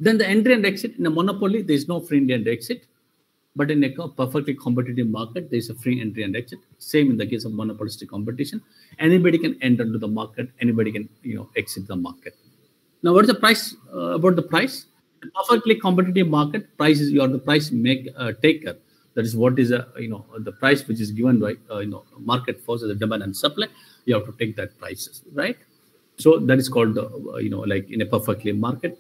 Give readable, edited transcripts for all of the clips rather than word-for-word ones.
Then the entry and exit. In a monopoly, there is no free entry and exit. But in a perfectly competitive market, there is a free entry and exit. Same in the case of monopolistic competition. Anybody can enter into the market. Anybody can, exit the market. Now, what is the price? About the price? In a perfectly competitive market, price is you are the price taker. That is what is the price which is given by market forces, the demand and supply. You have to take that prices, right? So that is called like in a perfectly market,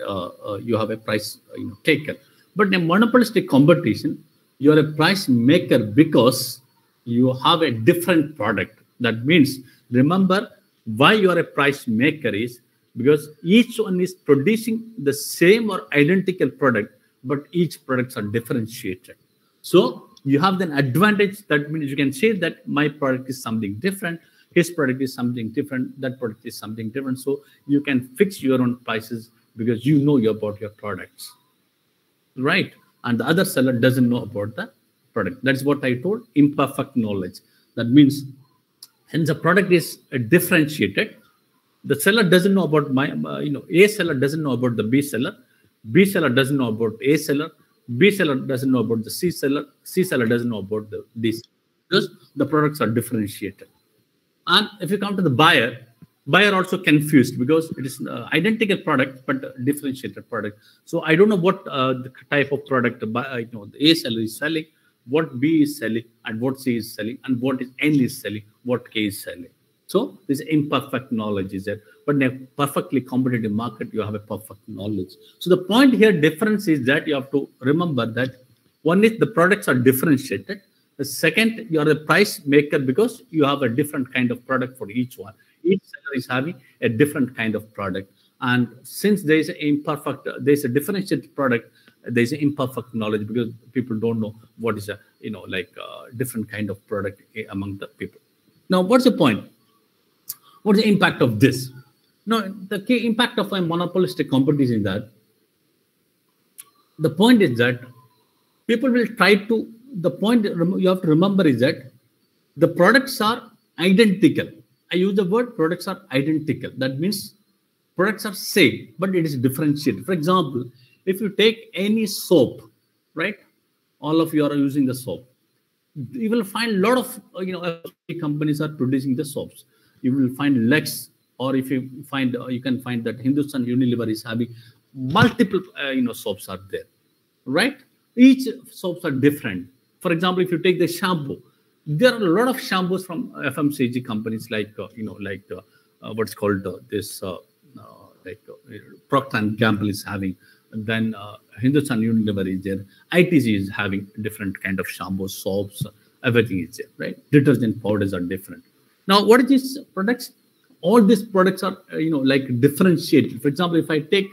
you have a price taker. But in a monopolistic competition, you are a price maker because you have a different product. That means, remember, why you are a price maker is because each one is producing the same or identical product, but each products are differentiated. So you have an advantage. That means you can say that my product is something different, his product is something different, that product is something different. So you can fix your own prices because you know about your products, right? And the other seller doesn't know about the product. That's what I told, imperfect knowledge. That means, hence the product is differentiated. The seller doesn't know about A seller doesn't know about the B seller. B seller doesn't know about A seller. B seller doesn't know about the C seller. C seller doesn't know about the D seller, because the products are differentiated. And if you come to the buyer also confused because it is identical product but differentiated product. So I don't know what the type of product the A seller is selling, what B is selling, and what C is selling, and what is N is selling, what K is selling. So this imperfect knowledge is there. But in a perfectly competitive market, you have a perfect knowledge. So the point here, difference is that you have to remember that one is the products are differentiated. The second, you are a price maker because you have a different kind of product for each one. Each seller is having a different kind of product. And since there is a differentiated product, there is an imperfect knowledge because people don't know what is a, different kind of product among the people. Now, what's the point? What's the impact of this? Now, the key impact of a monopolistic competition is that the point is that people will try to, the point you have to remember is that the products are identical. I use the word products are identical. That means products are same, but it is differentiated. For example, if you take any soap, right? All of you are using the soap. You will find a lot of companies are producing the soaps. You will find Lex, or if you find you can find that Hindustan Unilever is having multiple soaps are there, right? Each soaps are different. For example, if you take the shampoo, there are a lot of shampoos from FMCG companies like what's called Procter and Gamble is having. And then Hindustan Unilever is there. ITC is having different kind of shampoos, soaps, everything is there, right? Detergent powders are different. Now, what are these products? All these products are, differentiated. For example, if I take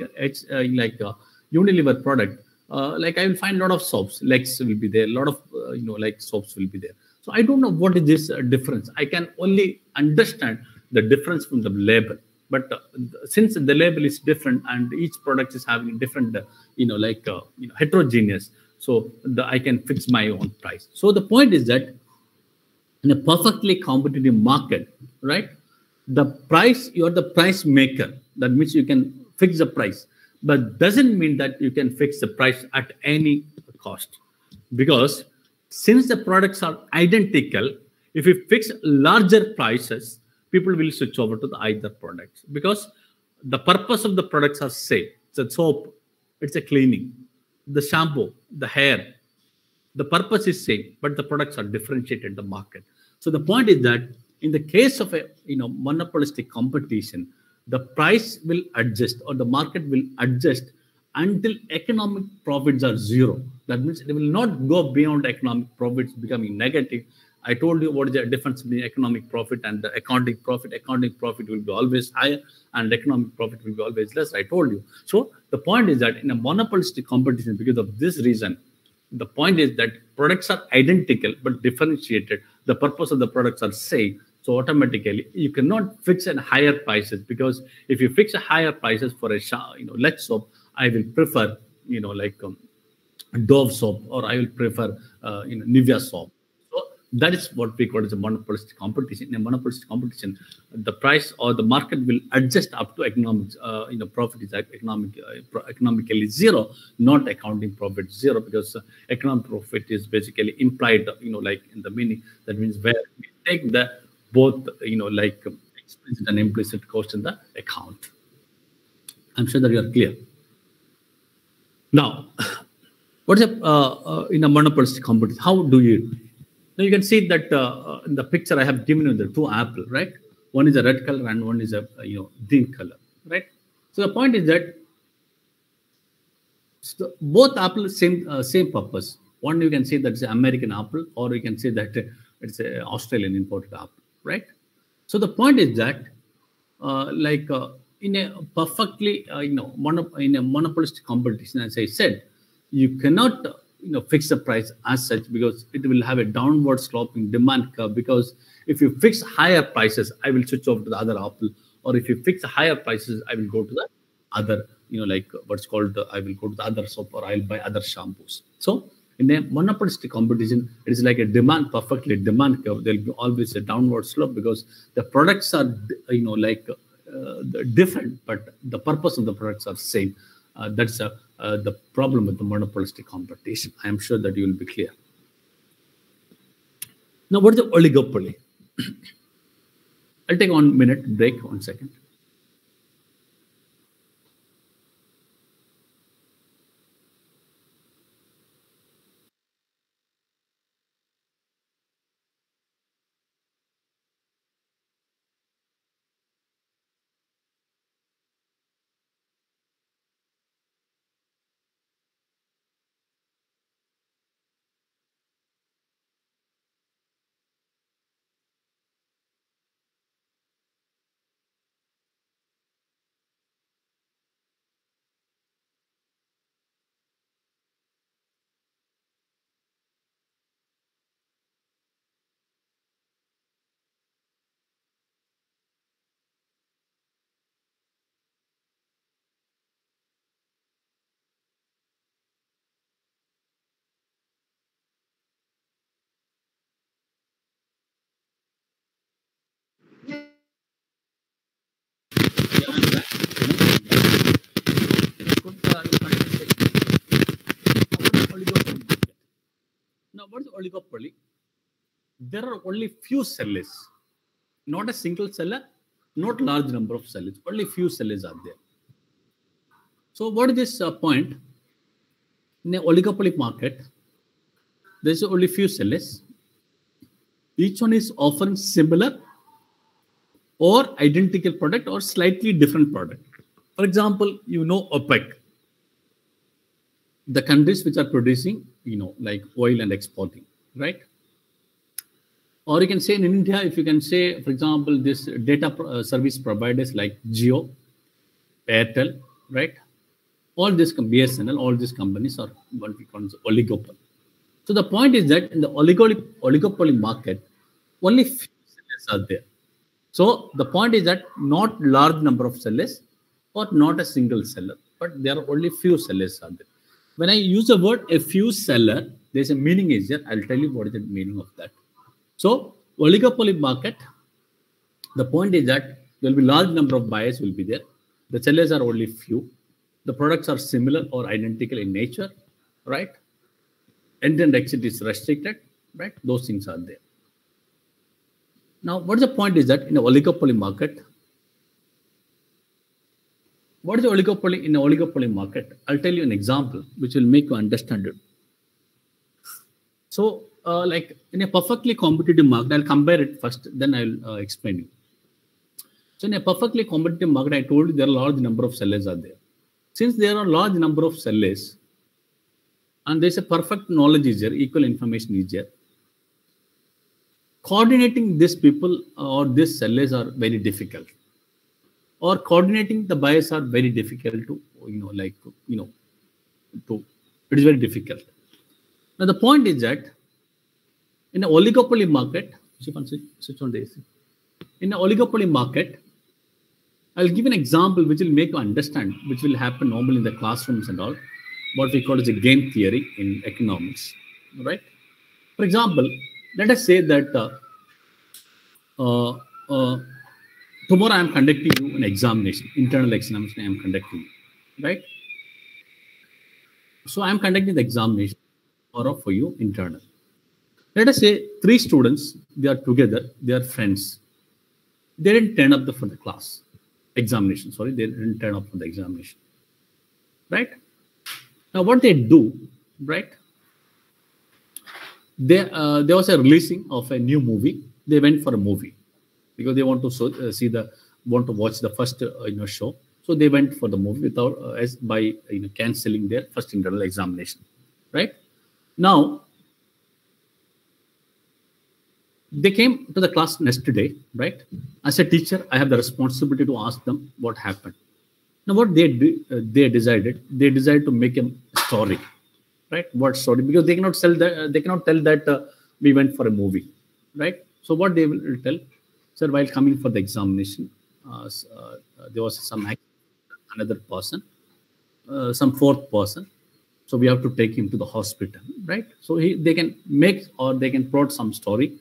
Unilever product, I will find a lot of soaps. Lex will be there. A lot of, soaps will be there. So I don't know what is this difference. I can only understand the difference from the label. But since the label is different and each product is having different, heterogeneous, so I can fix my own price. So the point is that in a perfectly competitive market, right, the price, you are the price maker. That means you can fix the price, but doesn't mean that you can fix the price at any cost. Because since the products are identical, if you fix larger prices, people will switch over to the either products because the purpose of the products are same. It's a soap, it's a cleaning, the shampoo, the hair. The purpose is same, but the products are differentiated in the market. So the point is that in the case of a monopolistic competition, the price will adjust or the market will adjust until economic profits are zero. That means it will not go beyond economic profits becoming negative. I told you what is the difference between economic profit and the accounting profit. Accounting profit will be always higher and economic profit will be always less. I told you. So the point is that in a monopolistic competition, because of this reason, the point is that products are identical but differentiated. The purpose of the products are same. So automatically you cannot fix at higher prices, because if you fix a higher prices for a Lux soap, I will prefer Dove soap, or I will prefer Nivea soap. So That is what we call as a monopolistic competition. In a monopolistic competition, the price or the market will adjust up to economic, profit is economically zero, not accounting profit zero, because economic profit is basically implied, like in the meaning. That means where we take the both, explicit and implicit cost in the account. I'm sure that you are clear. Now, what is in a monopolistic competition? How do you? Now you can see that in the picture I have given you the two apples, right? One is a red color and one is a green color, right? So the point is that both apples same purpose. One you can say that's an American apple, or you can say that it's an Australian imported apple, right? So the point is that in a perfectly in a monopolistic competition, as I said, you cannot fix the price as such, because it will have a downward sloping demand curve. Because if you fix higher prices, I will switch over to the other apple, or if you fix higher prices, I will go to the other, what's called, I will go to the other soap, or I'll buy other shampoos. So in a monopolistic competition, it is like a perfectly demand curve. There'll be always a downward slope, because the products are different, but the purpose of the products are same. That's the problem with the monopolistic competition. I am sure that you will be clear. Now, what is the oligopoly? I'll take 1 minute break, 1 second. Now, what is oligopoly? There are only few sellers, not a single seller, not large number of sellers. Only few sellers are there. So, what is this point? In an oligopoly market, there's only few sellers. Each one is offering similar or identical product or slightly different product. For example, OPEC, the countries which are producing, like oil and exporting, right? Or you can say in India, if you can say, for example, this data service providers like Jio, Airtel, right? All this BSNL, all these companies are what we call oligopoly. So the point is that in the oligopoly market, only few sellers are there. So the point is that not large number of sellers or not a single seller, but there are only few sellers are there. When I use the word a few seller, there's a meaning is there. I'll tell you what is the meaning of that. So oligopoly market, the point is that there will be large number of buyers will be there. The sellers are only few. The products are similar or identical in nature, right? Entry and exit is restricted, right? Those things are there. Now, what is the point is that in an oligopoly market, what is the oligopoly in an oligopoly market? I'll tell you an example which will make you understand it. So, like in a perfectly competitive market, I'll compare it first, then I'll explain you. So, in a perfectly competitive market, I told you there are a large number of sellers are there. Since there are a large number of sellers, and there's a perfect knowledge is there, equal information is there, coordinating these people or these sellers are very difficult, or coordinating the buyers are very difficult to it is very difficult. Now the point is that in an oligopoly market, switch on the AC. In an oligopoly market, I'll give an example which will make you understand, which will happen normally in the classrooms and all, what we call as a game theory in economics, right? For example, let us say that uh, uh, tomorrow I am conducting you an examination, internal examination I am conducting, right? So I am conducting the examination tomorrow for you, internal. Let us say 3 students, they are together, they are friends. They didn't turn up for the class examination. Sorry, they didn't turn up for the examination, right? Now what they do, right? There was a releasing of a new movie. They went for a movie because they want to want to watch the first show. So they went for the movie without by canceling their first internal examination, right? Now they came to the class next day, right? As a teacher, I have the responsibility to ask them what happened. Now what they decided to make a story, right? What story? Because they cannot tell that we went for a movie, right? So what they will tell, sir, while coming for the examination, there was another person, some fourth person. So we have to take him to the hospital, right? So they can make, or they can plot some story,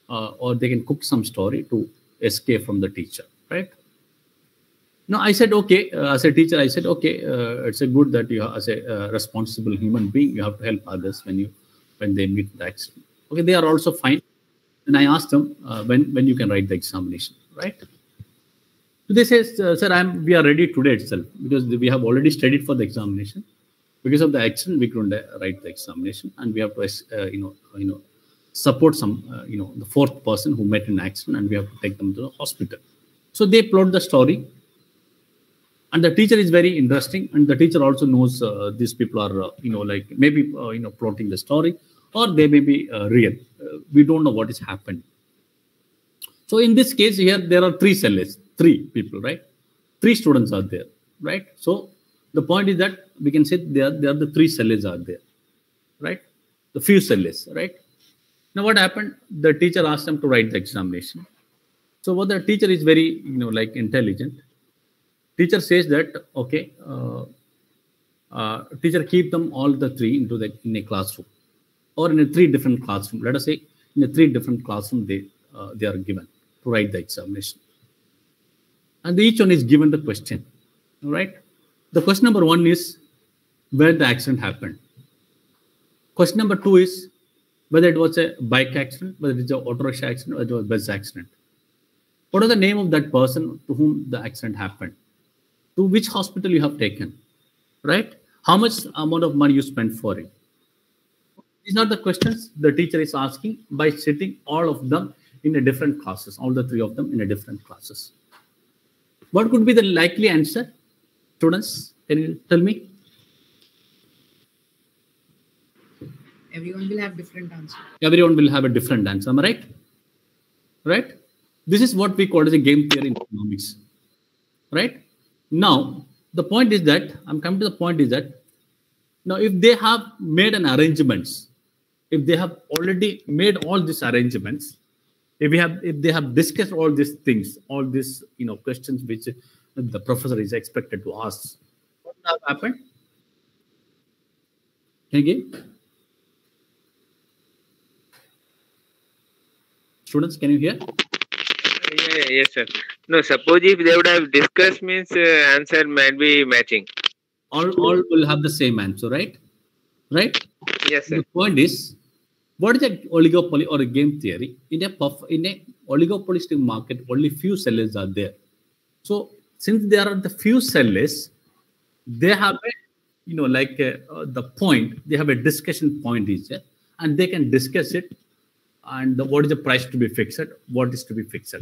or they can cook some story to escape from the teacher, right? No, I said, okay, as a teacher, I said, okay, it's a good that you, as a responsible human being, you have to help others when they meet the accident. Okay, they are also fine. And I asked them when you can write the examination, right? So they say, sir, we are ready today itself because we have already studied for the examination. Because of the accident, we couldn't write the examination, and we have to, support some, the fourth person who met an accident, and we have to take them to the hospital. So they plot the story. And the teacher is very interesting, and the teacher also knows these people are, maybe, plotting the story, or they may be real. We don't know what is happening. So in this case here, there are 3 people, right? 3 students are there, right? So the point is that we can say there are the 3 sellers are there, right? The few sellers, right? Now what happened? The teacher asked them to write the examination. So what the teacher is very, intelligent. Teacher says that, okay, teacher keep them all the 3 in a classroom, or in a 3 different classroom. Let us say in a 3 different classroom they are given to write the examination, and each one is given the question. Right? The question number 1 is where the accident happened. Question number 2 is whether it was a bike accident, whether it is an auto rickshaw accident, or it was a bus accident. What is the name of that person to whom the accident happened? To which hospital you have taken, right? How much amount of money you spent for it? These are the questions the teacher is asking by sitting all of them in a different classes, all the 3 of them in a different classes. What could be the likely answer? Students, can you tell me? Everyone will have different answer. Everyone will have a different answer, am I right? Right? This is what we call as a game theory in economics, right? Now, the point is that, I'm coming to the point is that, now if they have made an arrangements, if they have already made all these arrangements, if they have discussed all these things, all these questions which the professor is expected to ask, what would have happened? Again, students, can you hear? Yeah, yes, sir. No, suppose if they would have discussed, means answer might be matching. All will have the same answer, right? Right? Yes, sir. The point is, what is a oligopoly or a game theory? In a oligopolistic market, only few sellers are there. So since there are the few sellers, they have the point. They have a discussion point is there, and they can discuss it. And what is the price to be fixed? What is to be fixed?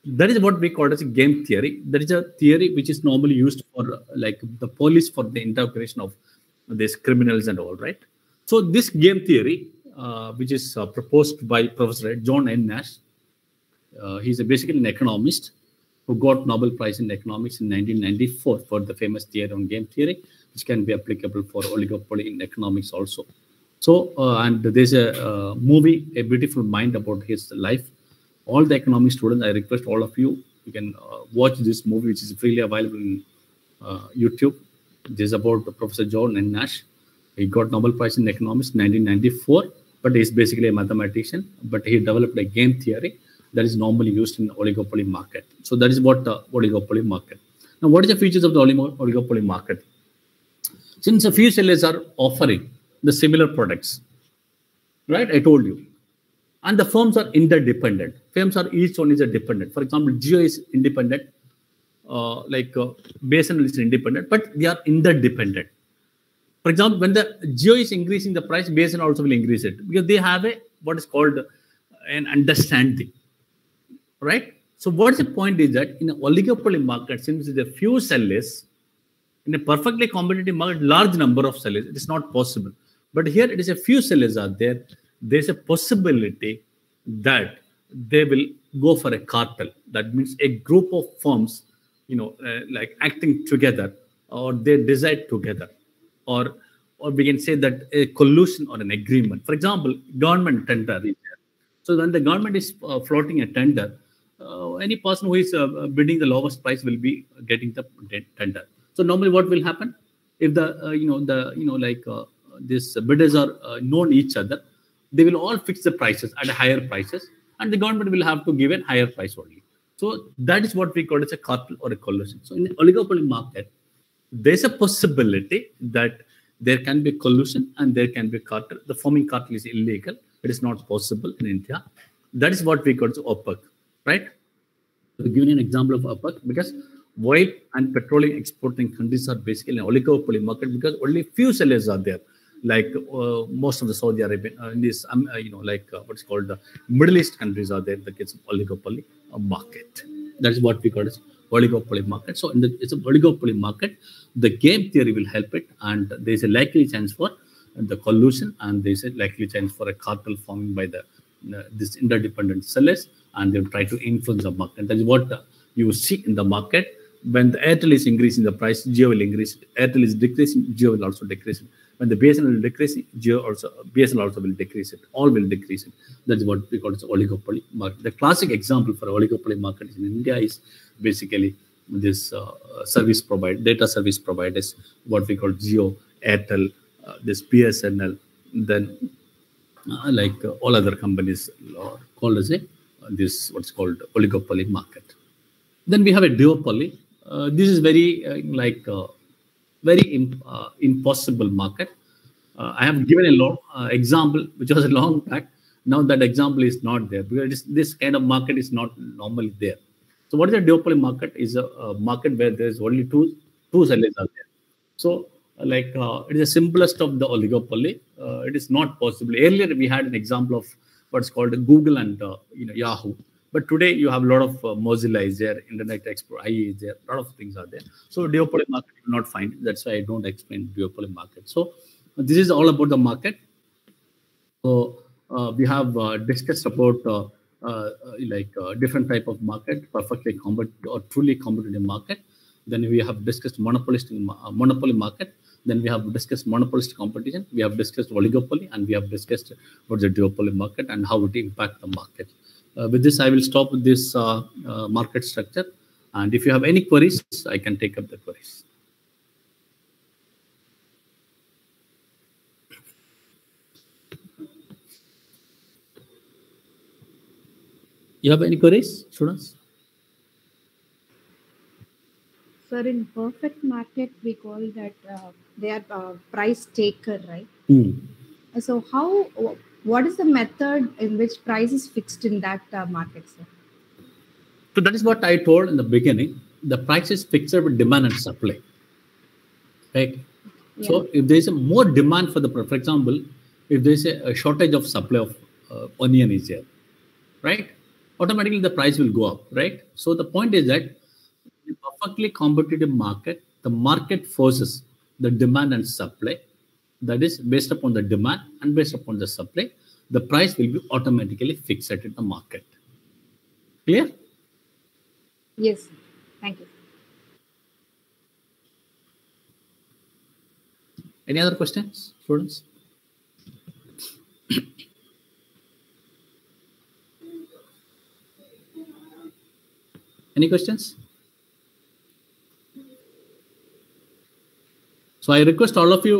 That is what we call as a game theory. That is a theory which is normally used for like the police for the interrogation of these criminals and all, right? So this game theory, which is proposed by Professor John N. Nash, he's basically an economist who got Nobel Prize in Economics in 1994 for the famous theory on game theory, which can be applicable for oligopoly in economics also. So, and there's a movie, A Beautiful Mind, about his life. All the economic students, I request all of you, you can watch this movie, which is freely available in YouTube. This is about Professor John N. Nash. He got Nobel Prize in Economics in 1994 but he's basically a mathematician. But he developed a game theory that is normally used in the oligopoly market. So that is what the oligopoly market. Now, what is the features of the oligopoly market? Since a few sellers are offering the similar products, right? I told you. And the firms are interdependent. Firms are each one is a dependent. For example, Geo is independent, BSNL is independent, but they are interdependent. For example, when the Geo is increasing the price, BSNL also will increase it because they have a what is called an understanding, right? So what is the point is that in an oligopoly market, since there are few sellers, in a perfectly competitive market, large number of sellers, it is not possible. But here it is a few sellers are there. There's a possibility that they will go for a cartel. That means a group of firms, like acting together, or they decide together, or we can say that a collusion or an agreement. For example, government tender. So when the government is floating a tender, any person who is bidding the lowest price will be getting the tender. So normally, what will happen if these bidders are known each other? They will all fix the prices at higher prices, and the government will have to give a higher price only. So that is what we call as a cartel or a collusion. So in the oligopoly market, there's a possibility that there can be collusion and there can be cartel. The forming cartel is illegal. It is not possible in India. That is what we call as OPEC, right? To give you an example of OPEC, because oil and petroleum exporting countries are basically an oligopoly market because only few sellers are there. Like most of the Saudi Arabian, in this, what's called the Middle East countries are there. The case of oligopoly market. That is what we call as oligopoly market. So it's an oligopoly market. The game theory will help it, and there is a likely chance for the collusion, and there is a likely chance for a cartel forming by this interdependent sellers, and they will try to influence the market. That is what you see in the market. When the Airtel is increasing the price, Jio will increase it. Airtel is decreasing, Jio will also decrease it. When the BSNL will decrease it, BSNL also will decrease it. All will decrease it. That's what we call as oligopoly market. The classic example for oligopoly market in India is basically this data service providers, what we call Jio, Airtel, this BSNL, then all other companies are called as this what's called oligopoly market. Then we have a duopoly. This is very impossible market. I have given a long example, which was a long back. Now that example is not there because this kind of market is not normally there. So what is a duopoly market? Is a market where there is only two sellers are there. So it is the simplest of the oligopoly. It is not possible. Earlier we had an example of what's called Google and Yahoo. But today you have a lot of Mozilla is there, Internet Explorer, IE is there, a lot of things are there. So duopoly market you will not find it. That's why I don't explain duopoly market. So this is all about the market. So we have discussed about different type of market, perfectly competitive or truly competitive market. Then we have discussed monopoly market. Then we have discussed monopolistic competition. We have discussed oligopoly, and we have discussed what's the duopoly market and how it impacts the market. With this, I will stop with this market structure. And if you have any queries, I can take up the queries. You have any queries, students? Sir, in perfect market, we call that they are price taker, right? So what is the method in which price is fixed in that market, sir? So that is what I told in the beginning. The price is fixed with demand and supply. Right? Yeah. So if there is a more demand for example, if there is a shortage of supply of onion is there, right? Automatically the price will go up, right? So the point is that in a perfectly competitive market, the market forces the demand and supply. That is based upon the demand and based upon the supply, the price will be automatically fixed at the market. Clear? Yes. Thank you. Any other questions, students? Any questions? So I request all of you,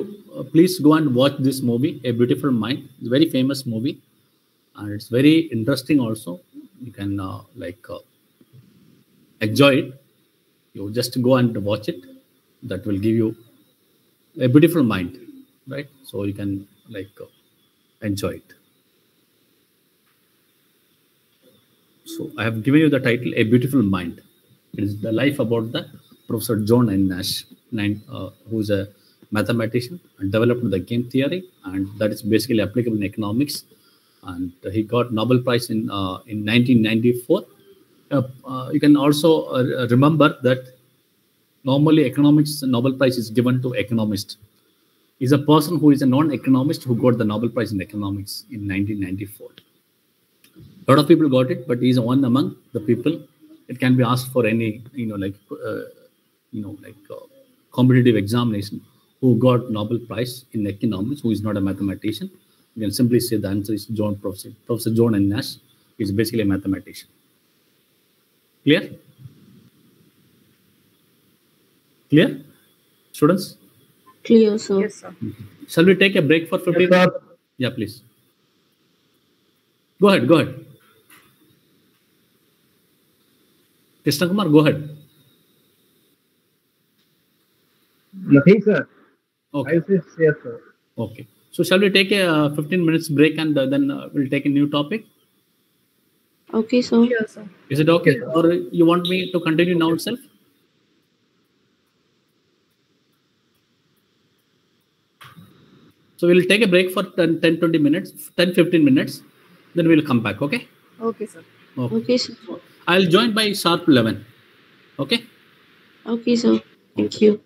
please go and watch this movie, A Beautiful Mind. It's a very famous movie, and it's very interesting also. You can enjoy it. You just go and watch it. That will give you a beautiful mind, right? So you can enjoy it. So I have given you the title, A Beautiful Mind. It is the life about the Professor John N. Nash, who is a mathematician and developed the game theory, and that is basically applicable in economics. And he got Nobel Prize in 1994. You can also remember that normally economics Nobel Prize is given to economist. Is a person who is a non-economist who got the Nobel Prize in economics in 1994. A lot of people got it, but he's one among the people. It can be asked for any, competitive examination who got Nobel Prize in economics, who is not a mathematician. You can simply say the answer is Professor John N. Nash is basically a mathematician. Clear? Clear, students? Clear, sir. Yes, sir. Shall we take a break for 15 minutes? Yeah, please. Go ahead, go ahead. Krishna Kumar, go ahead. Nothing, sir. Okay. I said yes, sir. Okay. So shall we take a 15 minutes break and then we'll take a new topic? Okay, sir. Sure, sir. Is it okay? Okay, sir. Or you want me to continue now itself? So we'll take a break for 10 20 minutes, 10 15 minutes. Then we'll come back, okay? Okay, sir. Okay. Okay, sir. I'll join by sharp 11. Okay? Okay, sir. Thank you.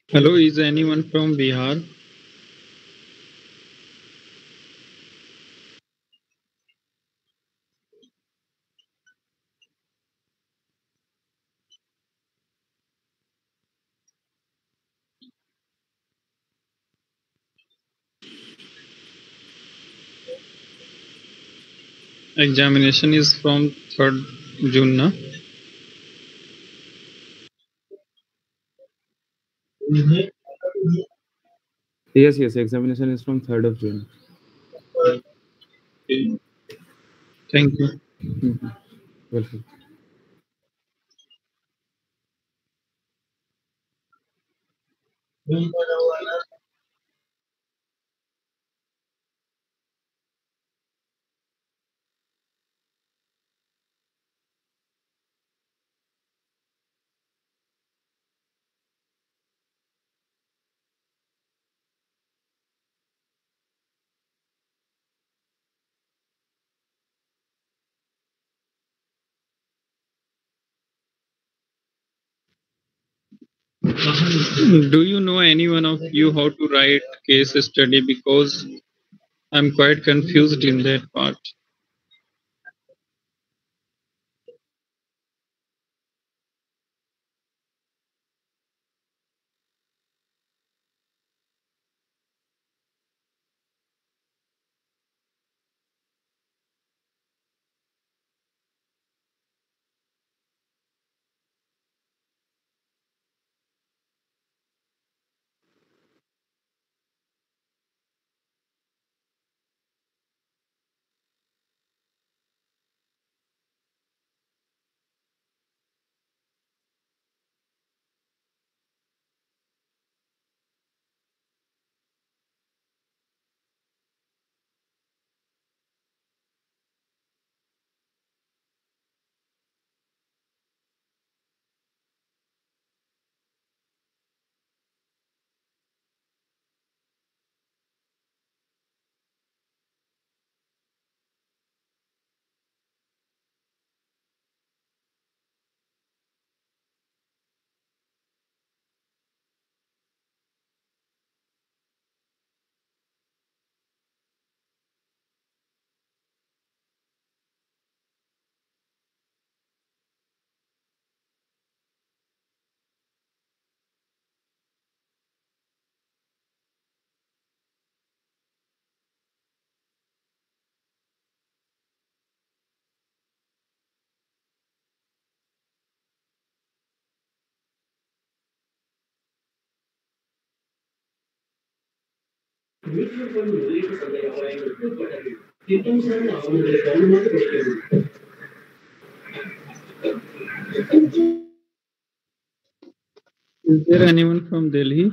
Hello, is anyone from Bihar? Examination is from 3rd June, na? Yes, yes. Examination is from 3rd of June. Thank you. Welcome. Do you know anyone of you how to write case study? Because I'm quite confused in that part. Is there anyone from Delhi?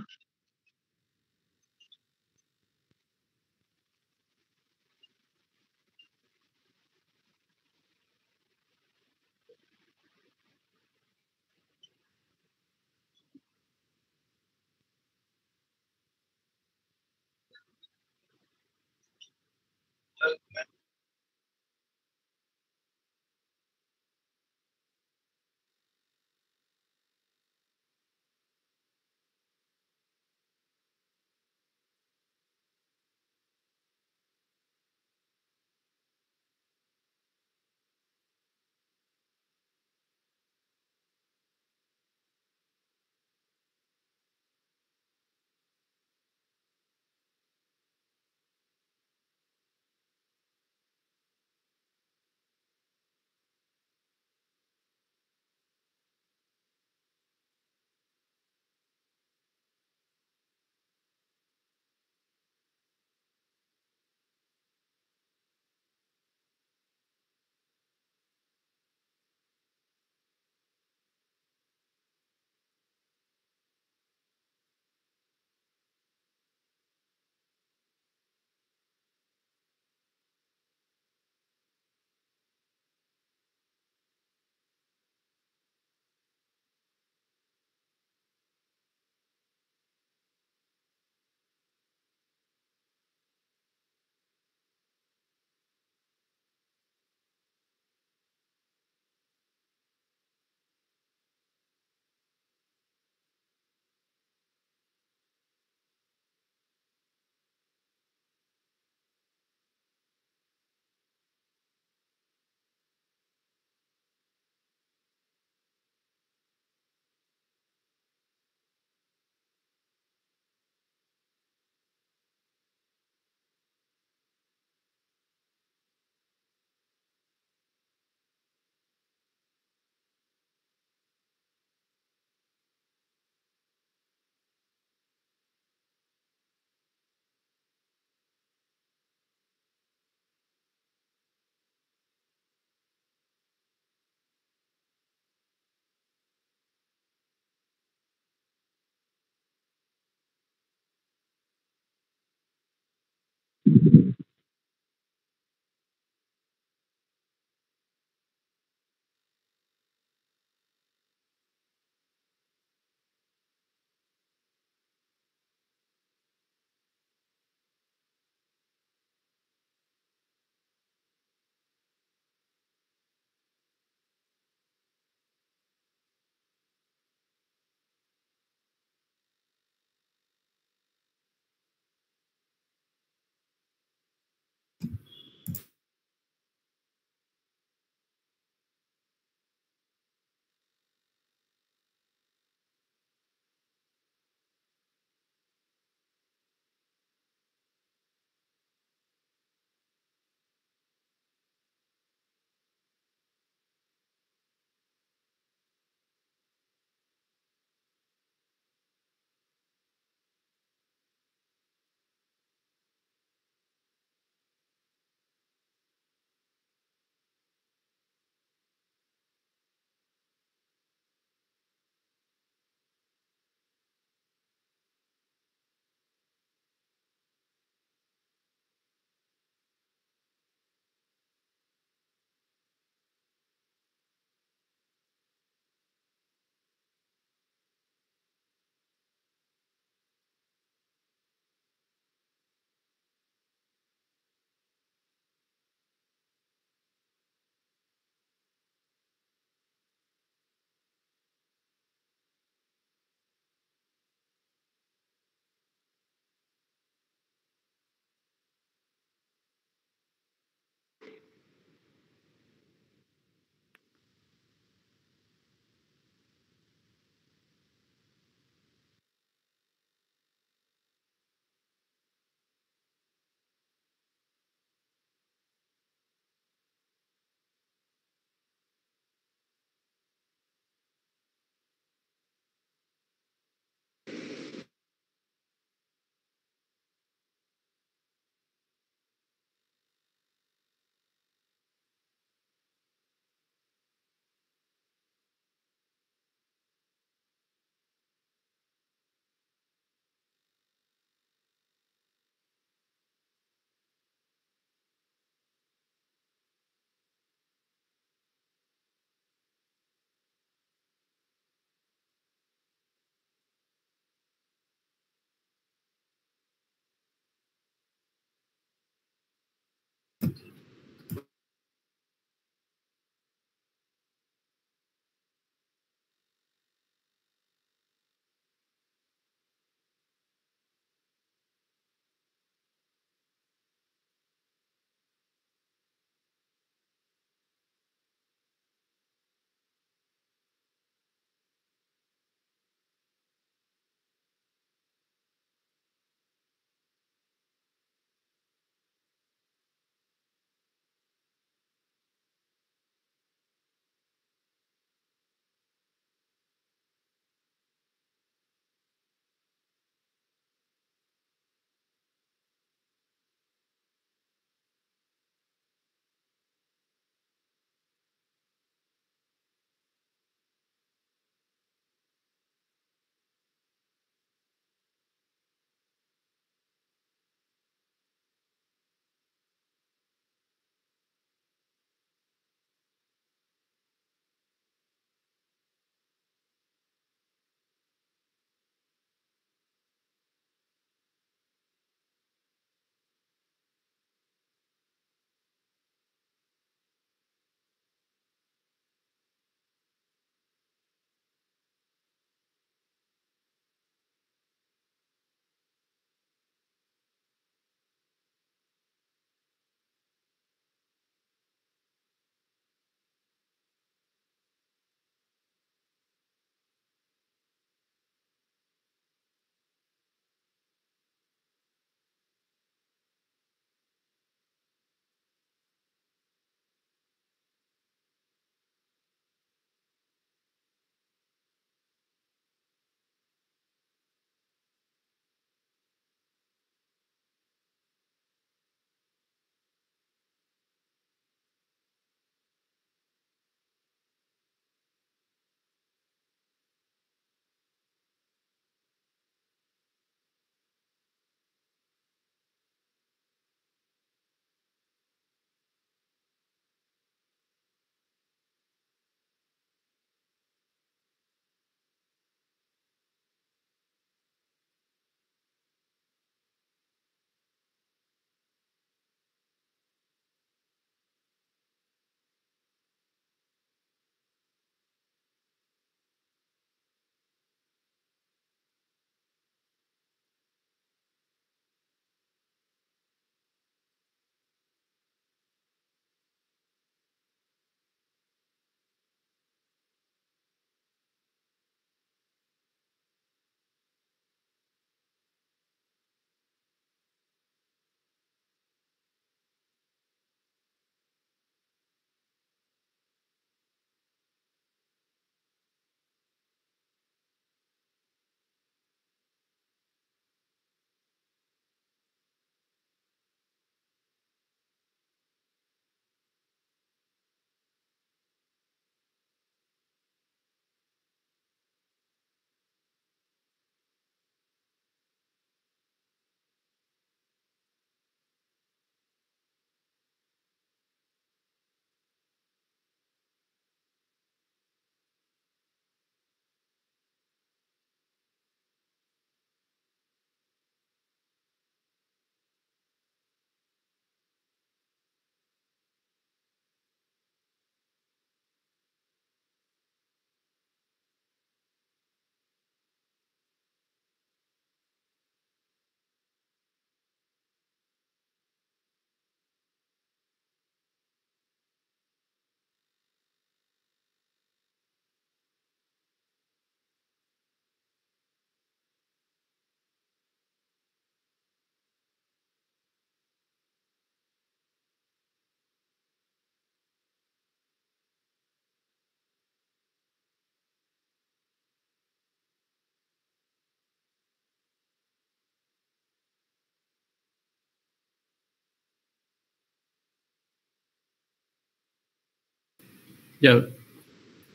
Yeah,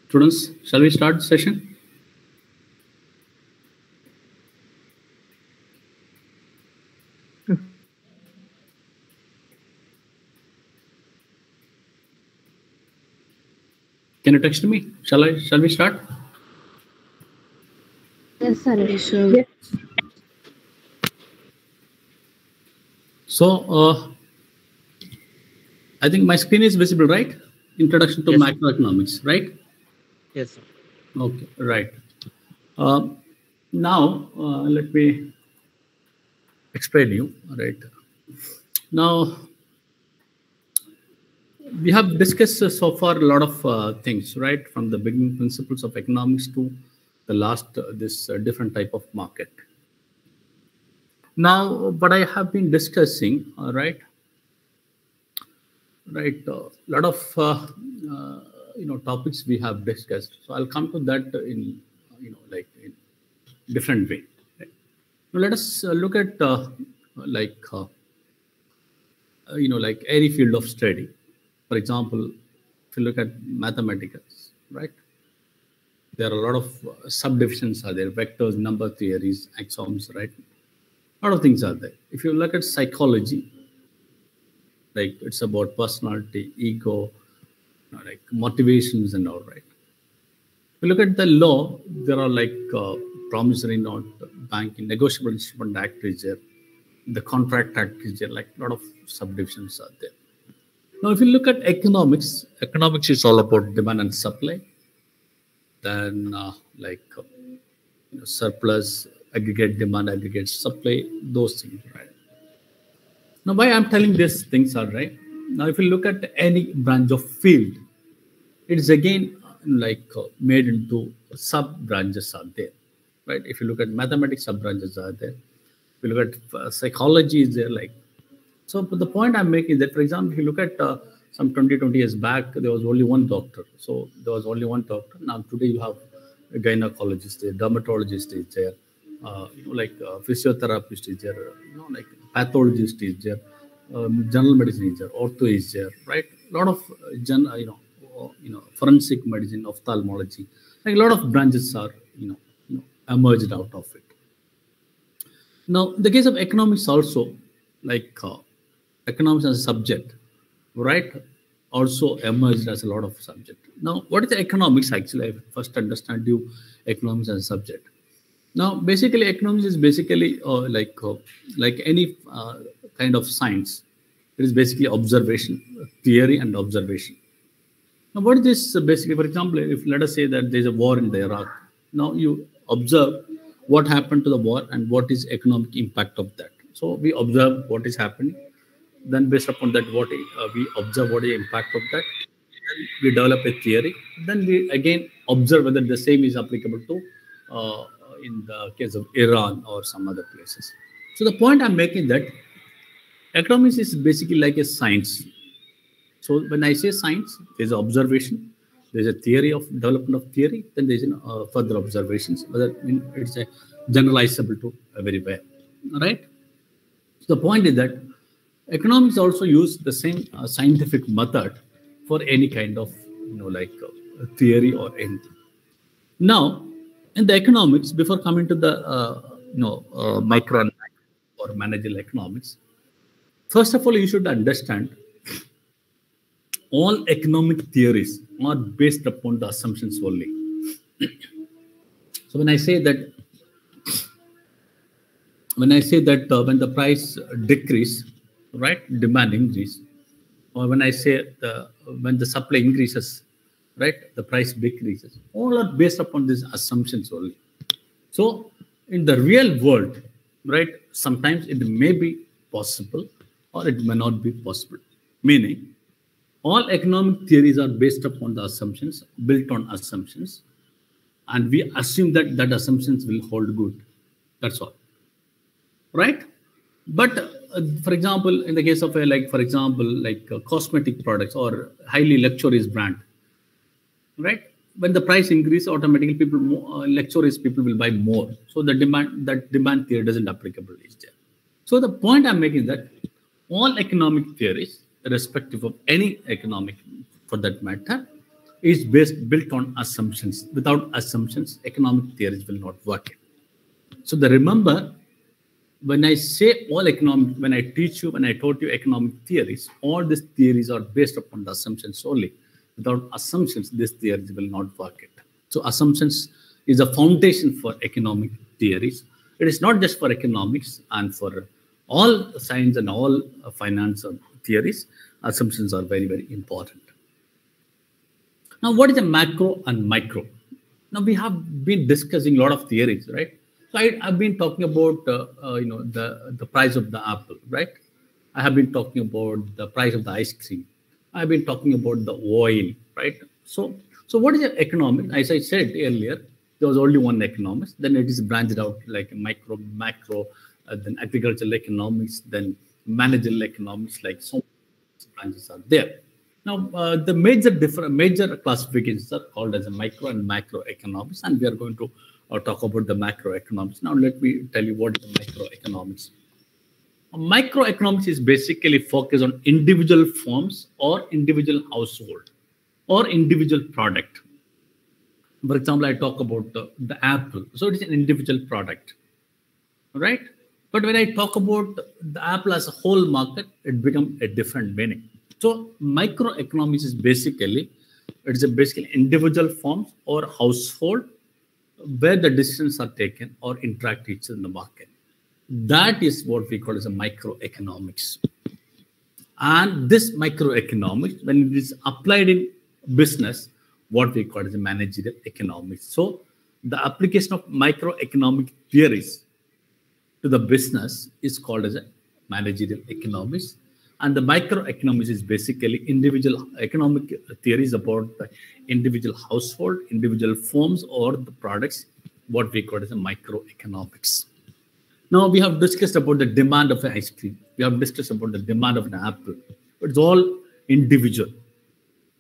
students, shall we start the session? Can you text me? Shall we start? Yes, sir. Yes, sir. So I think my screen is visible, right? Introduction to Yes. macroeconomics, right? Yes, sir. Okay, right. Now let me explain you. Right. Now we have discussed so far a lot of things, right? From the beginning principles of economics to the last this different type of market. Now, what I have been discussing, right? Right, a lot of topics we have discussed. So I'll come to that in like in different way. Right? Now let us look at like like any field of study. For example, if you look at mathematics, right? There are a lot of subdivisions are there, vectors, number theories, axioms, right? A lot of things are there. If you look at psychology, like it's about personality, ego, like motivations and all, right? If you look at the law, there are like promissory note, banking, negotiable instrument act is there, the contract act is there, like a lot of subdivisions are there. Now, if you look at economics, economics is all about demand and supply. Then surplus, aggregate demand, aggregate supply, those things, right? Now, why I'm telling these things are right. Now, if you look at any branch of field, it is again made into sub branches are there, right? If you look at mathematics, sub branches are there. If you look at psychology, is there like so? But the point I'm making is that, for example, if you look at some 20 years back, there was only one doctor. So there was only one doctor. Now today you have a gynecologist, a dermatologist is there, physiotherapist is there, like pathologist is there, general medicine is there, ortho is there, right? A lot of forensic medicine, ophthalmology, like a lot of branches are emerged out of it. Now, in the case of economics, also like economics as a subject, right? Also emerged as a lot of subject. Now, what is the economics actually? I first understand you economics as a subject. Now, basically, economics is basically like any kind of science. It is basically observation, theory, and observation. Now, what is this basically? For example, if let us say that there is a war in the Iraq, now you observe what happened to the war and what is economic impact of that. So we observe what is happening. Then based upon that, what we observe what is the impact of that. Then we develop a theory. Then we again observe whether the same is applicable to in the case of Iran or some other places. So the point I'm making that economics is basically like a science. So when I say science, there's observation, there's a theory of development of theory, then there's further observations, whether it's a generalizable to everywhere, right? So the point is that economics also use the same scientific method for any kind of theory or anything. Now, in the economics, before coming to the micro and macro or managerial economics, first of all, you should understand all economic theories are based upon the assumptions only. So when I say that when the price decrease, right, demand increase, or when I say when the supply increases, right, the price decreases, all are based upon these assumptions only. So in the real world, right, sometimes it may be possible or it may not be possible. Meaning, all economic theories are based upon the assumptions, built on assumptions, and we assume that assumptions will hold good. That's all, right? But for example, in the case of cosmetic products or highly luxurious brand, right? When the price increase, automatically luxurious people will buy more. So the demand theory doesn't applicable is there. So the point I'm making is that all economic theories, irrespective of any economic for that matter, is built on assumptions. Without assumptions, economic theories will not work. So remember, when I say all economic, when I teach you, when I taught you economic theories, all these theories are based upon the assumptions only. Without assumptions, these theories will not work. So assumptions is a foundation for economic theories. It is not just for economics and for all science and all finance theories. Assumptions are very, very important. Now, what is a macro and micro? Now, we have been discussing a lot of theories, right? So I've been talking about, the price of the apple, right? I have been talking about the price of the ice cream. I've been talking about the oil, right? So what is the economic? As I said earlier, there was only one economist. Then it is branched out like micro, macro, then agricultural economics, then managerial economics, like so many branches are there. Now, the major classifications are called as a micro and macroeconomics, and we are going to talk about the macroeconomics. Now, let me tell you what is the microeconomics. Microeconomics is basically focused on individual firms or individual household or individual product. For example, I talk about the apple. So it is an individual product, right? But when I talk about the apple as a whole market, it becomes a different meaning. So microeconomics is basically individual firms or household where the decisions are taken or interact each other in the market. That is what we call as a microeconomics. And this microeconomics, when it is applied in business, what we call as a managerial economics. So the application of microeconomic theories to the business is called as a managerial economics. And the microeconomics is basically individual economic theories about the individual household, individual firms, or the products, what we call as a microeconomics. Now, we have discussed about the demand of an ice cream. We have discussed about the demand of an apple. It's all individual,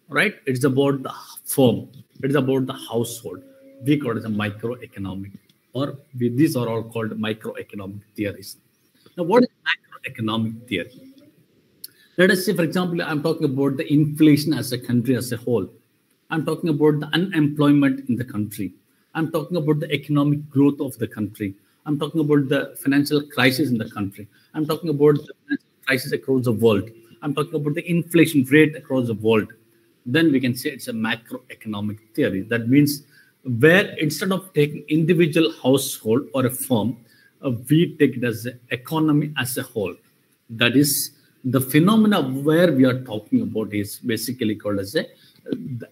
right? It's about the firm. It's about the household. We call it a microeconomic, these are all called microeconomic theories. Now, what is macroeconomic theory? Let us say, for example, I'm talking about the inflation as a country as a whole. I'm talking about the unemployment in the country. I'm talking about the economic growth of the country. I'm talking about the financial crisis in the country. I'm talking about the financial crisis across the world. I'm talking about the inflation rate across the world. Then we can say it's a macroeconomic theory. That means where instead of taking individual household or a firm, we take it as the economy as a whole. That is the phenomena where we are talking about is basically called as the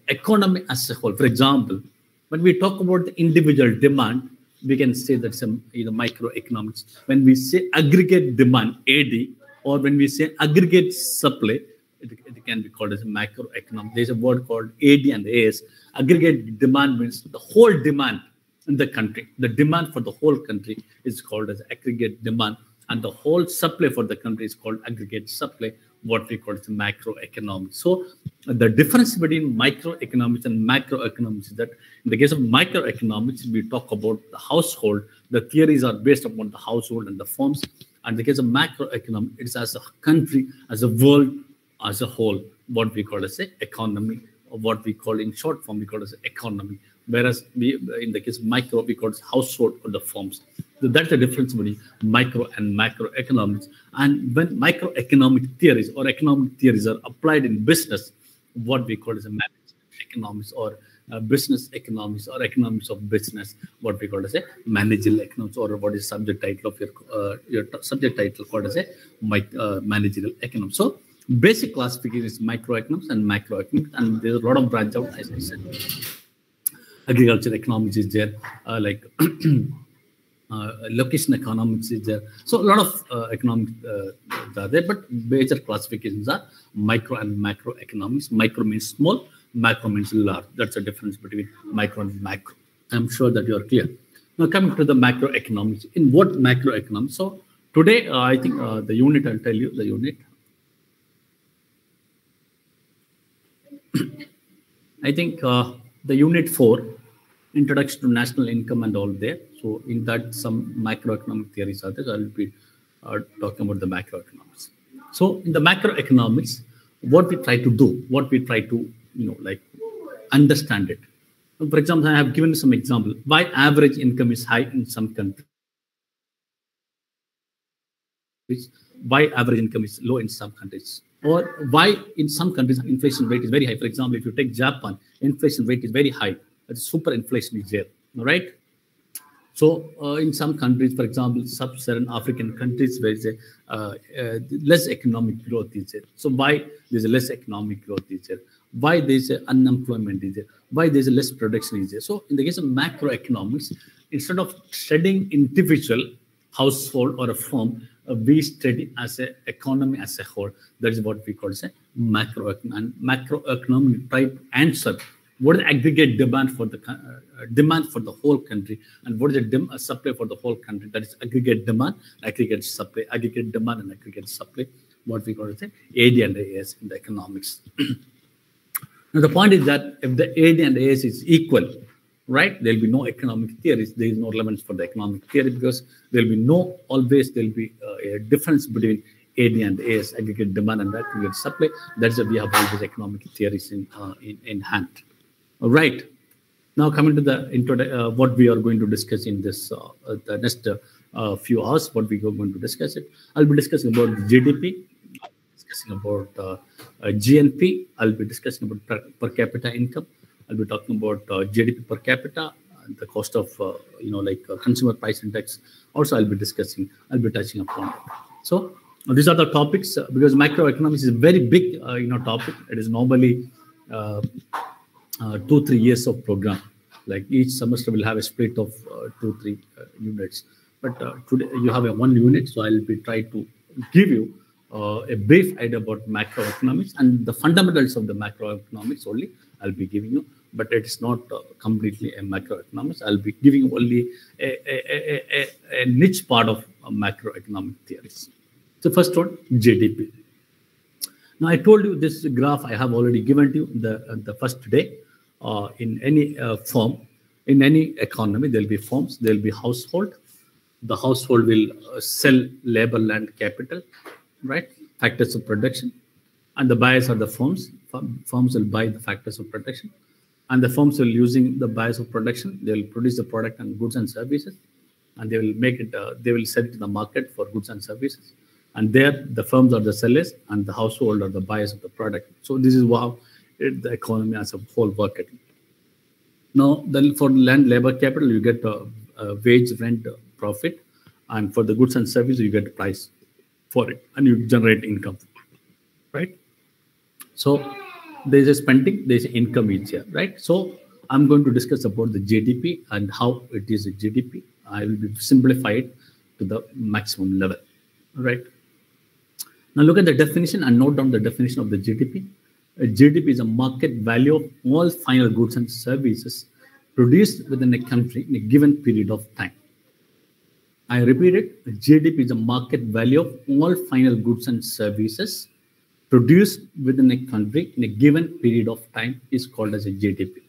economy as a whole. For example, when we talk about the individual demand, we can say that's microeconomics. When we say aggregate demand, AD, or when we say aggregate supply, it can be called as a macroeconomic. There's a word called AD and AS. Aggregate demand means the whole demand in the country. The demand for the whole country is called as aggregate demand, and the whole supply for the country is called aggregate supply, what we call as macroeconomics. So the difference between microeconomics and macroeconomics is that in the case of microeconomics, we talk about the household. The theories are based upon the household and the firms. And in the case of macroeconomics, it's as a country, as a world, as a whole, what we call as a economy, or what we call in short form, we call as economy. Whereas in the case of micro, we call it household or the firms. So that's the difference between micro and macroeconomics. And when microeconomic theories or economic theories are applied in business, what we call as a management economics or business economics or economics of business, what we call as a managerial economics, or what is subject title of your subject title called as a managerial economics. So basic classification is microeconomics and macroeconomics, and there's a lot of branch out, as I said. Agriculture economics is there, location economics is there. So a lot of economics are there, but major classifications are micro and macroeconomics. Micro means small, macro means large. That's the difference between micro and macro. I'm sure that you are clear. Now coming to the macroeconomics. In what macroeconomics? So today, I think the unit, I'll tell you the unit. I think the unit 4, introduction to national income and all there. So in that, some macroeconomic theories are there. So I'll be talking about the macroeconomics. So in the macroeconomics, what we try to do, what we try to, understand it. For example, I have given some example. Why average income is high in some countries? Why average income is low in some countries? Or why in some countries inflation rate is very high? For example, if you take Japan, inflation rate is very high. Super inflation is there, all right? So in some countries, for example, sub-Saharan African countries, where there is less economic growth is there. So why there's a less economic growth is there? Why there's unemployment is there? Why there's a less production is there? So in the case of macroeconomics, instead of studying individual household or a firm, we study as an economy as a whole. That is what we call as a macroeconomic type answer. What is the aggregate demand for the whole country, and what is the supply for the whole country? That is aggregate demand, aggregate supply, aggregate demand, and aggregate supply. What we call as AD and AS in the economics. Now the point is that if the AD and AS is equal, right, there will be no economic theories. There is no relevance for the economic theory because there will be a difference between AD and AS, aggregate demand and aggregate supply. That's why we have all these economic theories in hand. All right. Now coming to the what we are going to discuss in this the next few hours, what we are going to discuss it. I'll be discussing about GDP, discussing about GNP. I'll be discussing about per capita income. I'll be talking about GDP per capita, the cost of consumer price index. Also, I'll be touching upon it. So these are the topics because macroeconomics is a very big topic. It is normally 2-3 years of program. Like each semester will have a split of 2-3 units. But today you have a 1 unit, so I'll be trying to give you a brief idea about macroeconomics and the fundamentals of the macroeconomics only. I'll be giving you, but it is not completely a macroeconomics. I'll be giving you only a niche part of macroeconomic theories. So first one, GDP. Now I told you this graph I have already given to you the first day. In any firm, in any economy, there will be firms, there will be household. The household will sell labor, land, capital, right? Factors of production. And the buyers are the firms. Firms will buy the factors of production. And the firms will, using the buyers of production, they will produce the product and goods and services. And they will make it, they will sell it to the market for goods and services. And there, the firms are the sellers and the household are the buyers of the product. So this is how the economy as a whole works. Now, then for land, labor, capital, you get wage, rent, profit, and for the goods and services, you get a price for it, and you generate income, right? So there is a spending, there is income each year, right? So I'm going to discuss about the GDP and how it is a GDP. I will simplify it to the maximum level, right? Now look at the definition and note down the definition of the GDP. GDP is a market value of all final goods and services produced within a country in a given period of time. I repeat it, GDP is a market value of all final goods and services produced within a country in a given period of time is called as a GDP.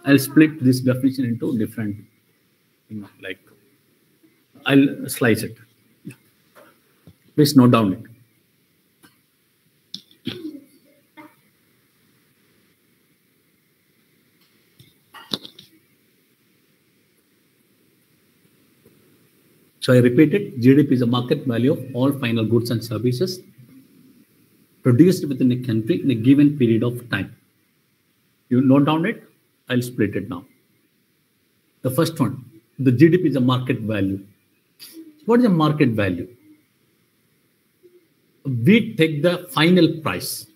I'll split this definition into different, I'll slice it. Please note down it. So I repeat it, GDP is a market value of all final goods and services produced within a country in a given period of time. You note down it, I'll split it now. The first one, the GDP is a market value. What is a market value? We take the final price.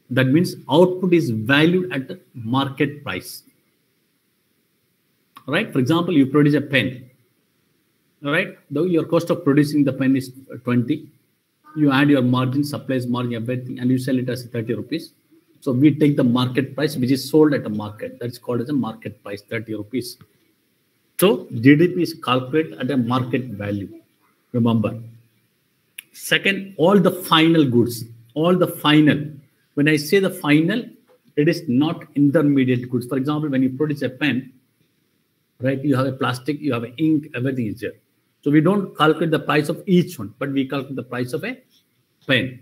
That means output is valued at the market price. All right, for example, you produce a pen. All right, though your cost of producing the pen is 20, you add your margin, supplies margin, everything, and you sell it as 30 rupees. So we take the market price, which is sold at a market. That's called as a market price, 30 rupees. So GDP is calculated at a market value. Remember. Second, all the final goods, all the final. When I say the final, it is not intermediate goods. For example, when you produce a pen, right, you have a plastic, you have an ink, everything is there. So we don't calculate the price of each one, but we calculate the price of a pen.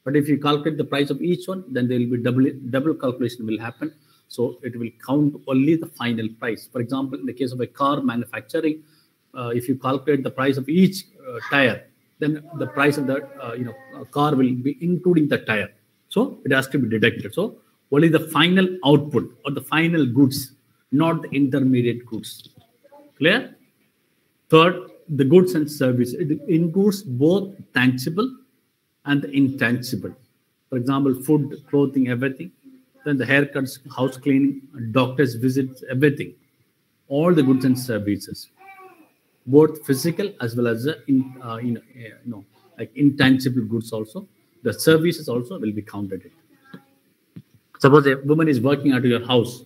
But if you calculate the price of each one, then there will be double calculation will happen. So it will count only the final price. For example, in the case of a car manufacturing, if you calculate the price of each tire, then the price of the car will be including the tire. So it has to be deducted. So only the final output or the final goods, not the intermediate goods. Clear? Third, the goods and service. It includes both tangible and the intangible. For example, food, clothing, everything. Then the haircuts, house cleaning, doctor's visits, everything. All the goods and services, both physical as well as like intangible goods also. The services also will be counted. Suppose a woman is working at your house,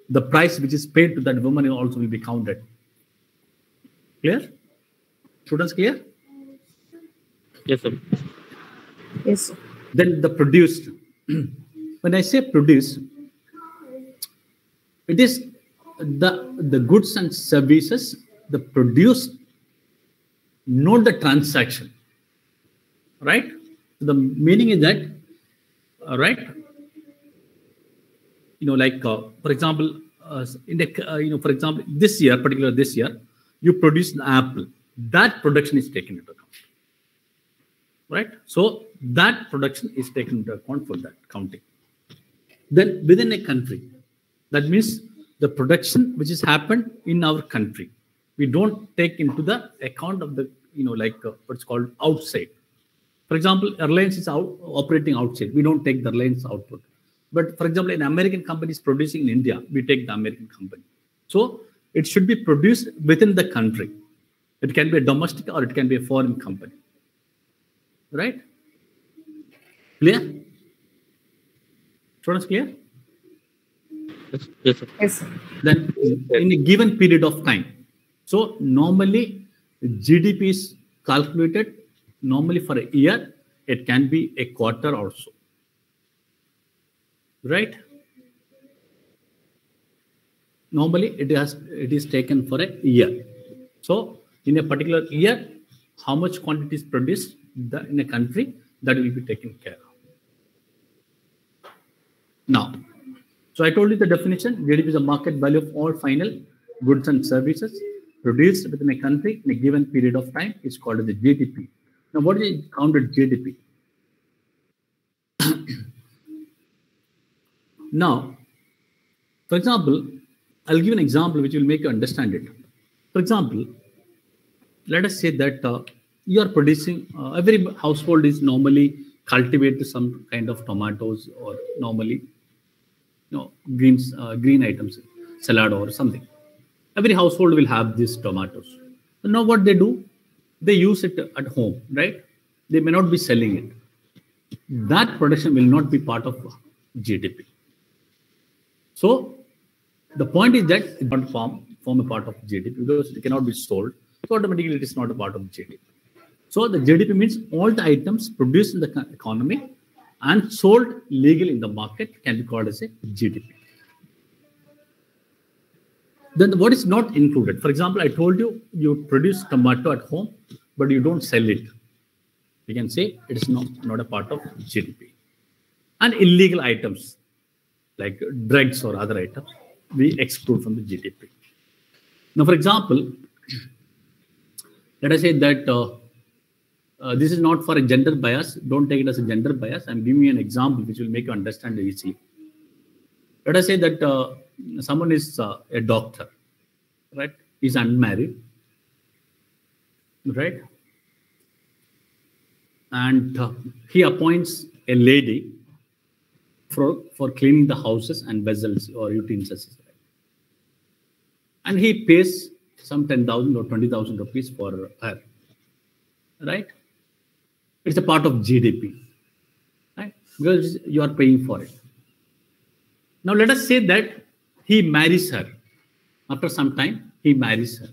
the price which is paid to that woman also will be counted. Clear? Students, clear? Yes, sir. Yes, sir. Then the produced. When I say produce, it is the goods and services, the produced, not the transaction. Right? The meaning is that, right? For example, for example, this year, you produced an apple. That production is taken into account. Right? So that production is taken into account for that counting. Then within a country, that means the production which has happened in our country, we don't take into the account of the, what's called outside. For example, airlines is operating outside. We don't take the airlines output. But for example, an American company is producing in India, we take the American company. So it should be produced within the country. It can be a domestic or it can be a foreign company. Right? Clear? Students, clear? Yes, sir. Yes, sir. Then in a given period of time. So normally GDP is calculated normally for a year. It can be a quarter also. Right? Normally it is taken for a year. So in a particular year, how much quantity is produced in a country, that will be taken care of. Now, so I told you the definition. GDP is the market value of all final goods and services produced within a country in a given period of time. It's called as the GDP. Now, what is counted GDP? Now, for example, I'll give an example which will make you understand it. For example, let us say that you are producing, every household is normally cultivate some kind of tomatoes or normally green items, salad or something. Every household will have these tomatoes. So now what they do, they use it at home, right? They may not be selling it. That production will not be part of GDP. So the point is that it can't form a part of GDP because it cannot be sold. So automatically it is not a part of GDP. So the GDP means all the items produced in the economy and sold legally in the market can be called as a GDP. Then what is not included? For example, I told you, you produce tomato at home, but you don't sell it. We can say it is not a part of GDP. And illegal items like drugs or other items, we exclude from the GDP. Now, for example, let us say that this is not for a gender bias. Don't take it as a gender bias. I'm giving you an example which will make you understand easily. Let us say that someone is a doctor, right? He's unmarried, right? And he appoints a lady for cleaning the houses and vessels or utensils. And he pays some 10,000 or 20,000 rupees for her, right? It's a part of GDP, right? Because you are paying for it. Now let us say that he marries her. After some time, he marries her,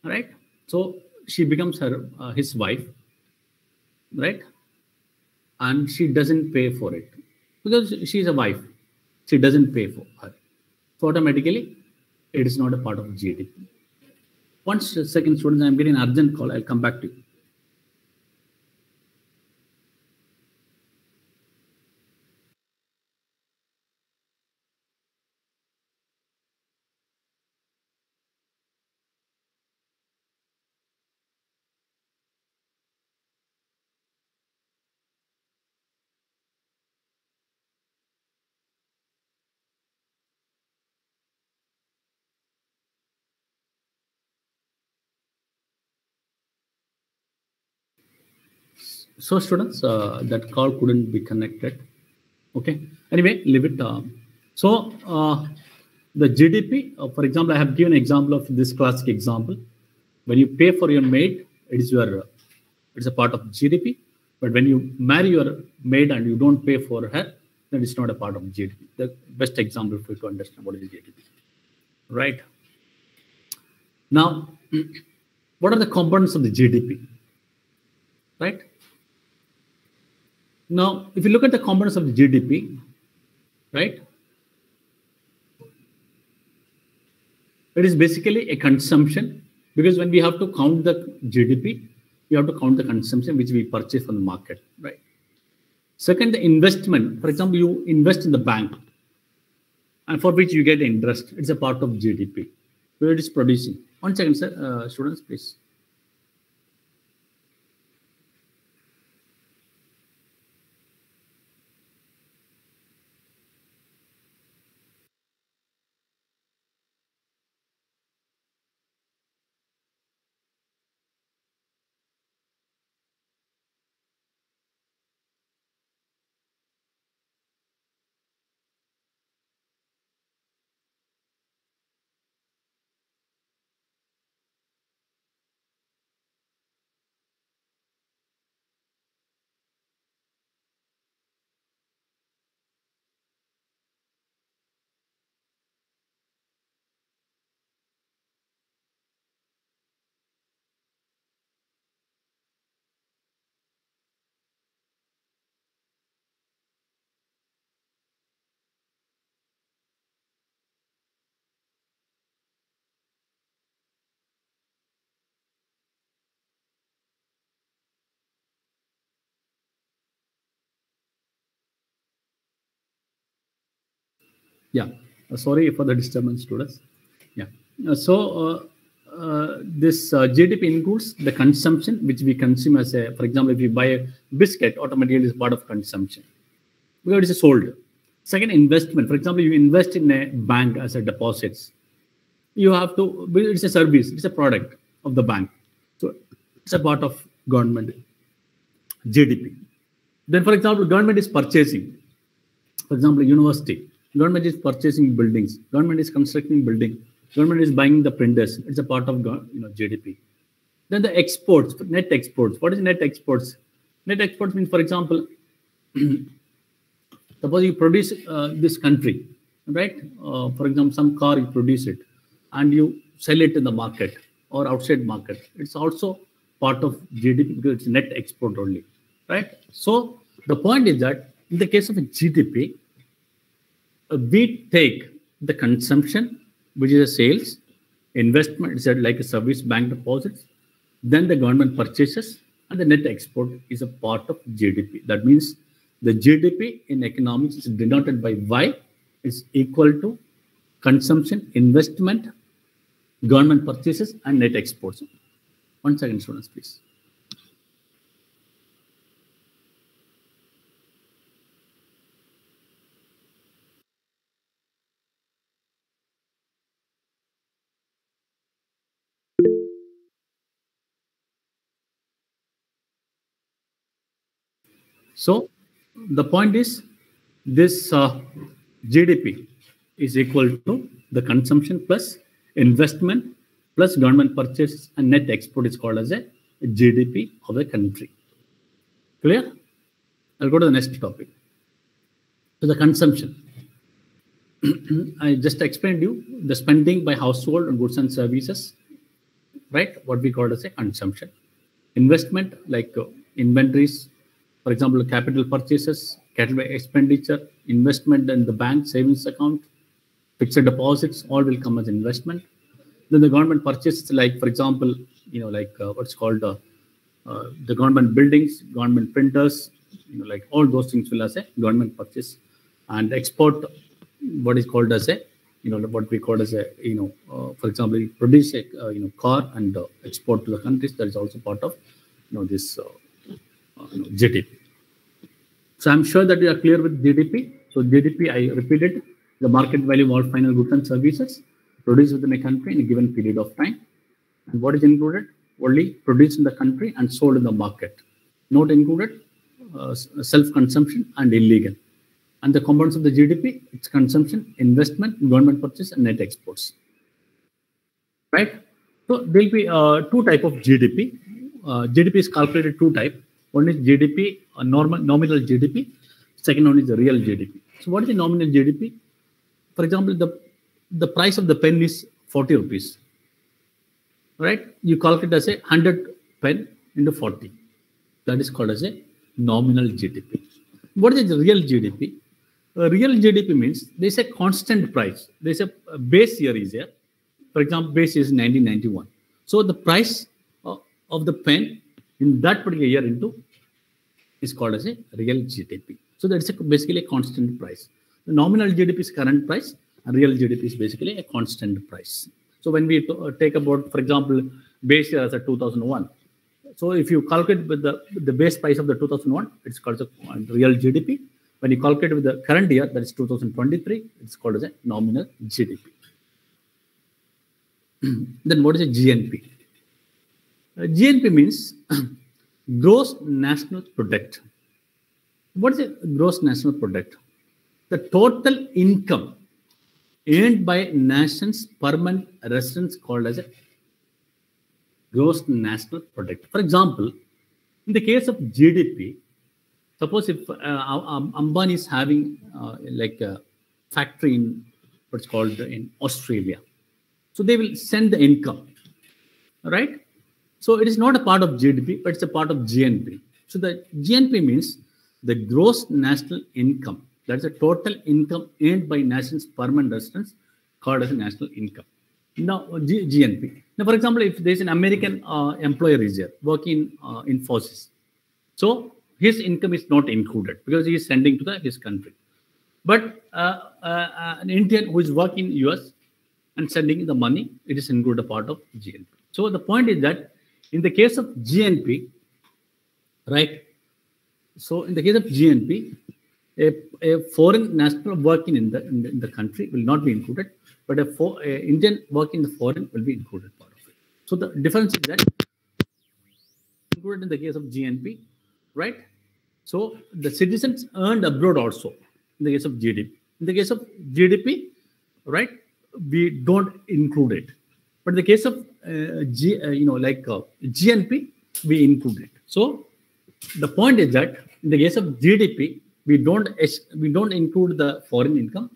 right? So she becomes his wife, right? And she doesn't pay for it because she's a wife. She doesn't pay for her. So automatically, it is not a part of GDP. One second, students, I'm getting an urgent call. I'll come back to you. So students, that call couldn't be connected. Okay. Anyway, leave it. So the GDP, for example, I have given an example of this classic example. When you pay for your maid, it's a part of GDP. But when you marry your maid and you don't pay for her, then it's not a part of GDP. The best example for you to understand what is GDP. Right. Now, what are the components of the GDP? Right. Now, if you look at the components of the GDP, right, it is basically a consumption, because when we have to count the GDP, we have to count the consumption which we purchase from the market, right? Second, the investment. For example, you invest in the bank, and for which you get interest. It's a part of GDP, where it is producing. 1 second, sir. Students, please. Yeah, sorry for the disturbance, students. Yeah, this GDP includes the consumption which we consume as a, for example, if you buy a biscuit, automatically is part of consumption because it is sold. Second, investment. For example, you invest in a bank as a deposits. You have to. It's a service. It's a product of the bank. So it's a part of government GDP. Then, for example, government is purchasing. For example, university. Government is purchasing buildings. Government is constructing building. Government is buying the printers. It's a part of GDP. Then the exports, net exports. What is net exports? Net exports means, for example, suppose you produce this country, right? For example, some car you produce it, and you sell it in the market or outside market. It's also part of GDP because it's net export only, right? So the point is that in the case of a GDP, we take the consumption, which is a sales, investment, it's like a service bank deposits, then the government purchases, and the net export is a part of GDP. That means the GDP in economics is denoted by Y. It's equal to consumption, investment, government purchases, and net exports. 1 second, students, please. So the point is this GDP is equal to the consumption plus investment plus government purchases, and net export is called as a GDP of a country. Clear? I'll go to the next topic. So the consumption. I just explained you the spending by household on goods and services, right? What we call as a consumption. Investment like inventories, for example, capital purchases, capital expenditure, investment in the bank savings account, fixed deposits, all will come as investment. Then the government purchases, like, for example, what's called the government buildings, government printers, like all those things will as a government purchase. And export, what is called as a, what we call as a, for example, you produce a, car and export to the countries. That is also part of, this GDP. So I'm sure that you are clear with GDP. So GDP, I repeated, the market value of all final goods and services produced within a country in a given period of time. And what is included? Only produced in the country and sold in the market. not included self-consumption and illegal. And the components of the GDP, it's consumption, investment, government purchase, and net exports. Right? So there will be two type of GDP. GDP is calculated two type. One is GDP, nominal GDP. Second one is the real GDP. So what is the nominal GDP? For example, the price of the pen is 40 rupees. Right? You calculate as a 100 pen into 40. That is called as a nominal GDP. What is the real GDP? Real GDP means there is a constant price. There is a base year is here. For example, base is 1991. So the price of the pen in that particular year into is called as a real GDP. So that's basically a constant price. The nominal GDP is current price, and real GDP is basically a constant price. So when we take about, for example, base year as a 2001. So if you calculate with the base price of the 2001, it's called a real GDP. When you calculate with the current year, that is 2023, it's called as a nominal GDP. Then what is a GNP? GNP means gross national product. What is a gross national product? The total income earned by nation's permanent residents called as a gross national product. For example, in the case of GDP, suppose if Ambani is having like a factory in what's called in Australia, so they will send the income, right? So it is not a part of GDP, but it's a part of GNP. So the GNP means the gross national income. That's the total income earned by nation's permanent residents called as a national income. Now, GNP. Now, for example, if there's an American employer is here working in Infosys, so his income is not included because he is sending to his country. But an Indian who is working in US and sending the money, it is included a part of GNP. So the point is that in the case of GNP, right? So in the case of GNP, a foreign national working in the country will not be included, but a Indian working in the foreign will be included part of it. So the difference is that included in the case of GNP, right? So the citizens earned abroad also in the case of GDP. In the case of GDP, right, we don't include it. But in the case of GNP, we include it. So the point is that in the case of GDP, we don't include the foreign income,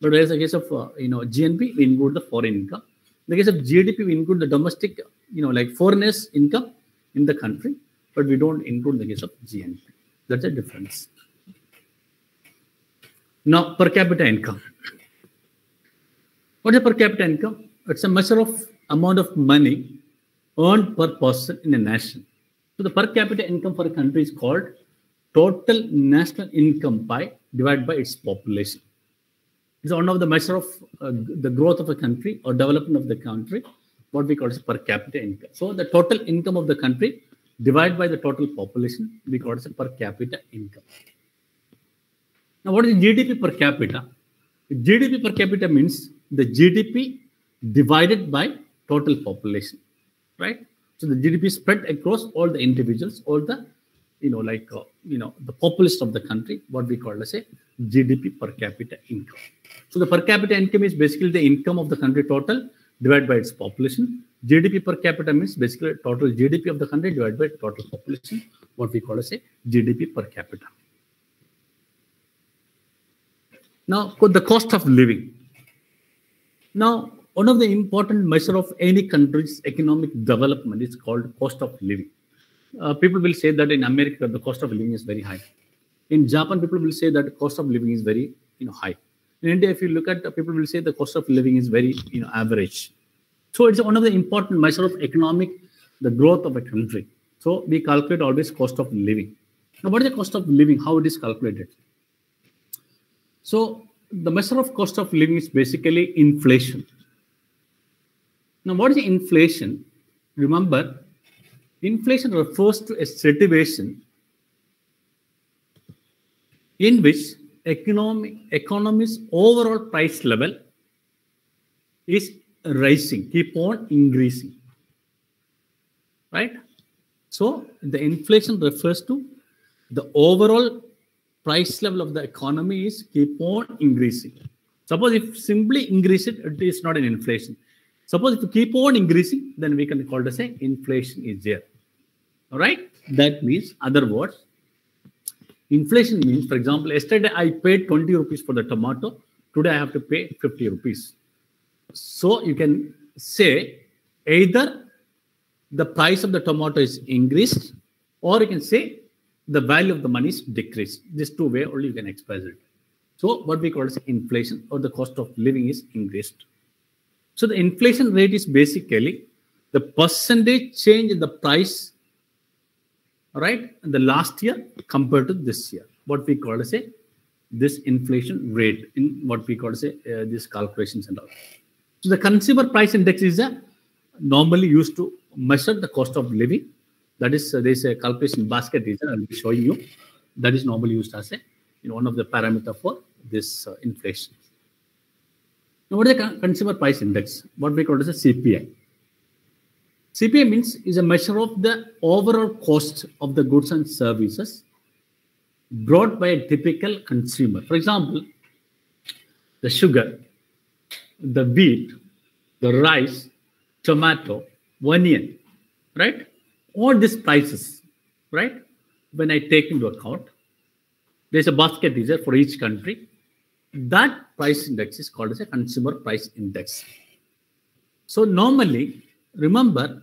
but whereas in the case of GNP, we include the foreign income. In the case of GDP, we include the domestic, like foreigners' income in the country, but we don't include the case of GNP. That's the difference. Now, per capita income. What is per capita income? It's a measure of amount of money earned per person in a nation. So the per capita income for a country is called total national income divided by its population. It's one of the measure of the growth of a country or development of the country, what we call as per capita income. So the total income of the country divided by the total population, we call it as per capita income. Now, what is GDP per capita? GDP per capita means the GDP divided by total population, right? So the GDP is spread across all the individuals, all the the population of the country, what we call as a GDP per capita income. So the per capita income is basically the income of the country total divided by its population. GDP per capita means basically total GDP of the country divided by total population, what we call as a GDP per capita. Now, the cost of living. Now, one of the important measure of any country's economic development is called cost of living. People will say that in America, the cost of living is very high. In Japan, people will say that the cost of living is very high. In India, if you look at, people will say the cost of living is very average. So it's one of the important measure of the growth of a country. So we calculate always cost of living. Now, what is the cost of living? How it is calculated? So the measure of cost of living is basically inflation. Now, what is inflation? Remember, inflation refers to a situation in which economy's overall price level is rising, keep on increasing, right? So the inflation refers to the overall price level of the economy is keep on increasing. Suppose if simply increase it, it is not an inflation. Suppose if you keep on increasing, then we can call it as a inflation is there. All right. That means, other words, inflation means, for example, yesterday I paid 20 rupees for the tomato. Today I have to pay 50 rupees. So you can say either the price of the tomato is increased, or you can say the value of the money is decreased. These two ways only you can express it. So what we call as inflation, or the cost of living, is increased. So the inflation rate is basically the percentage change in the price, right, in the last year compared to this year. What we call as this inflation rate in what we call as these calculations and all. So the consumer price index is normally used to measure the cost of living. That is, there is a calculation basket reason I'll be showing you. That is normally used as one of the parameter for this inflation. Now, what is the consumer price index? What we call as a CPI. CPI means is a measure of the overall cost of the goods and services brought by a typical consumer. For example, the sugar, the wheat, the rice, tomato, onion, right? All these prices, right? When I take into account, there's a basket is there for each country. That price index is called as a consumer price index. So normally, remember,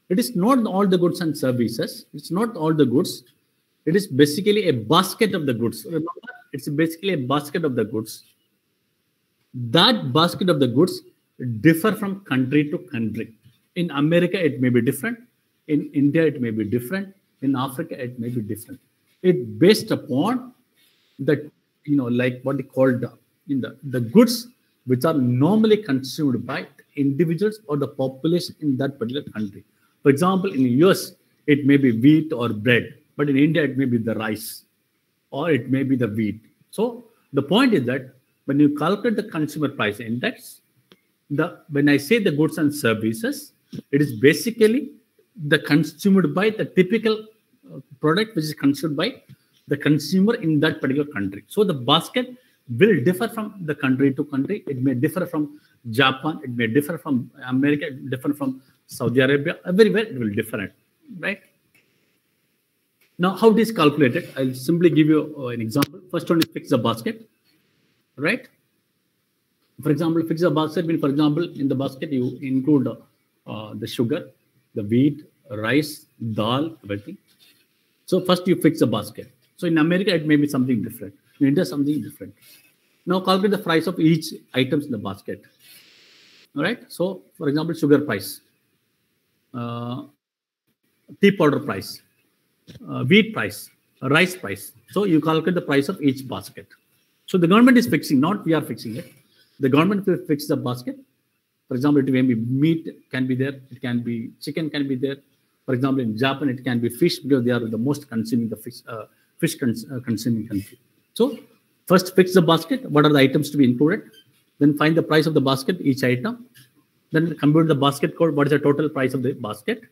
it is not all the goods and services. It's not all the goods. It is basically a basket of the goods. Remember, it's basically a basket of the goods. That basket of the goods differ from country to country. In America, it may be different. In India, it may be different. In Africa, it may be different. It based upon the, like what they call the goods which are normally consumed by individuals or the population in that particular country. For example, in the US, it may be wheat or bread, but in India, it may be the rice or it may be the wheat. So the point is that when you calculate the consumer price index, when I say the goods and services, it is basically the consumed by the typical product which is consumed by the consumer in that particular country. So the basket will differ from the country to country. It may differ from Japan. It may differ from America. It may differ from Saudi Arabia. Everywhere it will differ, right? Now, how it is calculated? I'll simply give you an example. First one is fix the basket, right? For example, fix the basket means, for example, in the basket you include the sugar, the wheat, rice, dal, everything. So first you fix the basket. So in America, it may be something different. In India, something different. Now calculate the price of each items in the basket. All right. So for example, sugar price, tea powder price, wheat price, rice price. So you calculate the price of each basket. So the government is fixing, not we are fixing it. The government will fix the basket. For example, it may be meat can be there. It can be chicken can be there. For example, in Japan, it can be fish because they are the most consuming the fish consuming country. So first fix the basket. What are the items to be included? Then find the price of the basket, each item. Then compute the basket code. What is the total price of the basket,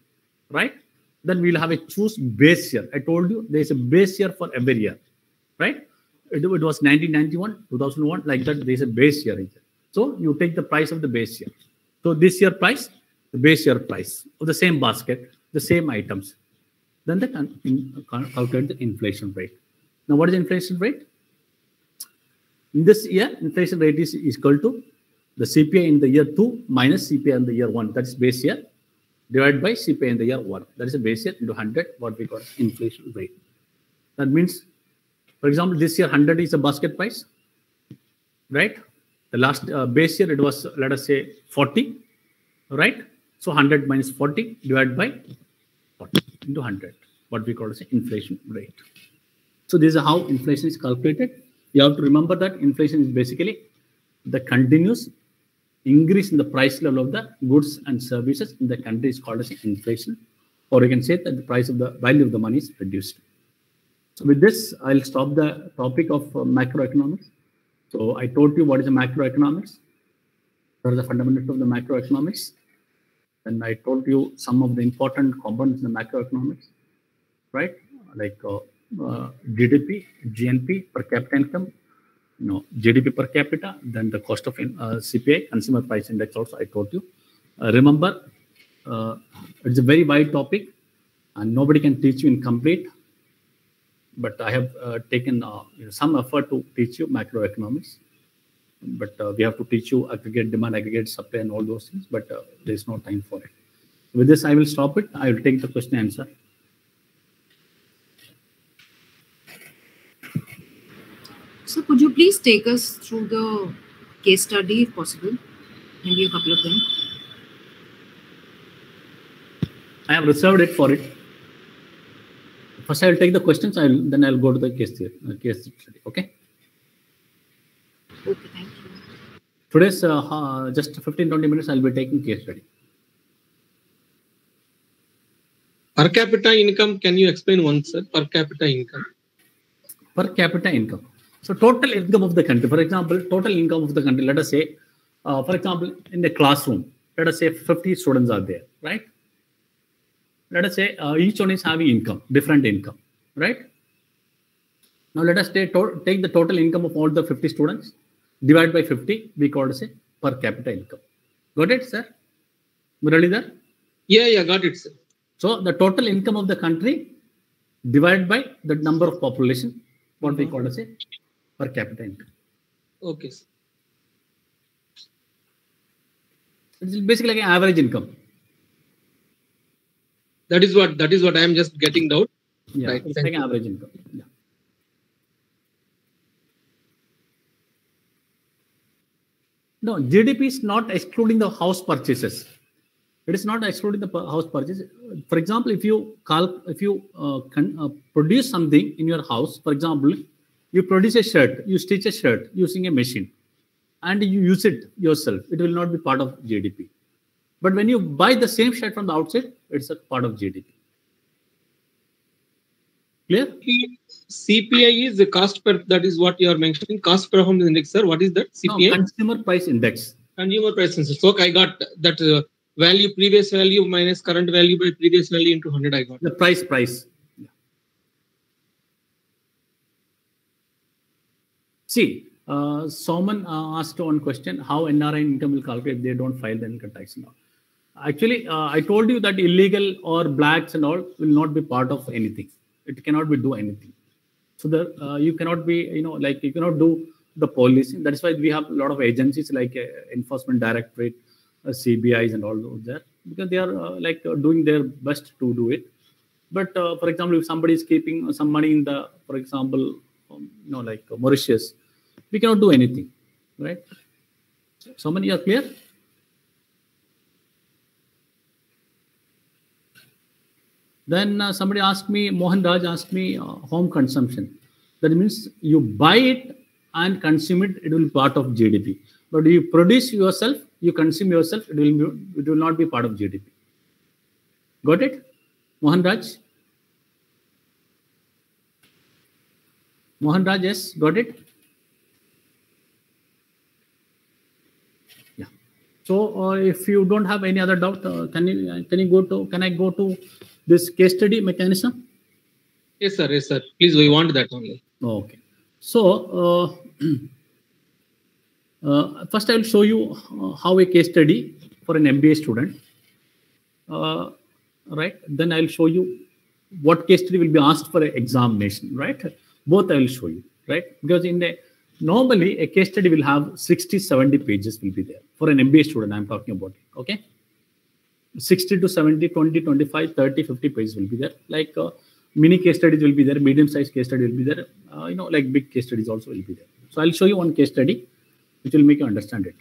right? Then we'll have a choose base year. I told you there is a base year for every year, right? It was 1991, 2001, like that. There is a base year. So you take the price of the base year. So this year price, the base year price of the same basket, the same items. Then they can calculate the inflation rate. Now, what is the inflation rate? In this year, inflation rate is equal to the CPI in the year 2 minus CPI in the year 1. That is base year divided by CPI in the year 1. That is a base year into 100, what we call inflation rate. That means, for example, this year 100 is a basket price, right? The last base year, it was, let us say, 40, right? So 100 minus 40 divided by 40 into 100, what we call as inflation rate. So this is how inflation is calculated. You have to remember that inflation is basically the continuous increase in the price level of the goods and services in the country is called as inflation. Or you can say that the price of the value of the money is reduced. So with this, I'll stop the topic of macroeconomics. So I told you what is the macroeconomics. What are the fundamentals of the macroeconomics. And I told you some of the important components in the macroeconomics. right? Like GDP, GNP, per capita income, GDP per capita, then the cost of CPI, Consumer Price Index also I told you. Remember, it's a very wide topic and nobody can teach you in complete, but I have taken some effort to teach you macroeconomics. But we have to teach you aggregate demand, aggregate supply and all those things, but there is no time for it. With this, I will stop it. I will take the question and answer. So could you please take us through the case study if possible? Maybe a couple of them. I have reserved it for it. First, I will take the questions. Then I'll go to the case study. Okay. Okay, thank you. Today's just 15-20 minutes. I'll be taking case study. Per capita income, can you explain once, sir? Per capita income. Per capita income. So total income of the country. For example, total income of the country. Let us say, for example, in the classroom, let us say 50 students are there, right? Let us say each one is having income, different income, right? Now let us take the total income of all the 50 students, divide by 50, we call it per capita income. Got it, sir? Muralidhar? Yeah, got it, sir. So the total income of the country divided by the number of population, what we call as a per capita income. Okay, sir. It's basically like an average income. That is what I am just getting out. Yeah, right. It's like an average income. Yeah. No, GDP is not excluding the house purchases. It is not excluding the house purchase. For example, if you produce something in your house, for example, you produce a shirt, you stitch a shirt using a machine, and you use it yourself, it will not be part of GDP. But when you buy the same shirt from the outside, it's a part of GDP. Clear? CPI is the cost per, that is what you are mentioning, cost performance index, sir. What is that? CPI? No, consumer price index. Consumer price index. So I got that value, previous value minus current value by previous value into 100, I got. The price. Yeah. See, Soman asked one question, how NRI income will calculate if they don't file the income tax now. Actually, I told you that illegal or blacks and all will not be part of anything. It cannot be do anything. So you cannot be, you cannot do the policing. That is why we have a lot of agencies like Enforcement Directorate, CBIs and all those there, because they are doing their best to do it. But for example, if somebody is keeping some money in the, for example, like Mauritius, we cannot do anything, right? So many are clear? Then somebody asked me, Mohan Raj asked me, home consumption. That means you buy it and consume it, it will be part of GDP. But you produce yourself, you consume yourself, it will not be part of GDP. Got it? Mohan Raj? Mohan Raj, yes, got it? Yeah. So if you don't have any other doubt, can I go to this case study mechanism? Yes, sir. Yes, sir. Please, we want that only. Okay. So first I will show you how a case study for an MBA student, right? Then I will show you what case study will be asked for an examination, right? Both I will show you, right? Because normally a case study will have 60-70 pages will be there. For an MBA student, I'm talking about it, okay? 60 to 70, 20, 25, 30, 50 pages will be there. Like mini case studies will be there, medium-sized case study will be there. Like big case studies also will be there. So I'll show you one case study, which will make you understand it.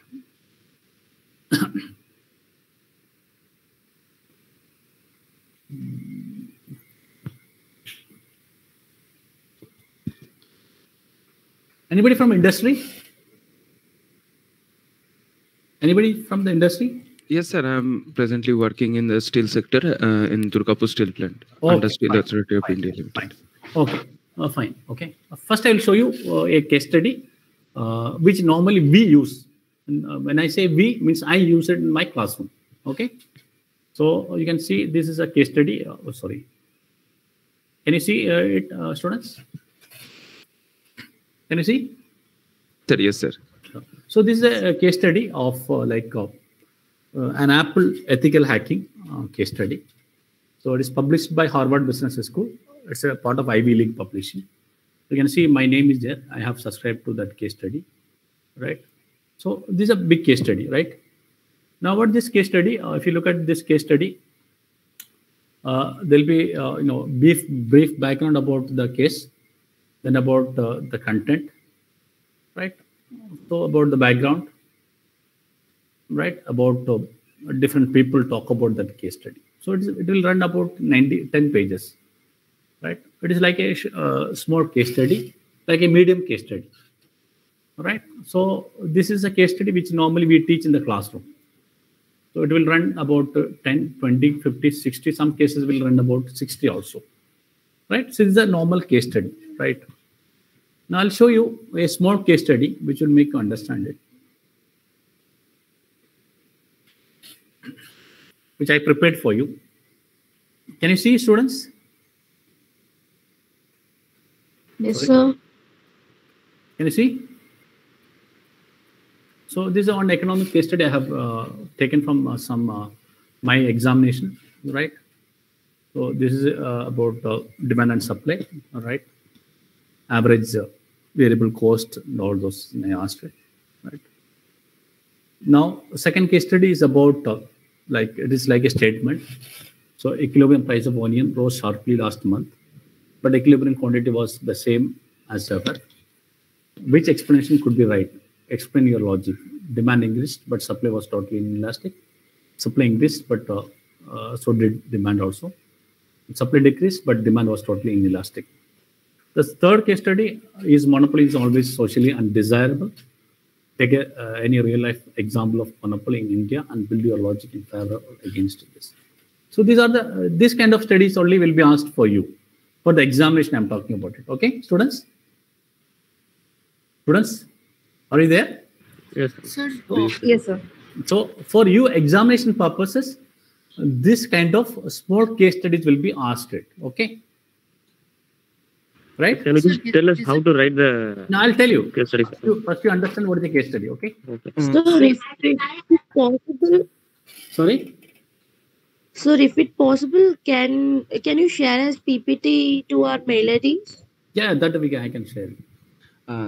Anybody from industry? Anybody from the industry? Yes, sir. I'm presently working in the steel sector in Durgapur Steel Plant under Steel Authority of India Limited. Okay, fine. Okay. First, I will show you a case study which normally we use. And, when I say we, means I use it in my classroom. Okay. So you can see this is a case study. Can you see it, students? Can you see? Sir, yes, sir. So this is a case study of an Apple ethical hacking case study. So it is published by Harvard Business School. It's a part of Ivy League publishing. You can see my name is there. I have subscribed to that case study, right? So this is a big case study, right? Now, what this case study? If you look at this case study, there'll be brief background about the case, then about the content, right? So about the background, right? About different people talk about that case study. So it will run about 10 pages, right? It is like a small case study, like a medium case study, right? So this is a case study which normally we teach in the classroom. So it will run about 10, 20, 50, 60. Some cases will run about 60 also, right? So this is a normal case study, right? Now I'll show you a small case study which will make you understand it, which I prepared for you. Can you see, students? Yes, sir. Can you see? So this is an economic case study I have taken from my examination, right? So this is about demand and supply, all right? Average variable cost and all those I asked, right? Now, second case study is about it is like a statement. So equilibrium price of onion rose sharply last month, but equilibrium quantity was the same as ever. Which explanation could be right? Explain your logic. Demand increased, but supply was totally inelastic. Supply increased, but so did demand also. Supply decreased, but demand was totally inelastic. The third case study is monopoly is always socially undesirable. Take any real life example of monopoly in India and build your logic in favor or against this. So these are this kind of studies only will be asked for you for the examination. I'm talking about it. Okay, students. Students, are you there? Yes, Sir. Yes, sir. So for you examination purposes, this kind of small case studies will be asked. Okay. Right? Can you just tell us how to write the Now I'll tell you. case study? First you understand what is a case study, okay? Sir, if it's possible, Sorry? sir, if it's possible, can you share as PPT to our mail IDs? Yeah, that I can share.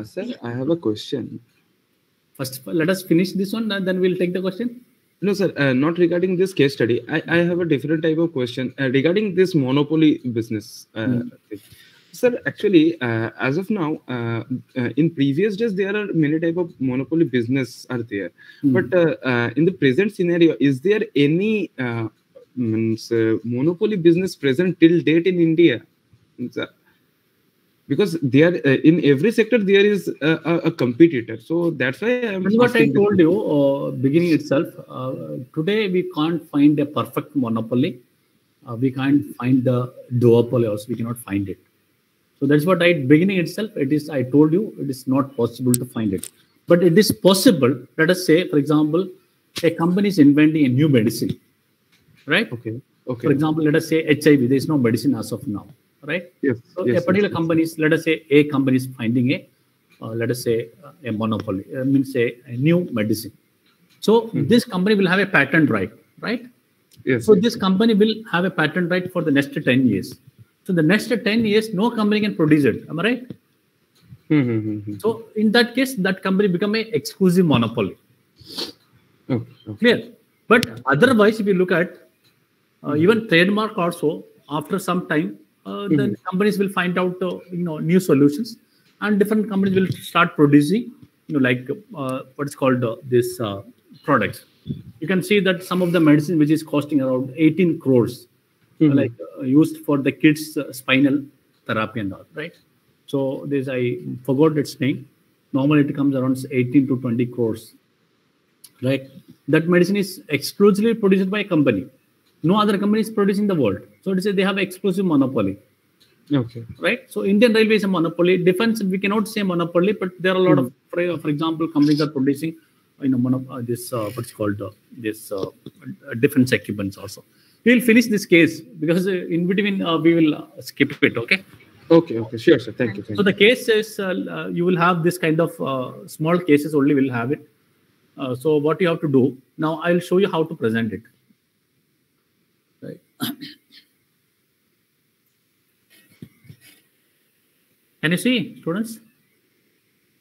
Sir, I have a question. First, let us finish this one, and then we'll take the question. No, sir, not regarding this case study. I have a different type of question regarding this monopoly business. Thing. Sir, actually, as of now, in previous days, there are many type of monopoly business are there. But in the present scenario, is there any monopoly business present till date in India? Because there in every sector there is a competitor. So that's why I'm. That's what I told you beginning itself. Today we can't find a perfect monopoly. We can't find the duopoly also. We cannot find it. So that's what beginning itself. It is. I told you it is not possible to find it, but it is possible. Let us say, for example, a company is inventing a new medicine, right? Okay. For example, let us say HIV. There is no medicine as of now. Right. Yes. So yes, a particular yes, company is, let us say, a company is finding let us say, a monopoly. Means a new medicine. So this company will have a patent right. Yes. So this company will have a patent right for the next 10 years. So the next 10 years, no company can produce it. Am I right? So in that case, that company become a exclusive monopoly. Okay. Clear. But otherwise, if you look at even trademark also, after some time. Then companies will find out new solutions, and different companies will start producing like what is called this products. You can see that some of the medicine which is costing around 18 crores like used for the kids spinal therapy and all, right? So this, I forgot its name. Normally it comes around 18 to 20 crores, right? That medicine is exclusively produced by a company. No other company is producing the world. So to say they have exclusive monopoly. Okay. Right. So Indian Railway is a monopoly. Defense, we cannot say monopoly, but there are a lot of, for example, companies are producing, this what's called this defense equipments also. We'll finish this case because in between we will skip it. Okay. Okay, sure, sir. Thank you. So the case is you will have this kind of small cases only will have it. So what you have to do now, I'll show you how to present it. Right. Can you see, students?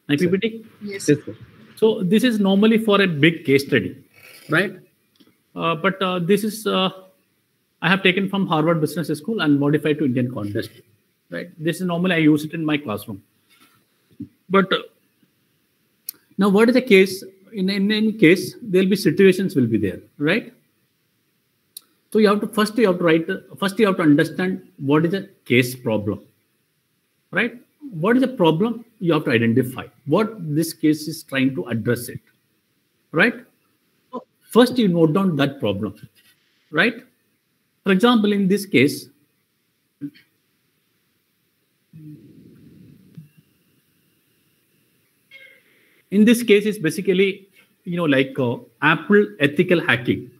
My PPT? Yes. Yes, sir. So this is normally for a big case study, right? But this is I have taken from Harvard Business School and modified to Indian context, right? This is normally I use it in my classroom. But now what is the case? In any case, there will be situations will be there, right? So you have to first you have to understand what is the case problem, right? What is the problem? You have to identify what this case is trying to address it, right? First, you note down that problem, right? For example, in this case, it's basically, like Apple ethical hacking.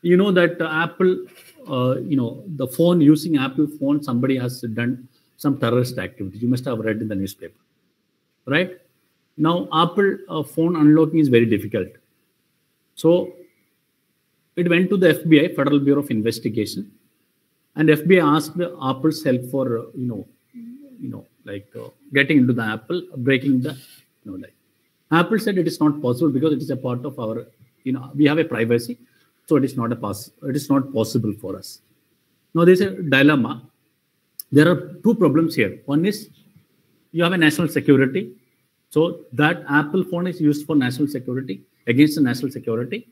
You know that Apple, the phone, using Apple phone, somebody has done some terrorist activity. You must have read in the newspaper, right? Now, Apple phone unlocking is very difficult. So it went to the FBI, Federal Bureau of Investigation, and FBI asked Apple's help for, getting into the Apple, breaking the, Apple said it is not possible because it is a part of our, we have a privacy, so it is not possible for us. Now there is a dilemma. There are two problems here. One is you have a national security, so that Apple phone is used for national security, against the national security.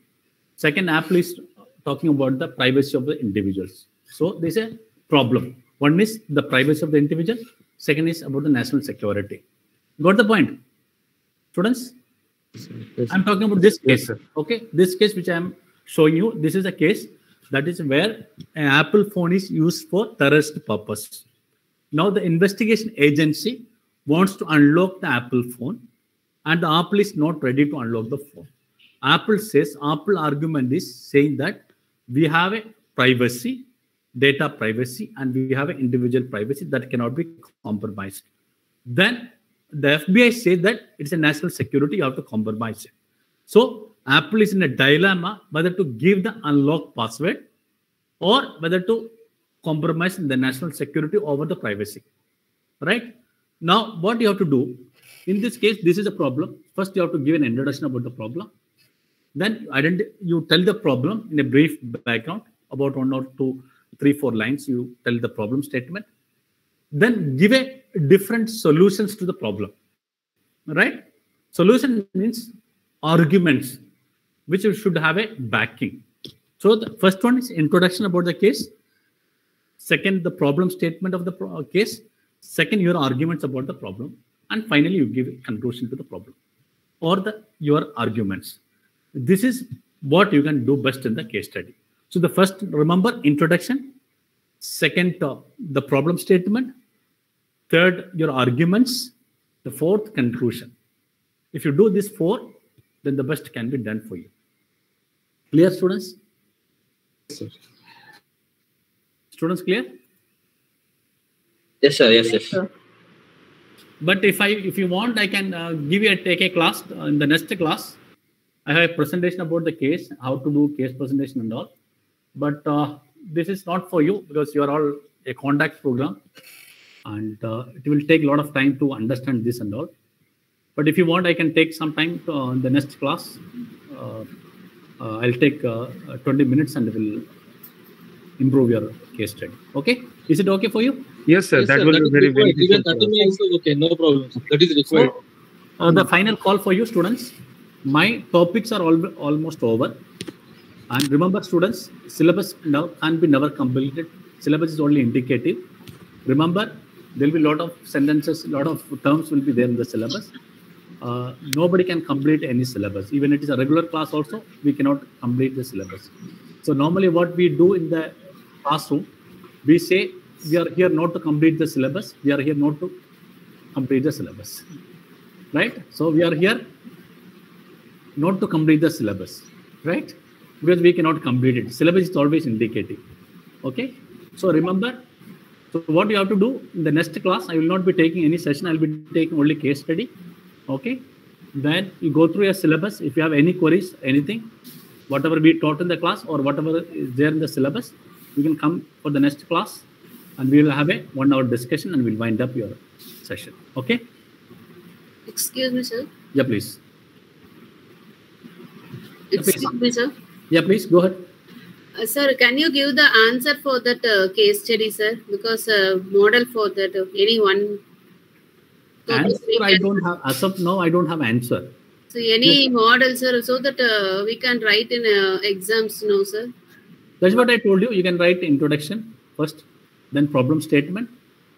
Second, Apple is talking about the privacy of the individuals. So there is a problem. One is the privacy of the individual. Second is about the national security. Got the point, students? Yes. I'm talking about this case. Yes, okay, this case which I'm showing you. This is a case that is where an Apple phone is used for terrorist purpose. Now the investigation agency wants to unlock the Apple phone, and the Apple is not ready to unlock the phone. Apple argument is saying that we have a privacy, data privacy, and we have an individual privacy that cannot be compromised. Then the FBI says that it's a national security, you have to compromise it. So Apple is in a dilemma whether to give the unlock password or whether to compromise the national security over the privacy, right? Now, what you have to do, in this case, this is a problem. First, you have to give an introduction about the problem. Then you tell the problem in a brief background, about 1 or 2, 3, 4 lines, you tell the problem statement. Then give a different solutions to the problem, right? Solution means arguments, which should have a backing. So the first one is introduction about the case. Second, the problem statement of the case. Second, your arguments about the problem. And finally, you give a conclusion to the problem or your arguments. This is what you can do best in the case study. So the first, remember, introduction. Second, the problem statement. Third, your arguments. The fourth, conclusion. If you do this 4, then the best can be done for you. Clear, students? Yes, sir. Students, clear? Yes, sir. Yes, sir. But if you want, I can take a class in the next class. I have a presentation about the case, how to do case presentation and all. But this is not for you because you are all a contact program, and it will take a lot of time to understand this and all. But if you want, I can take some time in the next class. I'll take 20 minutes and will improve your case study. Okay? Is it okay for you? Yes, sir. Yes, that sir, will that be is very, required. very Even 30 minutes is okay, no problem. That is required. So, the final call for you, students. My topics are almost over. And remember, students, syllabus can be never completed. Syllabus is only indicative. Remember, there will be a lot of sentences, a lot of terms will be there in the syllabus. Nobody can complete any syllabus. Even it is a regular class also, we cannot complete the syllabus. So normally what we do in the classroom, we say we are here not to complete the syllabus. We are here not to complete the syllabus. Right? So we are here not to complete the syllabus. Right? Because we cannot complete it. Syllabus is always indicative. Okay. So remember, so what you have to do in the next class, I will not be taking any session. I'll be taking only case study. Okay. Then you go through your syllabus. If you have any queries, anything, whatever we taught in the class or whatever is there in the syllabus, you can come for the next class and we will have a 1 hour discussion and we'll wind up your session. Okay. Excuse me, sir. Yeah, please. Excuse me, sir. Yeah, please go ahead. Sir, can you give the answer for that case study, sir? Because model for that, any one. So Answer I don't have, as of now, I don't have answer. So any model, sir, so that we can write in exams, no, sir? That's what I told you. You can write introduction first, then problem statement,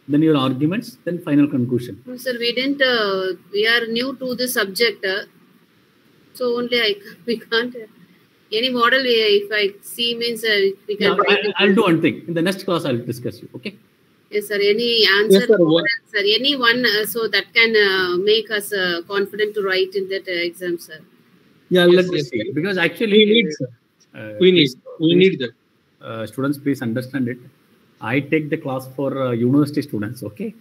then your arguments, then final conclusion. No, sir, we didn't, we are new to the subject. So only we can't. Any model, if I see means we can. Yeah, I'll do one thing. In the next class, I'll discuss you. Okay. Yes, sir. Any answer? Yes, sir. Sir, any one so that can make us confident to write in that exam, sir. Yeah, let's see. Because actually, we need, sir. We need that. Students, please understand it. I take the class for university students. Okay.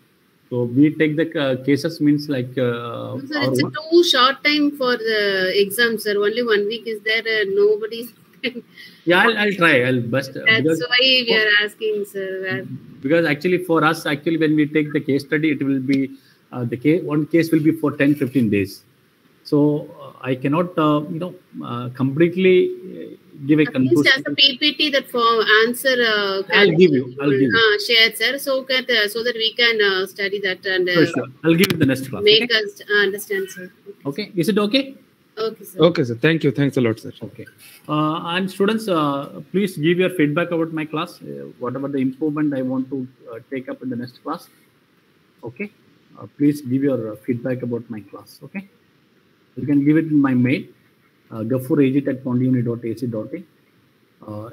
So we take the cases means like. Sir, it's a too short time for the exam, sir. Only 1 week is there. Nobody. Yeah, I'll try. I'll best. That's why we are asking, sir. Because actually, for us, actually, when we take the case study, it will be one case will be for 10-15 days. So I cannot, completely give a conclusion. As a PPT that for answer. I'll give you. Share, sir. So that we can study that and. Sure. I'll give you the next class. Make us understand, sir. Okay. Is it okay? Okay, sir. Okay, sir. Thank you. Thanks a lot, sir. Okay. And students, please give your feedback about my class. Whatever the improvement I want to take up in the next class. Okay. Please give your feedback about my class. Okay. You can give it in my mail, gafurajit@pondiuni.ac.in.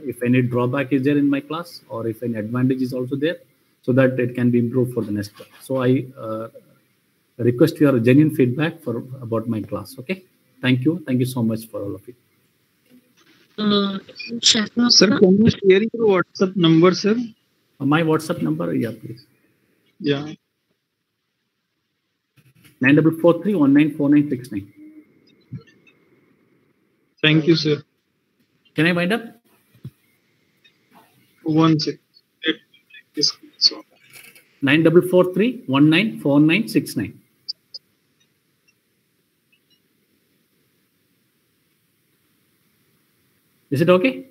If any drawback is there in my class or if any advantage is also there, so that it can be improved for the next class. So I request your genuine feedback about my class. Okay. Thank you. Thank you so much for all of it. Sir, can you share your WhatsApp number, sir? My WhatsApp number, yeah, please. Yeah. 9443194969. Thank you, sir. Can I wind up? 1 second. 9443194969. Is it okay?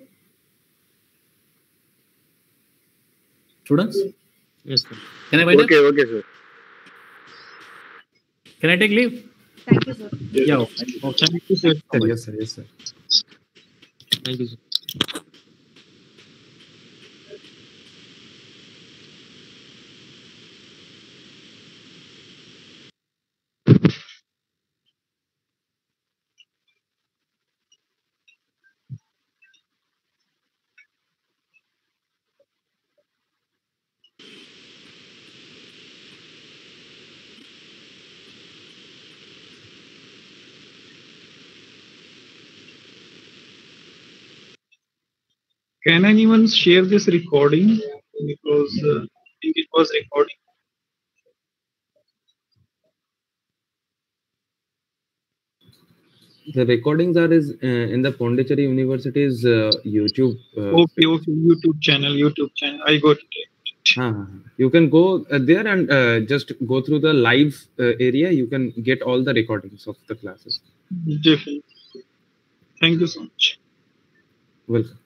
Students? Yes, sir. Can I wind up? Okay, sir. Can I take leave? Thank you, sir. Yeah. Okay. Thank you, sir. Yes, sir. Yes, sir. Thank you, sir. Can anyone share this recording? Because I think it was recording. The recordings are in the Pondicherry University's YouTube. Okay, YouTube channel. I got it. You can go there and just go through the live area. You can get all the recordings of the classes. Definitely. Thank you so much. Welcome.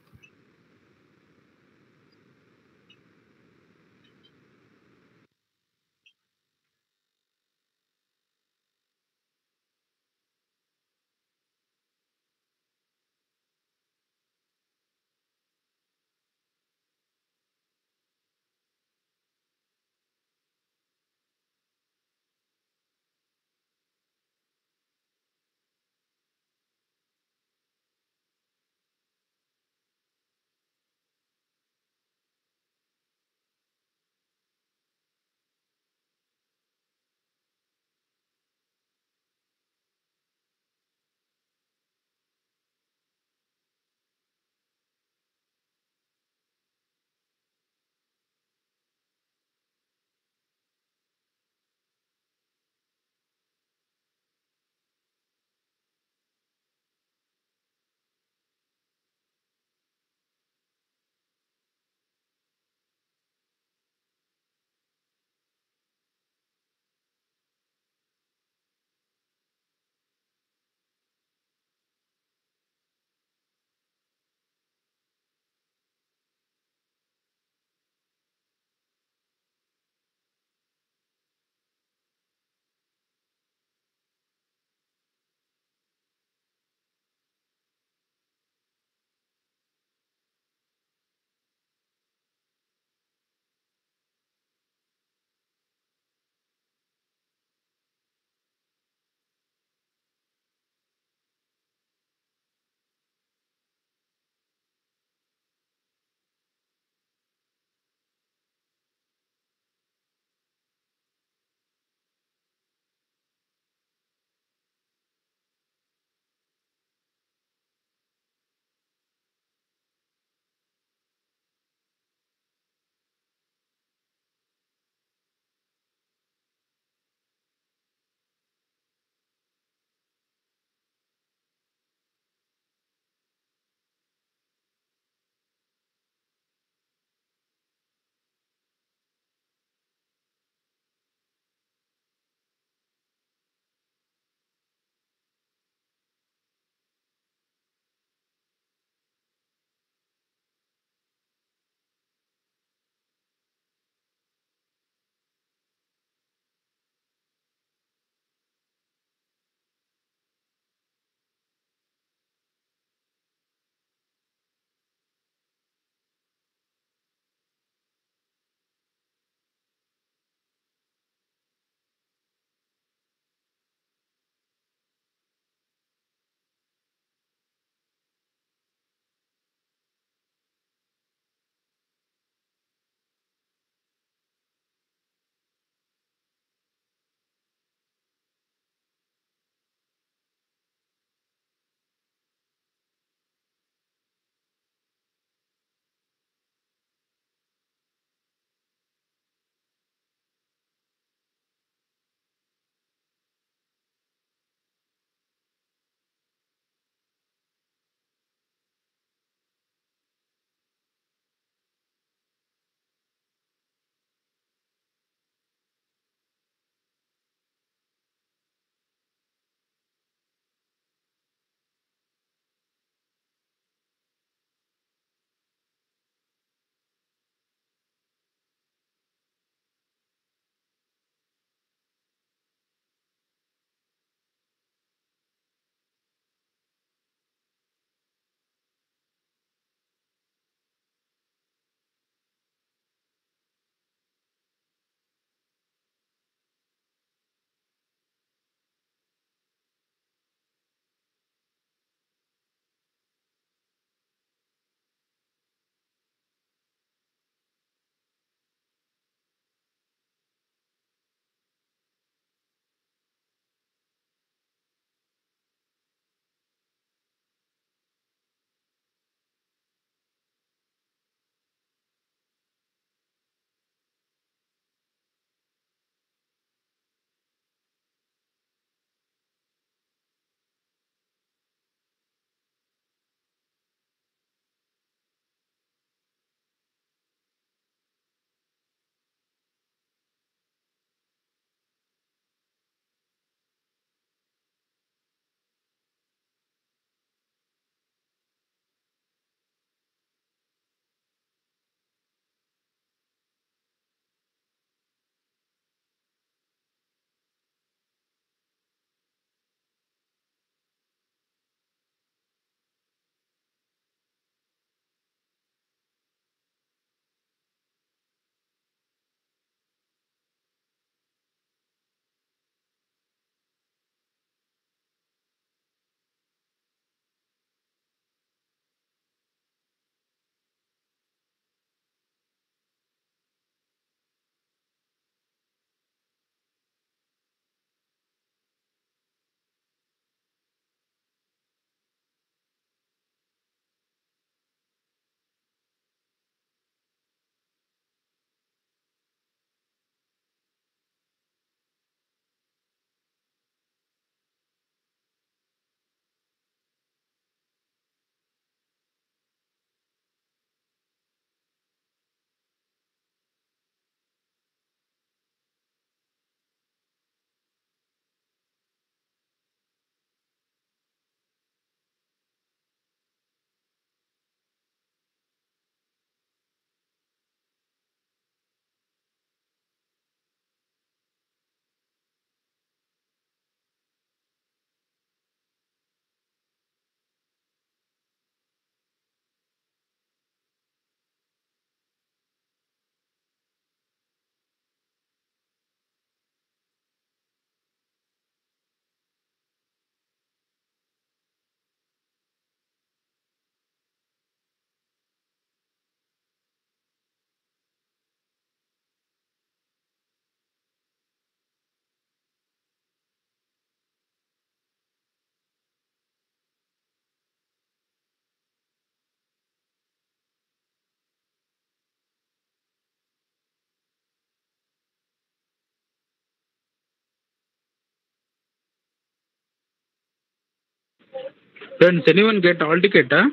Friends, anyone get all ticket? Huh?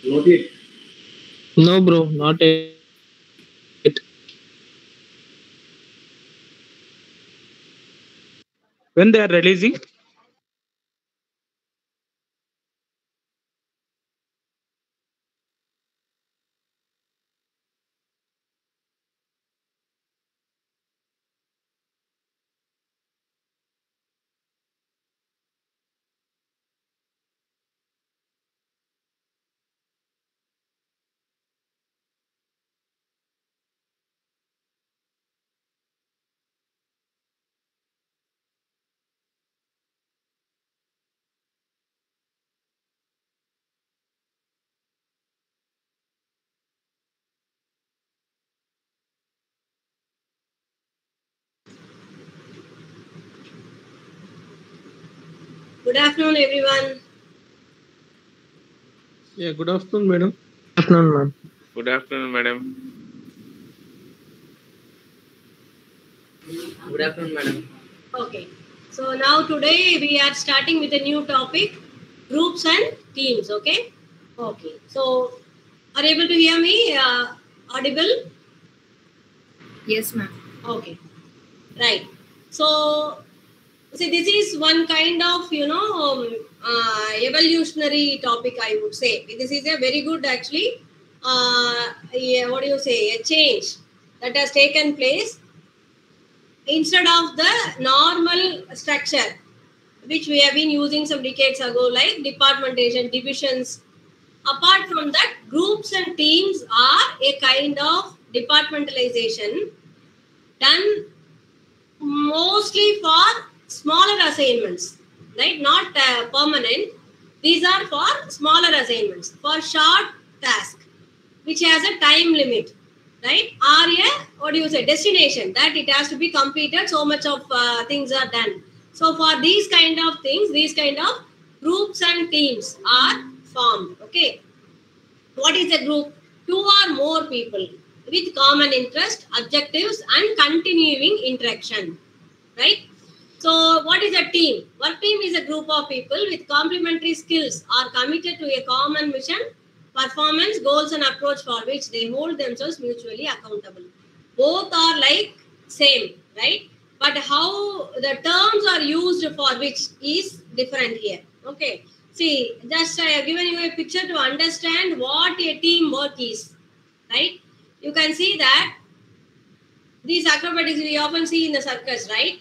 Not yet. No, bro, not yet. When they are releasing? Good afternoon, everyone. Yeah, good afternoon, madam. Good afternoon, ma'am. Good afternoon, madam. Good afternoon, madam. Okay. So now today we are starting with a new topic, groups and teams. Okay. Okay. So are you able to hear me? Audible? Yes, ma'am. Okay. Right. So see, this is one kind of evolutionary topic, I would say. This is a very good actually. Yeah, what do you say? A change that has taken place instead of the normal structure which we have been using some decades ago, like departmentation, divisions. Apart from that, groups and teams are a kind of departmentalization done mostly for smaller assignments, right? Not permanent. These are for smaller assignments, for short tasks, which has a time limit, right? Or a, what do you say, destination that it has to be completed. So much of things are done. So for these kind of things, these kind of groups and teams are formed. Okay. What is a group? Two or more people with common interest, objectives, and continuing interaction, right? So, what is a team? Work team is a group of people with complementary skills are committed to a common mission, performance, goals, and approach for which they hold themselves mutually accountable. Both are like same, right? But how the terms are used for which is different here. Okay. See, just I have given you a picture to understand what a teamwork is, right? You can see that these acrobatics we often see in the circus, right?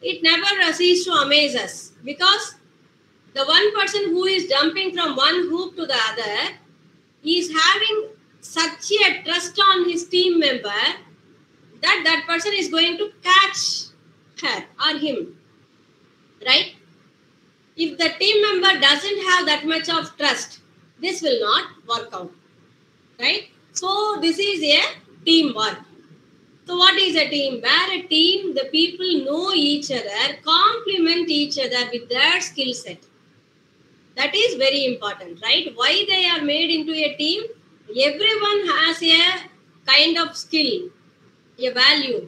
It never ceases to amaze us because the one person who is jumping from one group to the other is having such a trust on his team member that that person is going to catch her or him, right? If the team member doesn't have that much of trust, this will not work out, right? So this is a teamwork. So what is a team? Where a team, the people know each other, complement each other with their skill set. That is very important, right? Why they are made into a team? Everyone has a kind of skill, a value,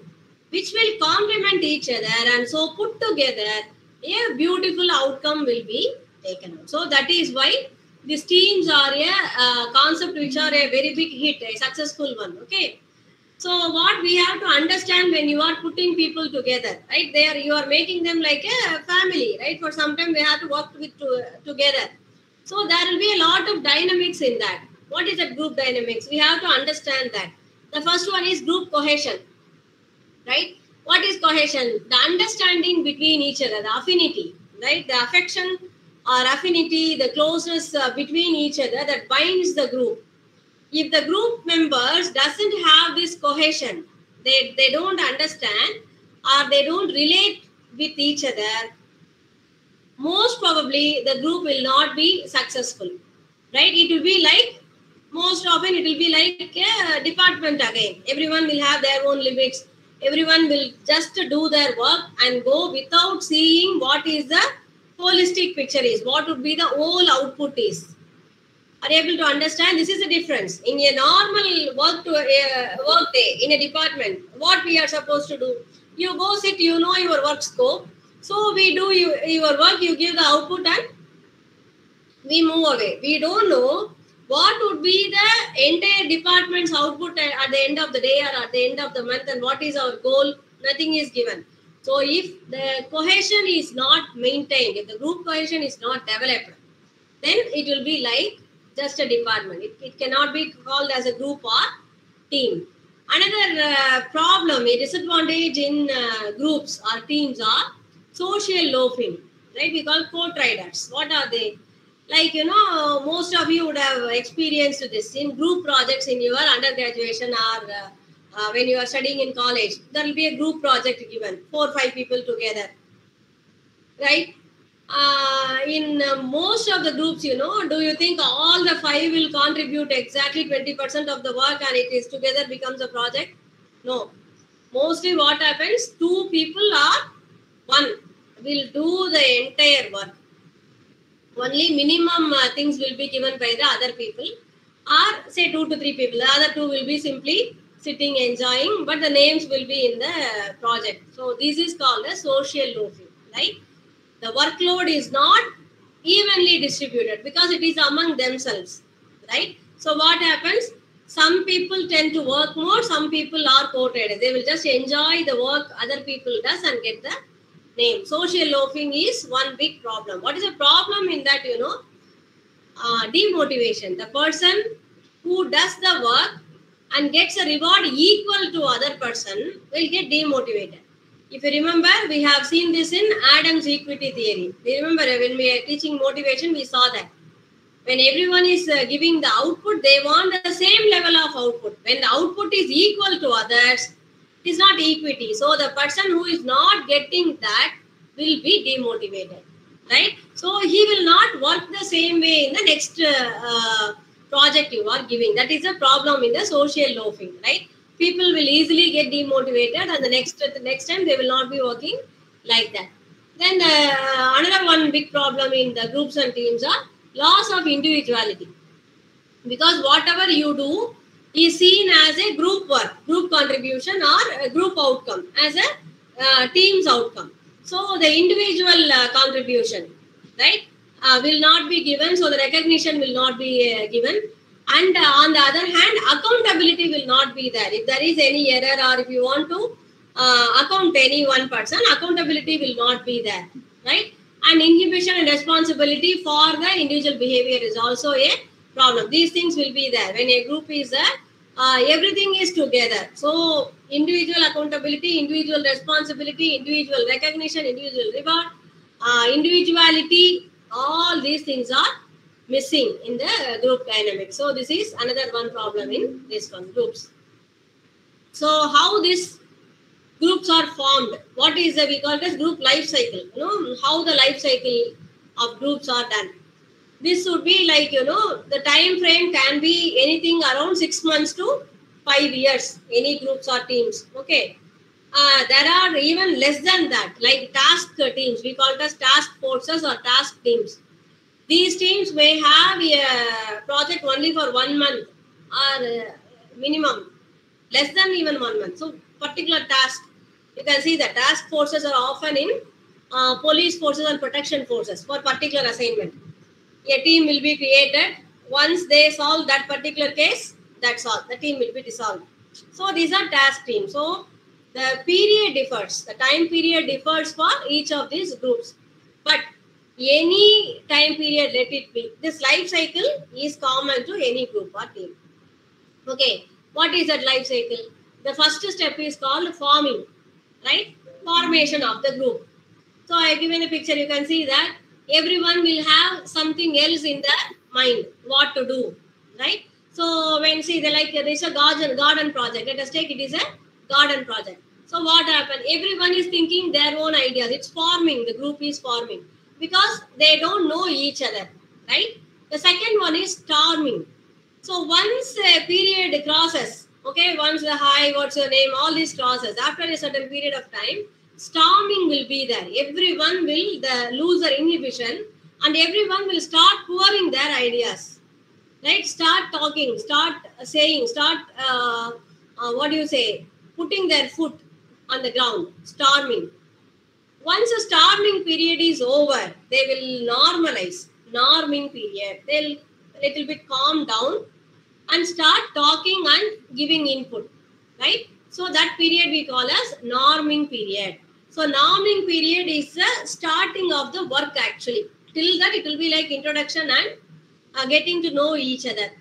which will complement each other, and so put together a beautiful outcome will be taken out. So that is why these teams are a concept which are a very big hit, a successful one. Okay. So what we have to understand when you are putting people together, right? There you are making them like a family, right? For some time they have to work with together. So there will be a lot of dynamics in that. What is that group dynamics? We have to understand that. The first one is group cohesion, right? What is cohesion? The understanding between each other, the affinity, right? The affection or affinity, the closeness between each other that binds the group. If the group members doesn't have this cohesion, they don't understand or they don't relate with each other, most probably the group will not be successful, right? It will be like, most often it will be like a department again. Everyone will have their own limits. Everyone will just do their work and go without seeing what is the holistic picture is, what would be the whole output is. Are able to understand? This is the difference. In a normal work day in a department, what we are supposed to do? You go sit, you know your work scope. So we do your work, you give the output and we move away. We don't know what would be the entire department's output at the end of the day or at the end of the month and what is our goal. Nothing is given. So if the cohesion is not maintained, if the group cohesion is not developed, then it will be like just a department. It cannot be called as a group or team. Another problem, a disadvantage in groups or teams are social loafing, right? We call co-traders. What are they? Like, most of you would have experienced this in group projects in your undergraduation or when you are studying in college. There will be a group project given, 4 or 5 people together, right? In most of the groups, do you think all the 5 will contribute exactly 20% of the work and it is together becomes a project? No. Mostly what happens, 2 people or 1 will do the entire work. Only minimum things will be given by the other people, or say 2 to 3 people. The other 2 will be simply sitting enjoying, but the names will be in the project. So this is called a social loafing, right? The workload is not evenly distributed because it is among themselves, right? So what happens? Some people tend to work more, some people are co-traders. They will just enjoy the work other people does and get the name. Social loafing is one big problem. What is the problem in that, demotivation. The person who does the work and gets a reward equal to other person will get demotivated. If you remember, we have seen this in Adam's equity theory. Remember, when we are teaching motivation, we saw that. When everyone is giving the output, they want the same level of output. When the output is equal to others, it is not equity. So the person who is not getting that will be demotivated, right? So he will not work the same way in the next project you are giving. That is a problem in the social loafing, right? People will easily get demotivated and the next time they will not be working like that. Then another one big problem in the groups and teams are loss of individuality. Because whatever you do is seen as a group work, group contribution or a group outcome, as a team's outcome. So the individual contribution, right, will not be given. So the recognition will not be given. And on the other hand, accountability will not be there. If there is any error or if you want to account any one person, accountability will not be there, right? And inhibition and responsibility for the individual behavior is also a problem. These things will be there. When a group is there, everything is together. So individual accountability, individual responsibility, individual recognition, individual reward, individuality, all these things are missing in the group dynamic. So this is another one problem in this one, groups. So how these groups are formed? What is we call it as group life cycle? How the life cycle of groups are done. This would be like, the time frame can be anything around 6 months to 5 years, any groups or teams. Okay. There are even less than that, like task teams. We call it as task forces or task teams. These teams may have a project only for 1 month or minimum, less than even 1 month. So particular task, you can see that task forces are often in police forces and protection forces for particular assignment. A team will be created. Once they solve that particular case, that's all. The team will be dissolved. So these are task teams. So the period differs. The time period differs for each of these groups. But any time period, let it be. This life cycle is common to any group or team. Okay. What is that life cycle? The first step is called forming, right? Formation of the group. So I have given a picture. You can see that everyone will have something else in their mind, what to do, right? So when see they like there's a garden project. Let us take it is a garden project. So what happened? Everyone is thinking their own ideas. It's forming. The group is forming because they don't know each other, right? The second one is storming. So once a period crosses, okay, once the hi, what's your name, all these crosses, after a certain period of time, storming will be there. Everyone will lose their inhibition and everyone will start pouring their ideas, right? Start talking, start saying, start, putting their foot on the ground, storming. Once the storming period is over, they will normalize, norming period. They'll a little bit calm down and start talking and giving input, right? So that period we call as norming period. So norming period is the starting of the work actually. Till that it will be like introduction and getting to know each other.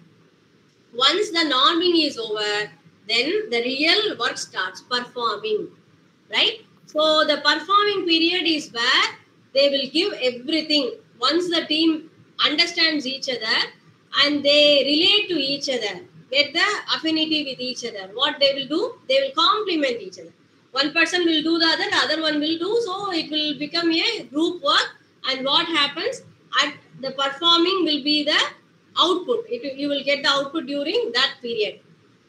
Once the norming is over, then the real work starts, performing, right? So the performing period is where they will give everything. Once the team understands each other and they relate to each other, get the affinity with each other, what they will do, they will complement each other. One person will do the other one will do, so it will become a group work. And what happens at the performing will be the output. You will get the output during that period.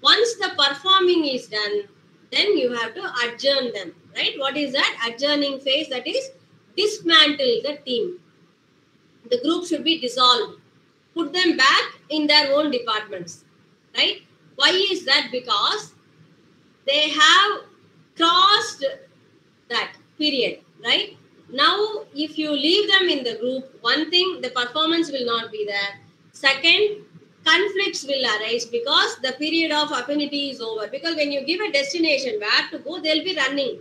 Once the performing is done, then you have to adjourn them, right? What is that? Adjourning phase, that is dismantle the team. The group should be dissolved. Put them back in their own departments, right? Why is that? Because they have crossed that period, right? Now, if you leave them in the group, one thing, the performance will not be there. Second, conflicts will arise because the period of affinity is over. Because when you give a destination where to go, they'll be running.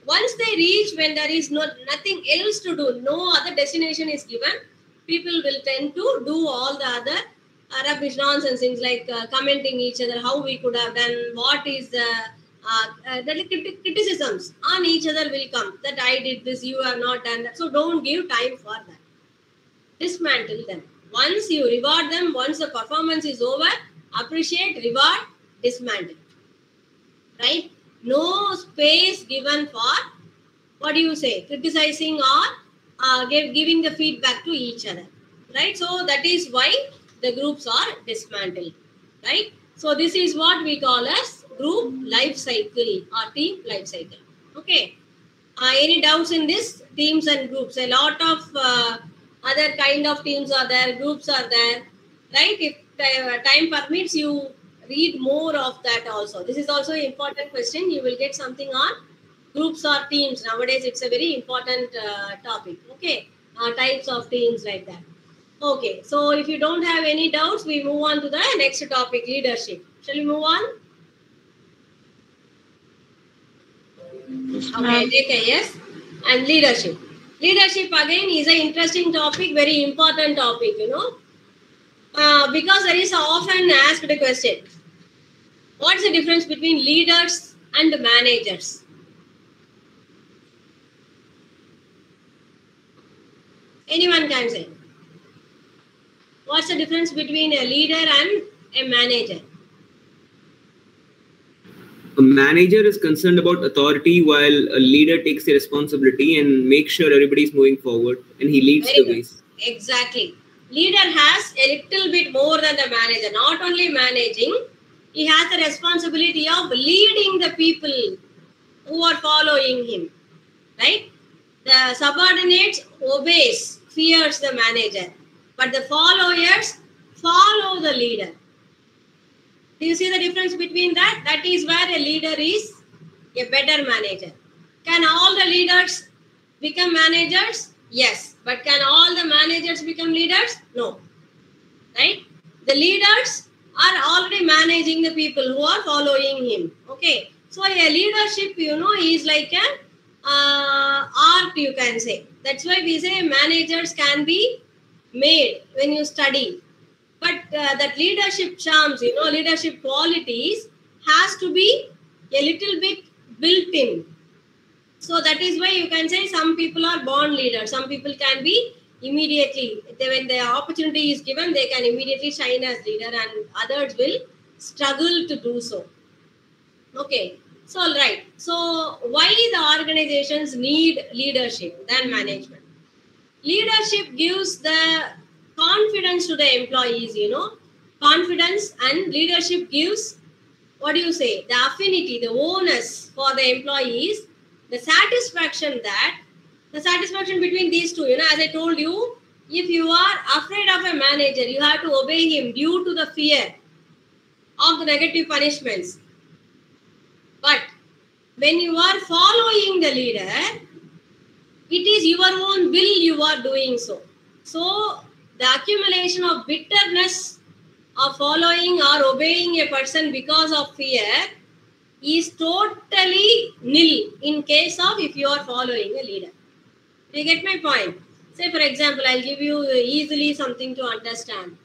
Once they reach, when there is nothing else to do, no other destination is given, people will tend to do all the other rubbish nonsense things like commenting each other, how we could have done, what is the criticisms on each other will come, that I did this, you have not done that. So don't give time for that. Dismantle them. Once you reward them, once the performance is over, appreciate, reward, dismantle. Right? No space given for, what do you say, criticizing or giving the feedback to each other. Right? So that is why the groups are dismantled. Right? So this is what we call as group life cycle or team life cycle. Okay. Any doubts in this? Teams and groups. A lot of other kind of teams are there, groups are there. Right? If time permits, you read more of that also. This is also an important question. You will get something on groups or teams. Nowadays, it's a very important topic. Okay. Types of teams like that. Okay. So if you don't have any doubts, we move on to the next topic, leadership. Shall we move on? Okay, take a yes. And leadership. Leadership again is an interesting topic, very important topic, you know. Because there is often asked a question. What's the difference between leaders and managers? Anyone can say. What's the difference between a leader and a manager? A manager is concerned about authority while a leader takes the responsibility and makes sure everybody is moving forward and he leads the ways. Exactly. Leader has a little bit more than the manager. Not only managing, he has the responsibility of leading the people who are following him. Right? The subordinates obeys, fears the manager. But the followers follow the leader. Do you see the difference between that? That is where a leader is a better manager. Can all the leaders become managers? Yes. But can all the managers become leaders? No. Right? The leaders are already managing the people who are following him. Okay. So a leadership, you know, is like an art, you can say. That's why we say managers can be made when you study. But that leadership charms, you know, leadership qualities has to be a little bit built in. So that is why you can say some people are born leaders. Some people can be immediately, when the opportunity is given, they can immediately shine as leader and others will struggle to do so. Okay. So, all right. So, why the organizations need leadership than management? Leadership gives the confidence to the employees, you know. Confidence and leadership gives, what do you say, the affinity, the onus for the employees, the satisfaction between these two, you know, as I told you, if you are afraid of a manager, you have to obey him due to the fear of the negative punishments. But when you are following the leader, it is your own will you are doing so. So the accumulation of bitterness of following or obeying a person because of fear is totally nil in case of if you are following a leader. Do you get my point? Say, for example, I'll give you easily something to understand.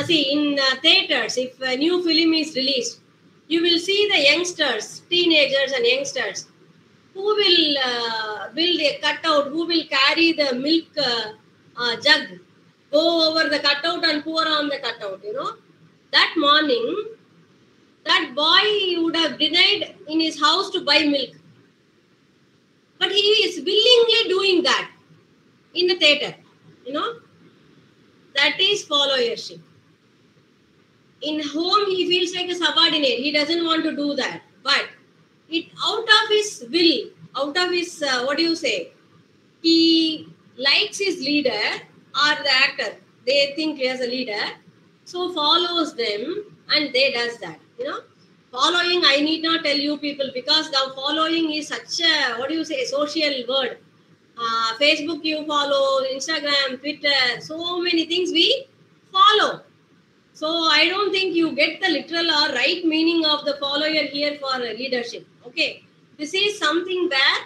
See, in theaters, if a new film is released, you will see the youngsters, teenagers and youngsters, who will build a cutout, who will carry the milk jug, go over the cutout and pour on the cutout, you know. That morning, that boy would have denied in his house to buy milk. But he is willingly doing that in the theater, you know. That is followership. In home, he feels like a subordinate. He doesn't want to do that. But it out of his will, out of his, he likes his leader or the actor. They think he is a leader. So follows them and they does that, you know. Following, I need not tell you people, because the following is such a, social word. Facebook you follow, Instagram, Twitter, so many things we follow. So I don't think you get the literal or right meaning of the follower here for leadership. Okay, this is something where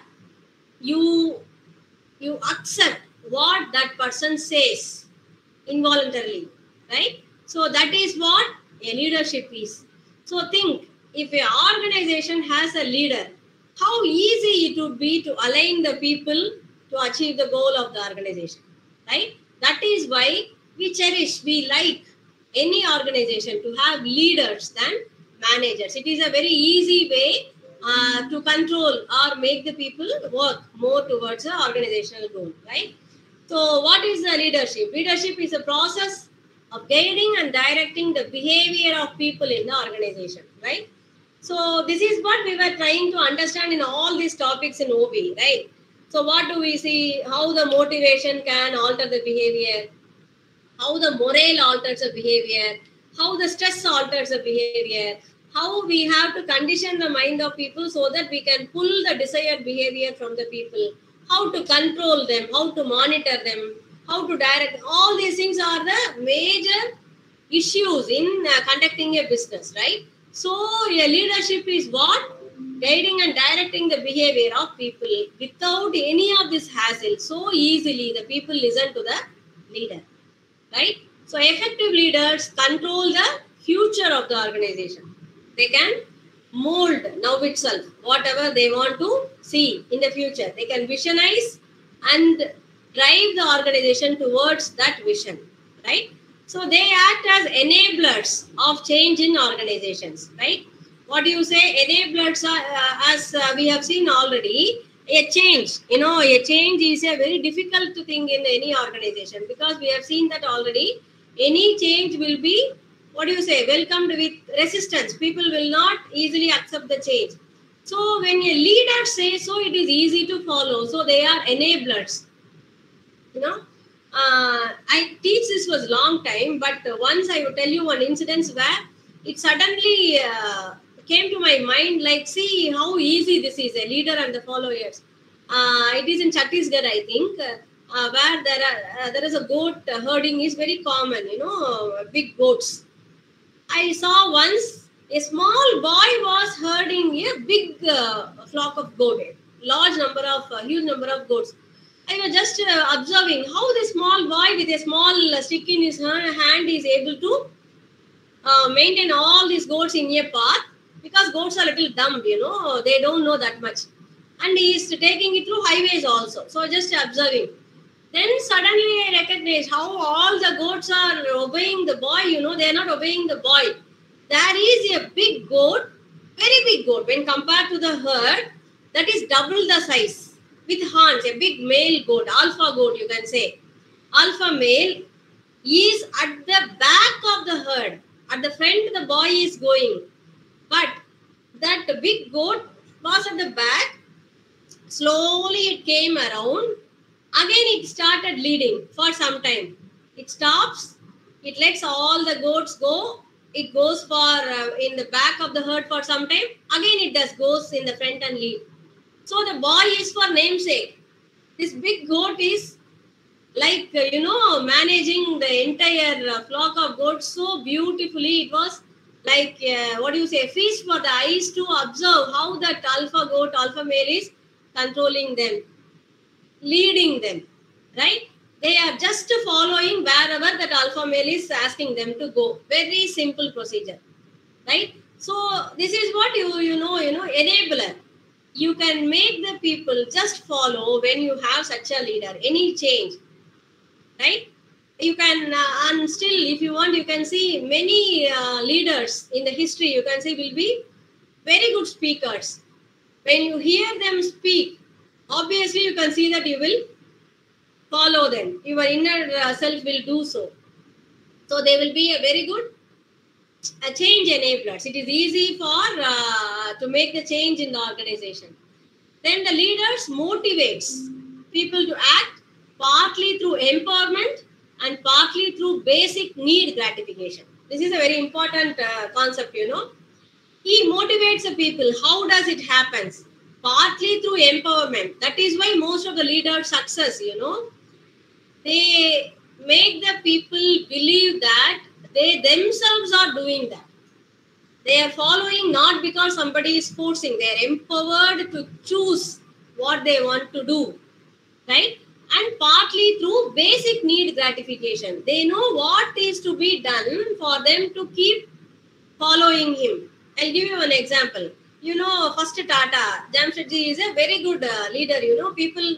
you accept what that person says involuntarily, right? So that is what a leadership is. So think, if an organization has a leader, how easy it would be to align the people to achieve the goal of the organization, right? That is why we cherish, we like any organization to have leaders than managers. It is a very easy way to control or make the people work more towards the organizational goal, right? So what is the leadership? Leadership is a process of guiding and directing the behavior of people in the organization, right? So this is what we were trying to understand in all these topics in OB, right? So what do we see? How the motivation can alter the behavior, how the morale alters the behavior, how the stress alters the behavior, how we have to condition the mind of people so that we can pull the desired behavior from the people, how to control them, how to monitor them, how to direct. All these things are the major issues in conducting a business, right? So a leadership is what? Guiding and directing the behavior of people without any of this hassle. So easily the people listen to the leader, right? So effective leaders control the future of the organization. They can mold now itself whatever they want to see in the future. They can visionize and drive the organization towards that vision, right? So they act as enablers of change in organizations, right? What do you say? Enablers are, as we have seen already, a change. You know, a change is a very difficult thing in any organization, because we have seen that already. Any change will be, welcomed with resistance. People will not easily accept the change. So when a leader says so, it is easy to follow. So they are enablers. You know, I teach this was long time, but once I will tell you one incident where it suddenly came to my mind, like, see how easy this is, a leader and the followers. It is in Chhattisgarh, I think, where there is a goat herding is very common, you know, big goats. I saw once a small boy was herding a big flock of goats, huge number of goats. I was just observing how the small boy with a small stick in his hand is able to maintain all these goats in a path, because goats are a little dumb, you know, they don't know that much. And he is taking it through highways also. So just observing. Then suddenly I recognized how all the goats are obeying the boy, you know, they are not obeying the boy. There is a big goat, very big goat, when compared to the herd, that is double the size, with horns, a big male goat, alpha goat you can say. Alpha male is at the back of the herd. At the front the boy is going. But that big goat was at the back. Slowly it came around. Again it started leading for some time. It stops. It lets all the goats go. it goes for in the back of the herd for some time. Again, it just goes in the front and lead. So the boy is for namesake. This big goat is like, managing the entire flock of goats so beautifully. It was like, feast for the eyes to observe how that alpha goat, alpha male is controlling them, leading them, right? They are just following wherever that alpha male is asking them to go. Very simple procedure, right? So this is what enabler. You can make the people just follow when you have such a leader. Any change, right? You can, and still, if you want, you can see many leaders in the history. You can see will be very good speakers. When you hear them speak, obviously you can see that you will follow them. Your inner self will do so. So they will be a very good change enablers. It is easy for to make the change in the organization. Then the leaders motivates people to act partly through empowerment and partly through basic need gratification. This is a very important concept, He motivates the people. How does it happen? Partly through empowerment. That is why most of the leaders' success, they make the people believe that they themselves are doing that. They are following not because somebody is forcing. They are empowered to choose what they want to do, right? And partly through basic need gratification. They know what is to be done for them to keep following him. I'll give you an example. First Tata, Jamshedji is a very good leader. People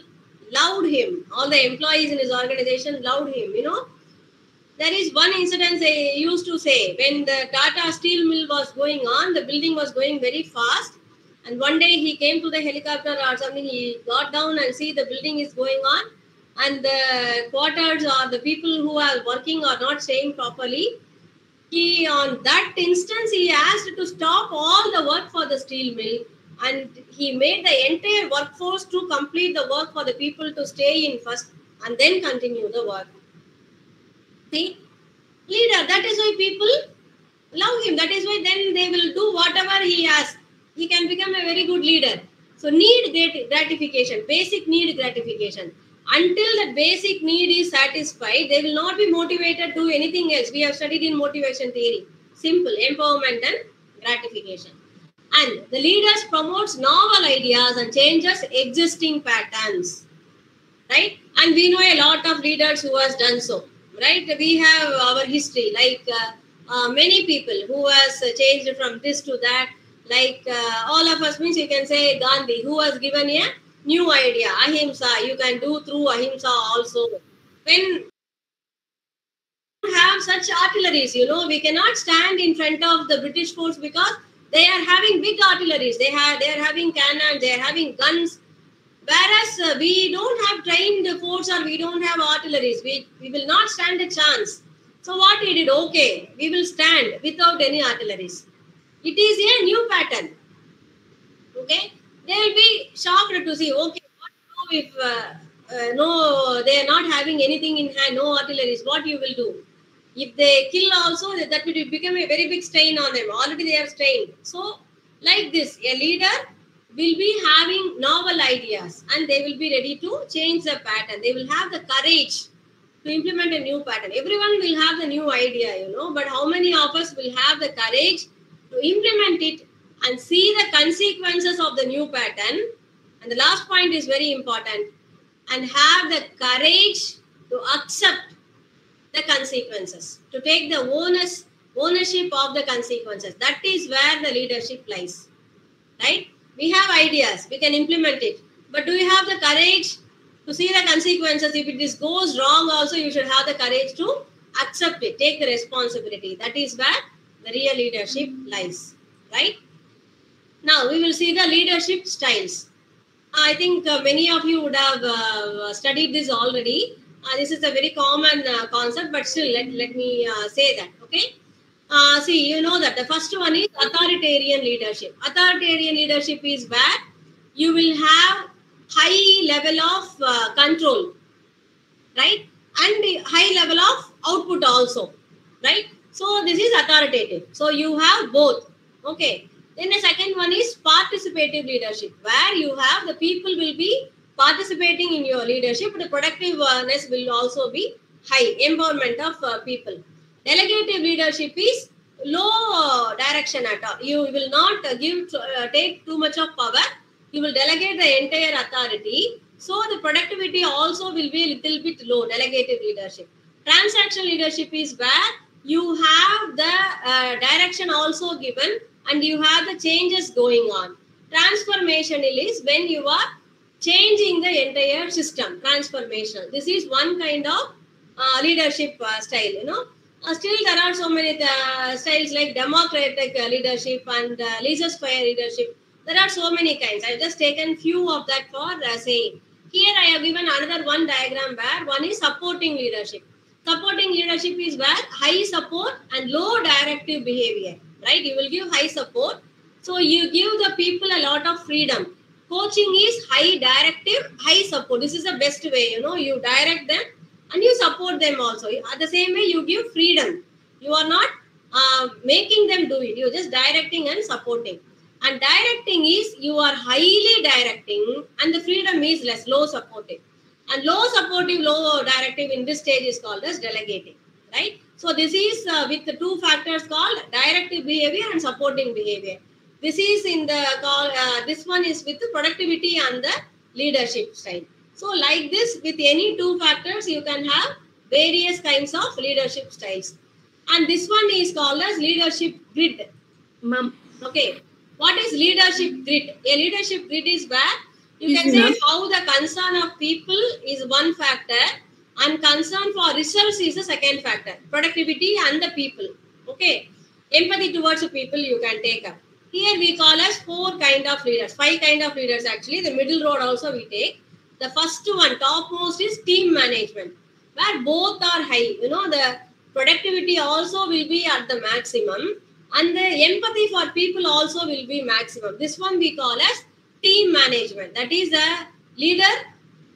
loved him. All the employees in his organization loved him. There is one incident they used to say when the Tata steel mill was going on, the building was going very fast. And one day he came to the helicopter or something, he got down and see the building is going on. And the quarters or the people who are working are not staying properly. On that instance, he asked to stop all the work for the steel mill. And he made the entire workforce to complete the work for the people to stay in first and then continue the work. See, leader, that is why people love him. That is why then they will do whatever he asks. He can become a very good leader. So need gratification, basic need gratification. Until that basic need is satisfied, they will not be motivated to do anything else. We have studied in motivation theory. Simple, empowerment and gratification. And the leaders promotes novel ideas and changes existing patterns. Right? And we know a lot of leaders who has done so. Right? We have our history, like many people who has changed from this to that. Like all of us means you can say Gandhi, who has given a new idea, ahimsa. You can do through ahimsa also. When we have such artilleries, we cannot stand in front of the British force because they are having big artilleries. They are having cannons. They are having guns. Whereas we don't have trained force or we don't have artilleries. We will not stand a chance. So what he did? Okay, we will stand without any artilleries. It is a new pattern. Okay, they will be shocked to see. Okay, what to do if no, they are not having anything in hand, no artilleries. What you will do? If they kill also, that will become a very big strain on them. Already they are strained. So like this, a leader will be having novel ideas and they will be ready to change the pattern. They will have the courage to implement a new pattern. Everyone will have the new idea, but how many of us will have the courage to implement it and see the consequences of the new pattern? And the last point is very important, and have the courage to accept the consequences, to take the ownership of the consequences. That is where the leadership lies, right? We have ideas, we can implement it, but do you have the courage to see the consequences? If this goes wrong also, you should have the courage to accept it, take the responsibility. That is where the real leadership lies, right? Now we will see the leadership styles. I think many of you would have studied this already. This is a very common concept, but still let me say that, okay? See, you know that the first one is authoritarian leadership. Authoritarian leadership is where you will have high level of control, right? And high level of output also, right? So this is authoritative. So you have both. Okay. Then the second one is participative leadership, where you have the people will be participating in your leadership. The productiveness will also be high. Empowerment of people. Delegative leadership is low direction at all. You will not take too much of power. You will delegate the entire authority. So the productivity also will be a little bit low. Delegative leadership. Transactional leadership is where you have the direction also given and you have the changes going on. Transformational is when you are changing the entire system. Transformational. This is one kind of leadership style, you know. Still there are so many styles like democratic leadership and laissez-faire leadership. There are so many kinds. I have just taken few of that for saying. Here I have given another one diagram where one is supporting leadership. Supporting leadership is where high support and low directive behavior, right? You will give high support. So you give the people a lot of freedom. Coaching is high directive, high support. This is the best way, you know, you direct them and you support them also. At the same way, you give freedom. You are not making them do it. You're just directing and supporting. And directing is you are highly directing and the freedom is less, low supportive. And low supportive, low directive in this stage is called as delegating, right? So this is with the two factors called directive behavior and supporting behavior. This is in the call. This one is with the productivity and the leadership style. So like this, with any two factors, you can have various kinds of leadership styles. And this one is called as leadership grid. Okay. What is leadership grid? A leadership grid is where you can say how the concern of people is one factor and concern for results is the second factor. Productivity and the people. Okay. Empathy towards the people you can take up. Here we call as 4 kind of leaders. 5 kind of leaders actually. The middle road also we take. The first one, topmost is team management, where both are high. You know, the productivity also will be at the maximum and the empathy for people also will be maximum. This one we call as team management. That is, the leader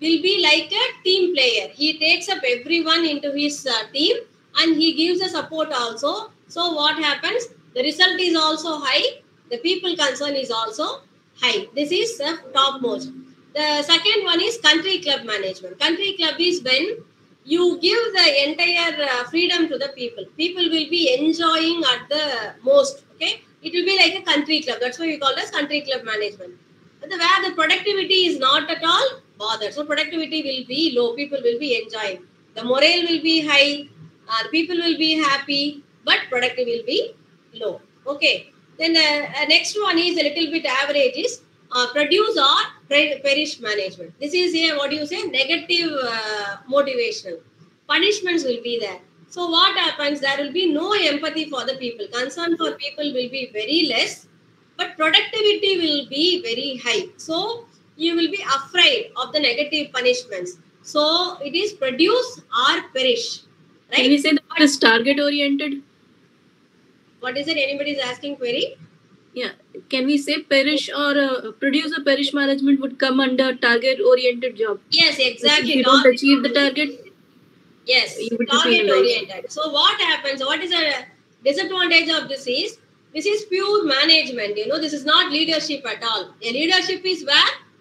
will be like a team player. He takes up everyone into his team and he gives a support also. So what happens? The result is also high. The people concern is also high. This is the topmost. The second one is country club management. Country club is when you give the entire freedom to the people. People will be enjoying at the most. Okay, it will be like a country club. That's why we call it as country club management. But where the productivity is not at all bothered. So productivity will be low. People will be enjoying. The morale will be high. People will be happy, but productivity will be low. Okay. Then the next one is a little bit average is produce or perish management. This is a what do you say, negative motivational. Punishments will be there. So what happens? There will be no empathy for the people. Concern for people will be very less, but productivity will be very high. So you will be afraid of the negative punishments. So it is produce or perish. Right? Can we say that it is target oriented? What is it? Anybody is asking query? Yeah. Can we say perish or produce or perish management would come under target oriented job? Yes, exactly. If you don't achieve the target, yes, you will target oriented. So what happens? What is a disadvantage of this is pure management. You know, this is not leadership at all. A leadership is where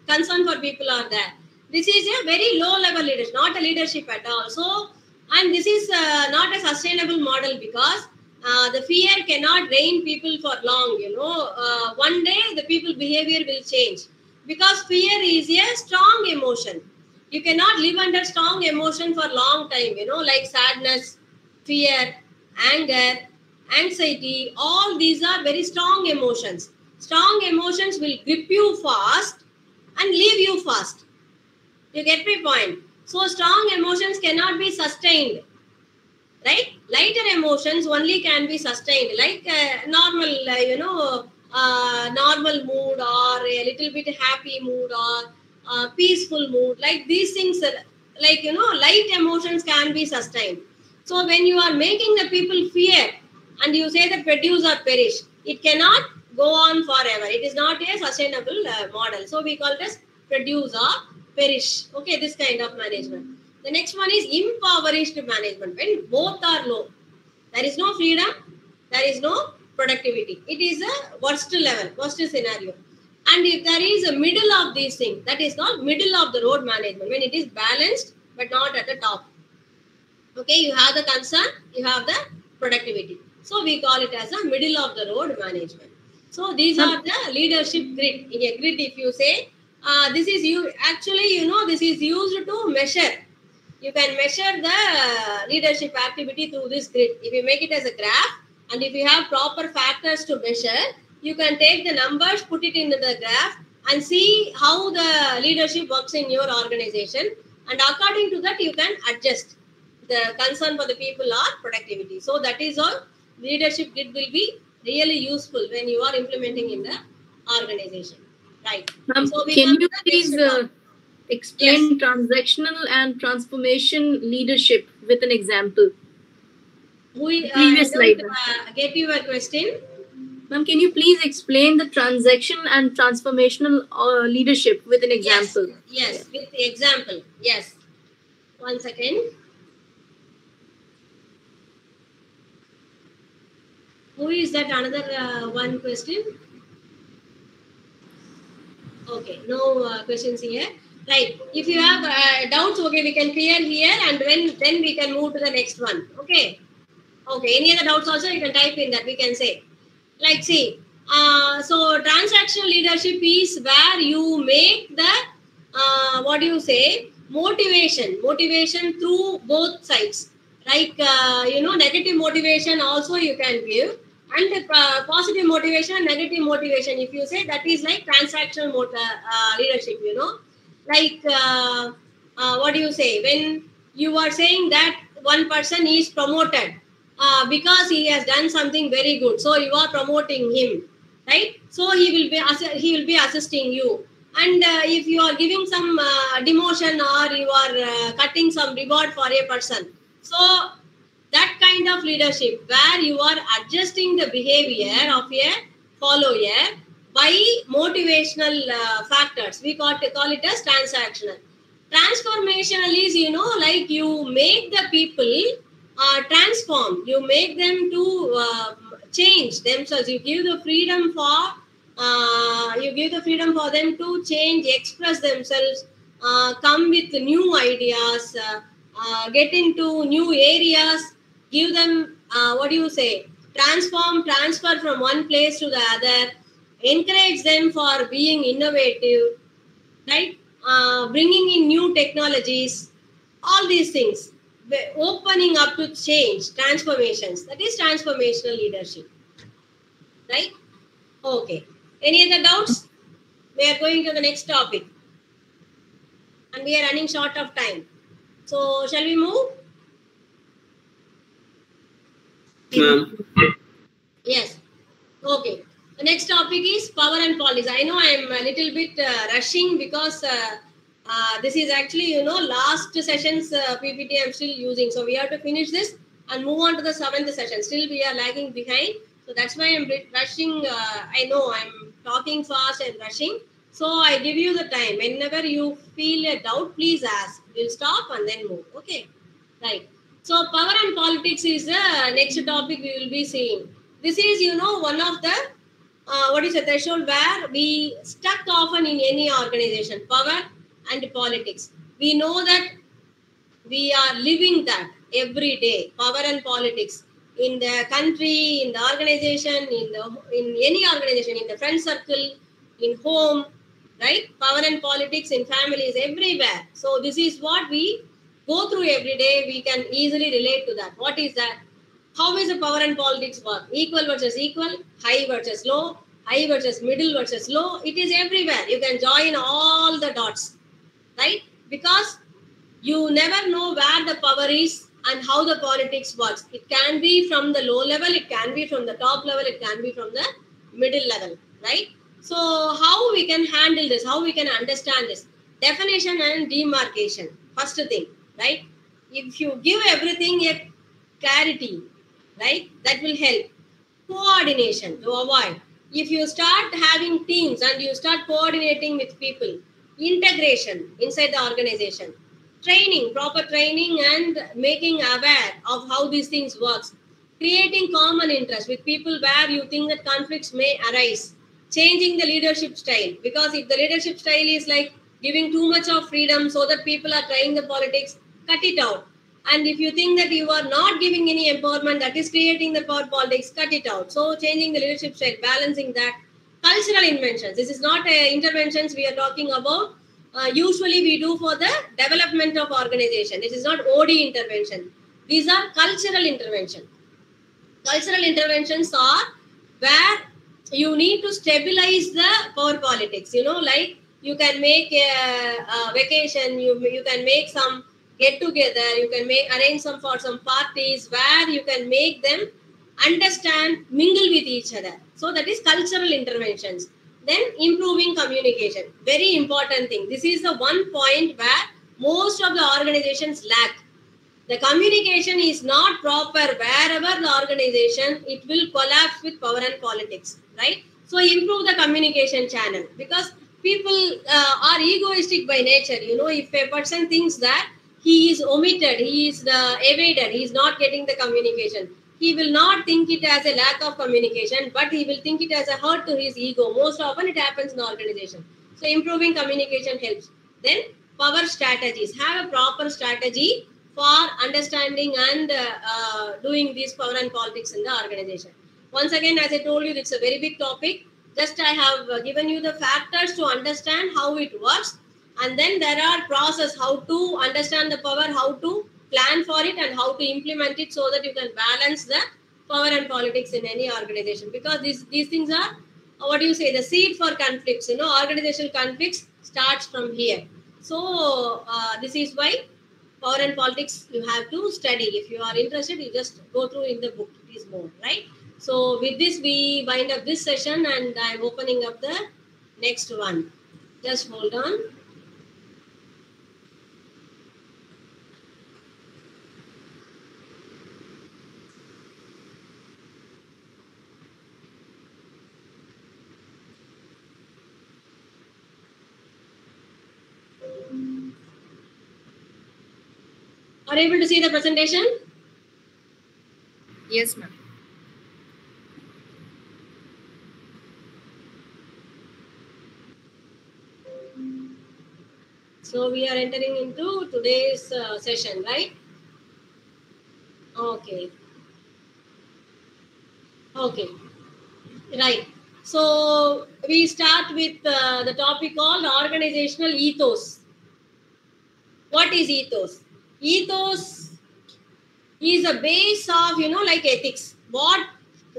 concern for people are there. This is a very low level leadership, not a leadership at all. So, and this is not a sustainable model because the fear cannot reign people for long. You know, one day the people behavior will change because fear is a strong emotion. You cannot live under strong emotion for long time, you know, like sadness, fear, anger, anxiety. All these are very strong emotions. Strong emotions will grip you fast and leave you fast. You get my point? So strong emotions cannot be sustained. Right? Lighter emotions only can be sustained, like normal, normal mood or a little bit happy mood or peaceful mood. Like these things, like, you know, light emotions can be sustained. So when you are making the people fear and you say that produce or perish, it cannot go on forever. It is not a sustainable model. So we call it as produce or perish. Okay, this kind of management. The next one is impoverished management, when both are low. There is no freedom, there is no productivity. It is a worst level, worst scenario. And if there is a middle of these things, that is not middle of the road management, when it is balanced but not at the top. Okay, you have the concern, you have the productivity. So we call it as a middle of the road management. So these are the leadership grid. In a grid, if you say, this is you actually, this is used to measure. You can measure the leadership activity through this grid. If you make it as a graph, and if you have proper factors to measure, you can take the numbers, put it into the graph, and see how the leadership works in your organization. And according to that, you can adjust. The concern for the people are productivity. So that is all. Leadership grid will be really useful when you are implementing in the organization. Right. So we can come you to the next please topic. explain transactional and transformation leadership with an example? Previous slide. Get your question. Ma'am, can you please explain the transaction and transformational leadership with an example? Yes, with the example. Yes. 1 second. Who is that? Another one question? Okay, no questions here. Right. If you have doubts, okay, we can clear here, and then we can move to the next one. Okay. Okay. Any other doubts also, you can type in that. We can say, like, see. So transactional leadership is where you make the motivation through both sides. Like negative motivation also you can give, and positive motivation and negative motivation. If you say, that is like transactional leadership. Like when you are saying that one person is promoted because he has done something very good, so you are promoting him, right? So he will be assisting you. And if you are giving some demotion, or you are cutting some reward for a person, so that kind of leadership where you are adjusting the behavior of a follower by motivational factors, we call it as transactional. Transformational is, like you make the people transform, you make them to change themselves. You give the freedom for them to change, express themselves, come with new ideas, get into new areas, give them transfer from one place to the other, encourage them for being innovative, right? Bringing in new technologies, all these things, opening up to change, transformations. That is transformational leadership, right? Okay. Any other doubts? We are going to the next topic, and we are running short of time. So, shall we move? Yes. Okay. The next topic is power and politics. I know I am a little bit rushing because this is actually, last session's PPT I am still using. So we have to finish this and move on to the 7th session. Still we are lagging behind. So that's why I am rushing. I know I am talking fast and rushing. So I give you the time. Whenever you feel a doubt, please ask. We'll stop and then move. Okay. Right. So power and politics is the next topic we will be seeing. This is, one of the threshold where we stuck often in any organization, power and politics. We know that we are living that every day, power and politics, in the country, in the organization, in any organization, in the friend circle, in home, right? Power and politics in families, everywhere. So this is what we go through every day. We can easily relate to that. What is that? How is the power and politics work? Equal versus equal, high versus low, high versus middle versus low. It is everywhere. You can join all the dots, right? Because you never know where the power is and how the politics works. It can be from the low level, it can be from the top level, it can be from the middle level, right? So how we can handle this, how we can understand this? Definition and demarcation. First thing, right? If you give everything a clarity, right, that will help. Coordination to avoid. If you start having teams and you start coordinating with people, integration inside the organization, training, proper training, and making aware of how these things works. creating common interest with people where you think that conflicts may arise, changing the leadership style, because if the leadership style is like giving too much of freedom so that people are trying the politics, cut it out. And if you think that you are not giving any empowerment, that is creating the power politics, cut it out. So changing the leadership style, balancing that. Cultural inventions, this is not interventions we are talking about. Usually we do for the development of organization. This is not OD intervention. These are cultural intervention. Cultural interventions are where you need to stabilize the power politics. You know, like you can make a vacation, you can make some get together, you can arrange some for some parties where you can make them understand, mingle with each other. So that is cultural interventions. Then improving communication, very important thing. This is the one point where most of the organizations lack. The communication is not proper wherever the organization, it will collapse with power and politics, right? So improve the communication channel, because people are egoistic by nature. You know, if a person thinks that he is omitted, he is evaded, he is not getting the communication, he will not think it as a lack of communication, but he will think it as a hurt to his ego. Most often it happens in the organization. So improving communication helps. Then power strategies. Have a proper strategy for understanding and doing this power and politics in the organization. Once again, as I told you, it's a very big topic. Just I have given you the factors to understand how it works. And then there are process, how to understand the power, how to plan for it, and how to implement it so that you can balance the power and politics in any organization. Because these things are, what do you say, the seed for conflicts. You know, organizational conflicts starts from here. So this is why power and politics you have to study. If you are interested, you just go through in the book. It is more, right? So with this, we wind up this session, and I'm opening up the next one. Just hold on. Are you able to see the presentation? Yes, ma'am. So we are entering into today's session, right? Okay. Okay. Right. So we start with the topic called organizational ethos. What is ethos? Ethos is a base of, you know, like ethics. What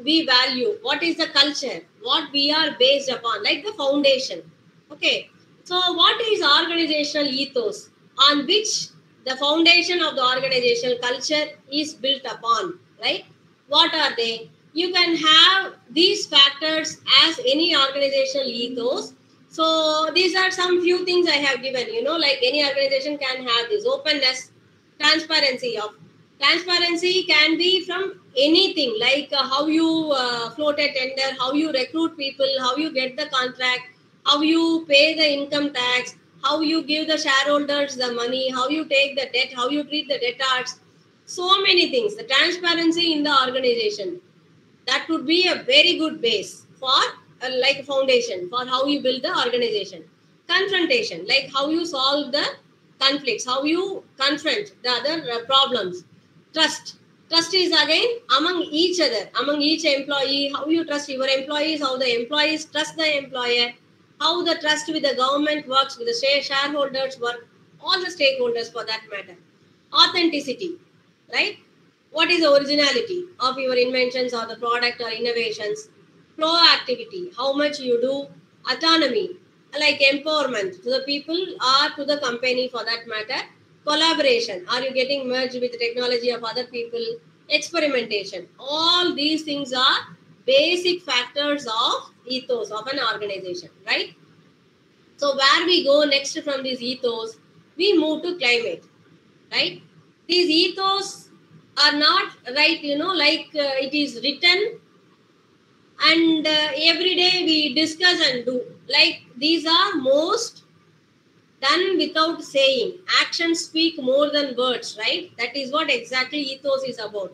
we value, what is the culture, what we are based upon, like the foundation. Okay. So what is organizational ethos, on which the foundation of the organizational culture is built upon, right? What are they? You can have these factors as any organizational ethos. So these are some few things I have given, you know, like any organization can have this openness, transparency. Transparency can be from anything, like how you float a tender, how you recruit people, how you get the contract, how you pay the income tax, how you give the shareholders the money, how you take the debt, how you treat the debtors. So many things. The transparency in the organization, that would be a very good base for like a foundation for how you build the organization. Confrontation, like how you solve the conflicts, how you confront the other problems. Trust. Trust is again among each other, among each employee, how you trust your employees, how the employees trust the employer, how the trust with the government works, with the shareholders work, all the stakeholders for that matter. Authenticity, right? What is the originality of your inventions or the product or innovations? Proactivity, how much you do. Autonomy, like empowerment to the people or to the company for that matter. Collaboration, are you getting merged with the technology of other people? Experimentation, all these things are basic factors of ethos of an organization, right? So where we go next from this ethos, we move to climate, right? These ethos are not right, you know, like it is written and every day we discuss and do. Like these are most done without saying. Actions speak more than words, right? That is what exactly ethos is about.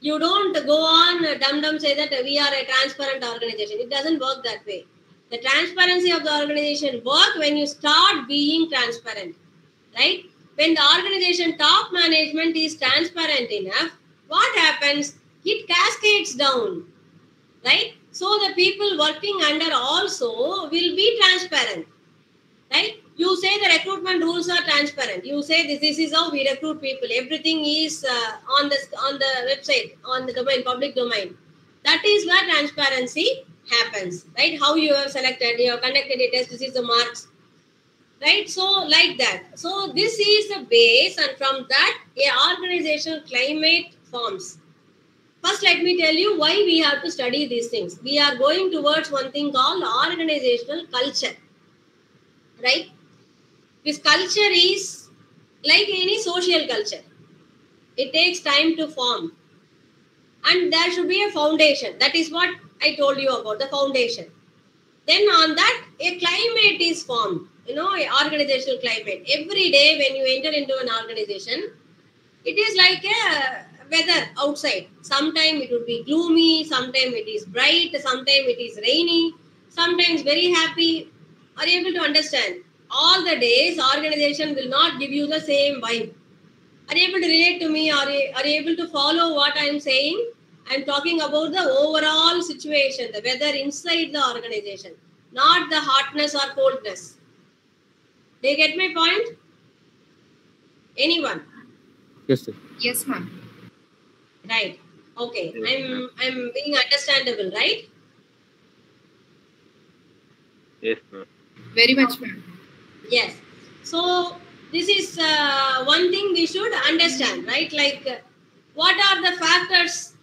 You don't go on dum-dum say that we are a transparent organization. It doesn't work that way. The transparency of the organization work when you start being transparent, right? When the organization top management is transparent enough, what happens? It cascades down, right? So the people working under also will be transparent, right? You say the recruitment rules are transparent. You say this is how we recruit people. Everything is on the website, on the domain, public domain. That is where transparency happens, right? How you have selected, you have conducted a test, this is the marks, right? So like that. So this is the base, and from that a organizational climate forms. First, let me tell you why we have to study these things. We are going towards one thing called organizational culture, right? This culture is like any social culture. It takes time to form. And there should be a foundation. That is what I told you about, the foundation. Then on that, a climate is formed. You know, an organizational climate. Every day when you enter into an organization, it is like a weather outside. Sometimes it would be gloomy, sometimes it is bright, sometimes it is rainy, sometimes very happy. Are you able to understand? All the days, organization will not give you the same vibe. Are you able to relate to me? Are you able to follow what I am saying? I am talking about the overall situation, the weather inside the organization, not the hotness or coldness. Do you get my point? Anyone? Yes, sir. Yes, ma'am. Right. Okay. I'm being understandable, right? Yes, ma'am. Very much, ma'am. Yes. So this is one thing we should understand, right? Like what are the factors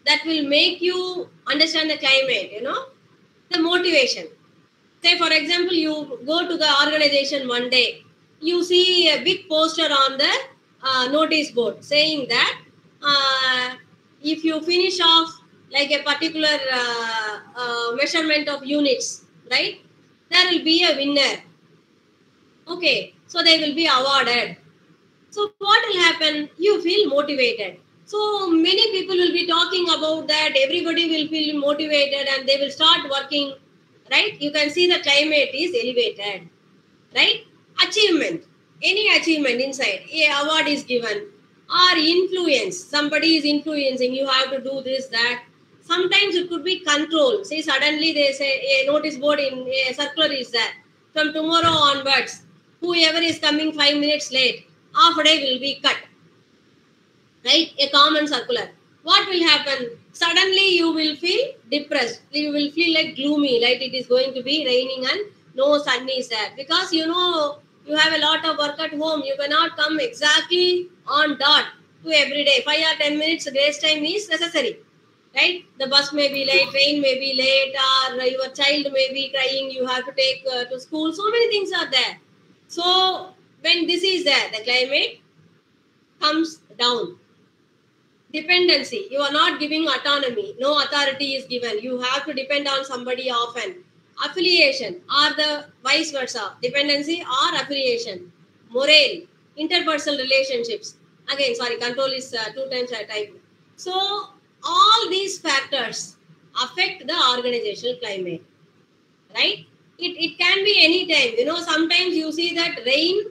that will make you understand the climate, you know? The motivation. Say, for example, you go to the organization one day, you see a big poster on the notice board saying that if you finish off like a particular measurement of units, right, there will be a winner. Okay, so they will be awarded. So what will happen? You feel motivated. So many people will be talking about that. Everybody will feel motivated and they will start working, right? You can see the climate is elevated, right? Achievement, any achievement inside, a award is given, or influence. Somebody is influencing. You have to do this, that. Sometimes it could be control. See, suddenly they say a notice board in a circular is there. From tomorrow onwards, whoever is coming 5 minutes late, half a day will be cut. Right? A common circular. What will happen? Suddenly you will feel depressed. You will feel like gloomy, like it is going to be raining and no sun is there. Because you know you have a lot of work at home. You cannot come exactly on dot to every day. 5 or 10 minutes grace time is necessary. Right? The bus may be late, train may be late, or your child may be crying, you have to take to school. So many things are there. So when this is there, the climate comes down. Dependency. You are not giving autonomy. No authority is given. You have to depend on somebody often. Affiliation or the vice versa. Dependency or affiliation. Morale. Interpersonal relationships. Again, sorry, control is 2 times I typed. So, all these factors affect the organizational climate. Right? It can be any time. You know, sometimes you see that rain,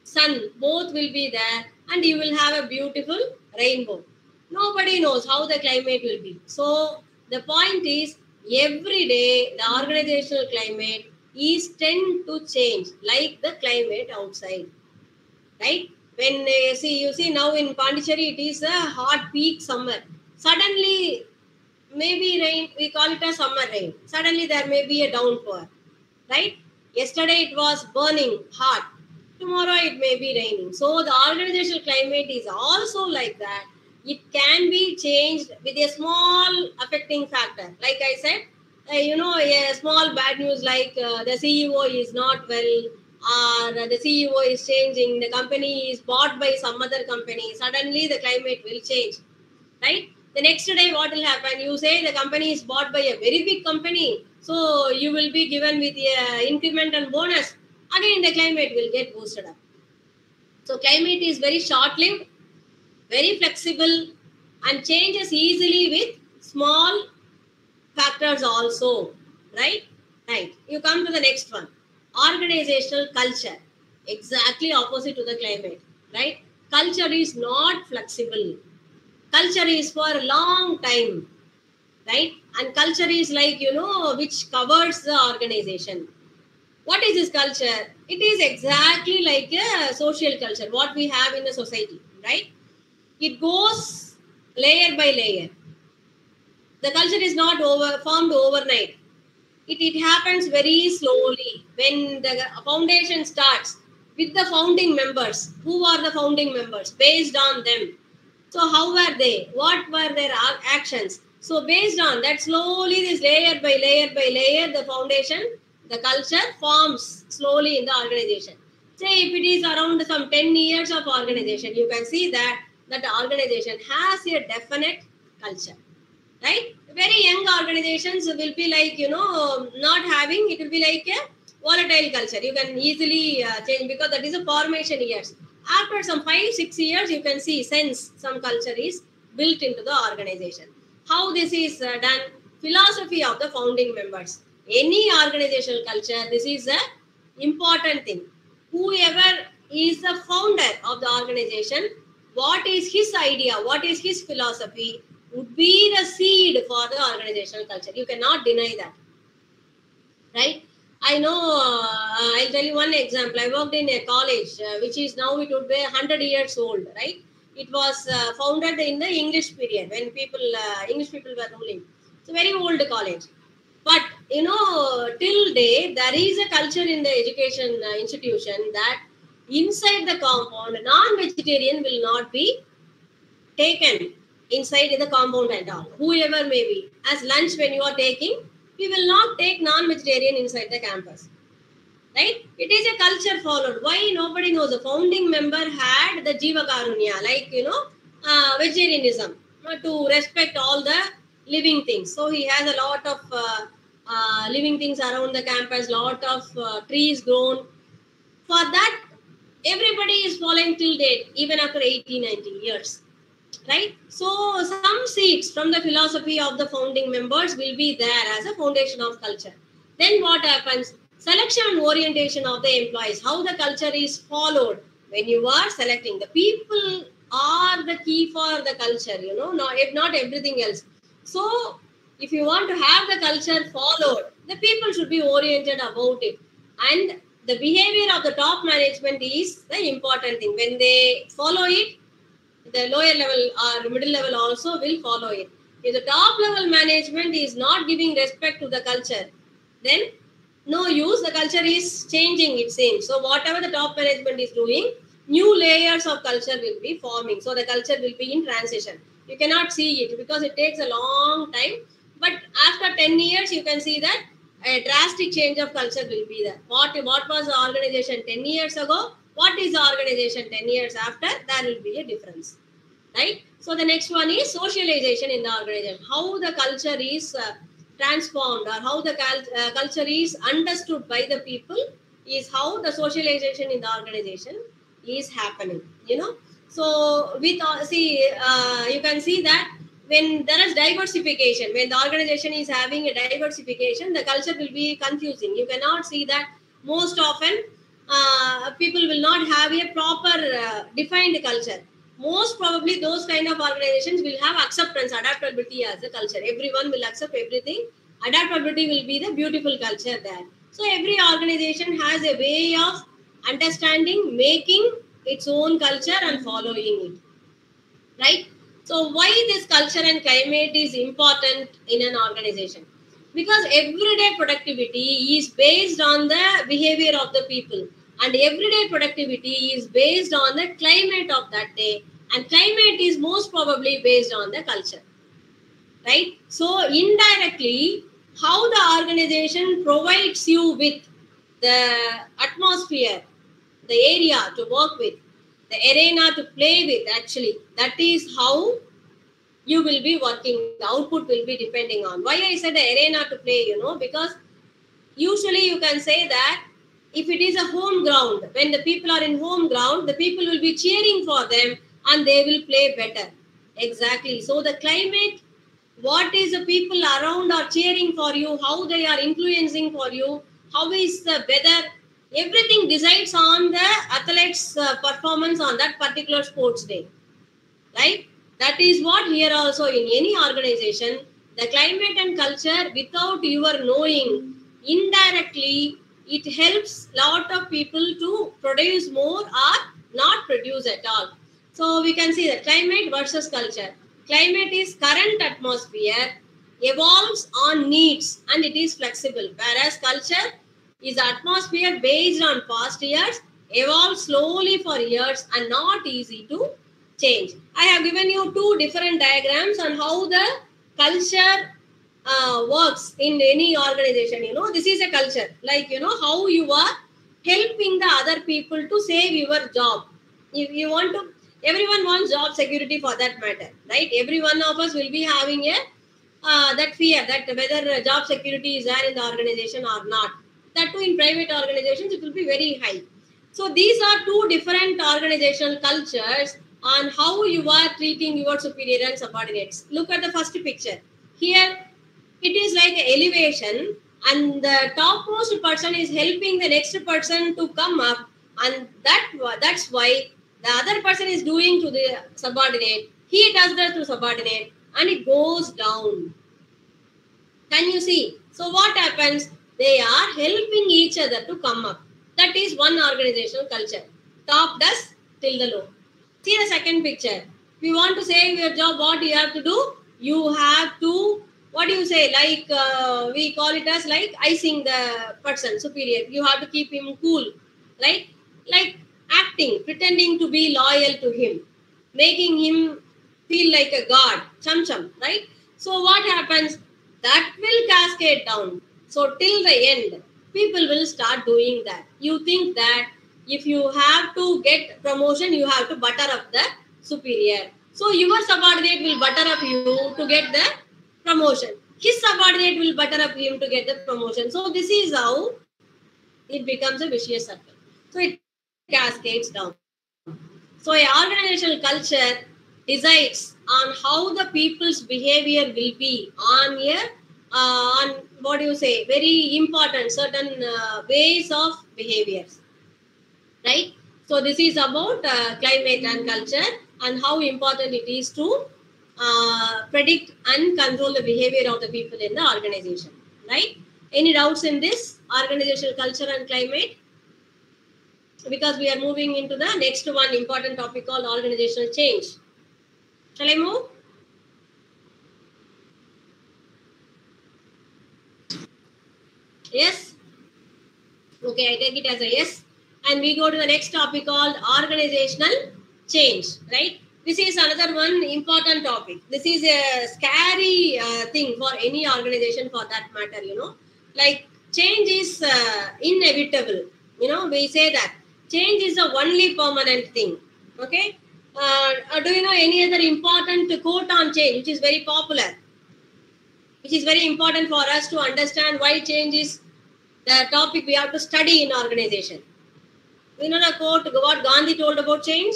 sun, both will be there and you will have a beautiful rainbow. Nobody knows how the climate will be. So the point is, every day the organizational climate is tend to change like the climate outside. Right? When you see now in Pondicherry, it is a hot peak summer. Suddenly, maybe rain, we call it a summer rain. Suddenly there may be a downpour. Right? Yesterday it was burning hot. Tomorrow it may be raining. So the organizational climate is also like that. It can be changed with a small affecting factor. Like I said, you know, a small bad news like the CEO is not well, or the CEO is changing, the company is bought by some other company. Suddenly the climate will change. Right? The next day, what will happen? You say the company is bought by a very big company, so you will be given with a increment and bonus. Again, the climate will get boosted up. So climate is very short-lived, very flexible, and changes easily with small factors also, right? Right. You come to the next one. Organizational culture. Exactly opposite to the climate, right? Culture is not flexible. Culture is for a long time, right? And culture is like, which covers the organization. What is this culture? It is exactly like a social culture, what we have in a society, right? It goes layer by layer. The culture is not formed overnight. It happens very slowly. When the foundation starts with the founding members, who are the founding members? Based on them. So how were they? What were their actions? So based on that, slowly this layer by layer, the foundation, the culture forms slowly in the organization. Say if it is around some 10 years of organization, you can see that the organization has a definite culture, right? Very young organizations will be like, not having, it will be like a volatile culture. You can easily change because that is a formation years. After some 5-6 years, you can see, sense some culture is built into the organization. How this is done? Philosophy of the founding members. Any organizational culture, this is a important thing. Whoever is the founder of the organization, what is his idea, what is his philosophy, would be the seed for the organizational culture. You cannot deny that, right? I know, I'll tell you one example. I worked in a college, which is now it would be 100 years old, right? It was founded in the English period when English people were ruling. It's a very old college. But, till day, there is a culture in the education institution that inside the compound, non-vegetarian will not be taken inside the compound at all. Whoever may be. As lunch when you are taking, we will not take non-vegetarian inside the campus. Right? It is a culture followed. Why? Nobody knows. The founding member had the Jiva Karunya, like, vegetarianism, to respect all the living things. So he has a lot of living things around the campus, lot of trees grown. For that, everybody is following till date, even after 80-90 years. Right? So some seeds from the philosophy of the founding members will be there as a foundation of culture. Then what happens? Selection and orientation of the employees. How the culture is followed when you are selecting. The people are the key for the culture, if not everything else. So if you want to have the culture followed, the people should be oriented about it. And the behavior of the top management is the important thing. When they follow it, the lower level or middle level also will follow it. If the top level management is not giving respect to the culture, then no use. The culture is changing, it seems. So whatever the top management is doing, new layers of culture will be forming. So the culture will be in transition. You cannot see it because it takes a long time. But after 10 years, you can see that a drastic change of culture will be there. What was the organization 10 years ago? What is the organization 10 years after? There will be a difference, right? So the next one is socialization in the organization. How the culture is transformed, or how the culture is understood by the people is how the socialization in the organization is happening, So with you can see that when there is diversification, when the organization is having a diversification, the culture will be confusing. You cannot see that most often people will not have a proper defined culture. Most probably those kind of organizations will have acceptance, adaptability as a culture. Everyone will accept everything. Adaptability will be the beautiful culture there. So every organization has a way of understanding, making its own culture and following it, right? So why this culture and climate is important in an organization? Because everyday productivity is based on the behavior of the people, and everyday productivity is based on the climate of that day, and climate is most probably based on the culture, right? So indirectly, how the organization provides you with the atmosphere, the area to work with, the arena to play with, actually, that is how you will be working. The output will be depending on. Why I said the arena to play, because usually you can say that if it is a home ground, when the people are in home ground, the people will be cheering for them and they will play better. Exactly. So the climate, what is the people around are cheering for you, how they are influencing for you, how is the weather, everything decides on the athlete's performance on that particular sports day, right? That is what here also in any organization, the climate and culture, without your knowing, indirectly, it helps lot of people to produce more or not produce at all. So we can see the climate versus culture. Climate is current atmosphere, evolves on needs and it is flexible, whereas culture is atmosphere based on past years, evolves slowly for years and not easy to change. I have given you two different diagrams on how the culture works in any organization. You know, this is a culture, like, you know, how you are helping the other people to save your job. If you want to, everyone wants job security for that matter, right? Every one of us will be having a that fear that whether job security is there in the organization or not. That too in private organizations, it will be very high. So these are two different organizational cultures on how you are treating your superior and subordinates. Look at the first picture. Here, it is like an elevation and the topmost person is helping the next person to come up, and that's why the other person is doing to the subordinate. He does that to subordinate and it goes down. Can you see? So what happens? They are helping each other to come up. That is one organizational culture. Top does till the low. See the second picture. If you want to save your job, what you have to do? You have to, what do you say? Like we call it as like icing the person superior. You have to keep him cool, right? Like acting, pretending to be loyal to him, making him feel like a god, chum, right? So what happens? That will cascade down. So till the end, people will start doing that. You think that if you have to get promotion, you have to butter up the superior. So your subordinate will butter up you to get the promotion. His subordinate will butter up him to get the promotion. So this is how it becomes a vicious circle. So it cascades down. So a organizational culture decides on how the people's behavior will be on a on what do you say, very important certain ways of behaviors, right? So this is about climate and culture and how important it is to predict and control the behavior of the people in the organization, right? Any doubts in this organizational culture and climate? Because we are moving into the next one important topic called organizational change. Shall I move? Yes? Okay, I take it as a yes. And we go to the next topic called organizational change, right? This is another one important topic. This is a scary thing for any organization for that matter, you know. Like change is inevitable. You know, we say that. Change is the only permanent thing, okay? Do you know any other important quote on change, which is very popular, which is very important for us to understand why change is the topic we have to study in organization? You know the quote, what Gandhi told about change?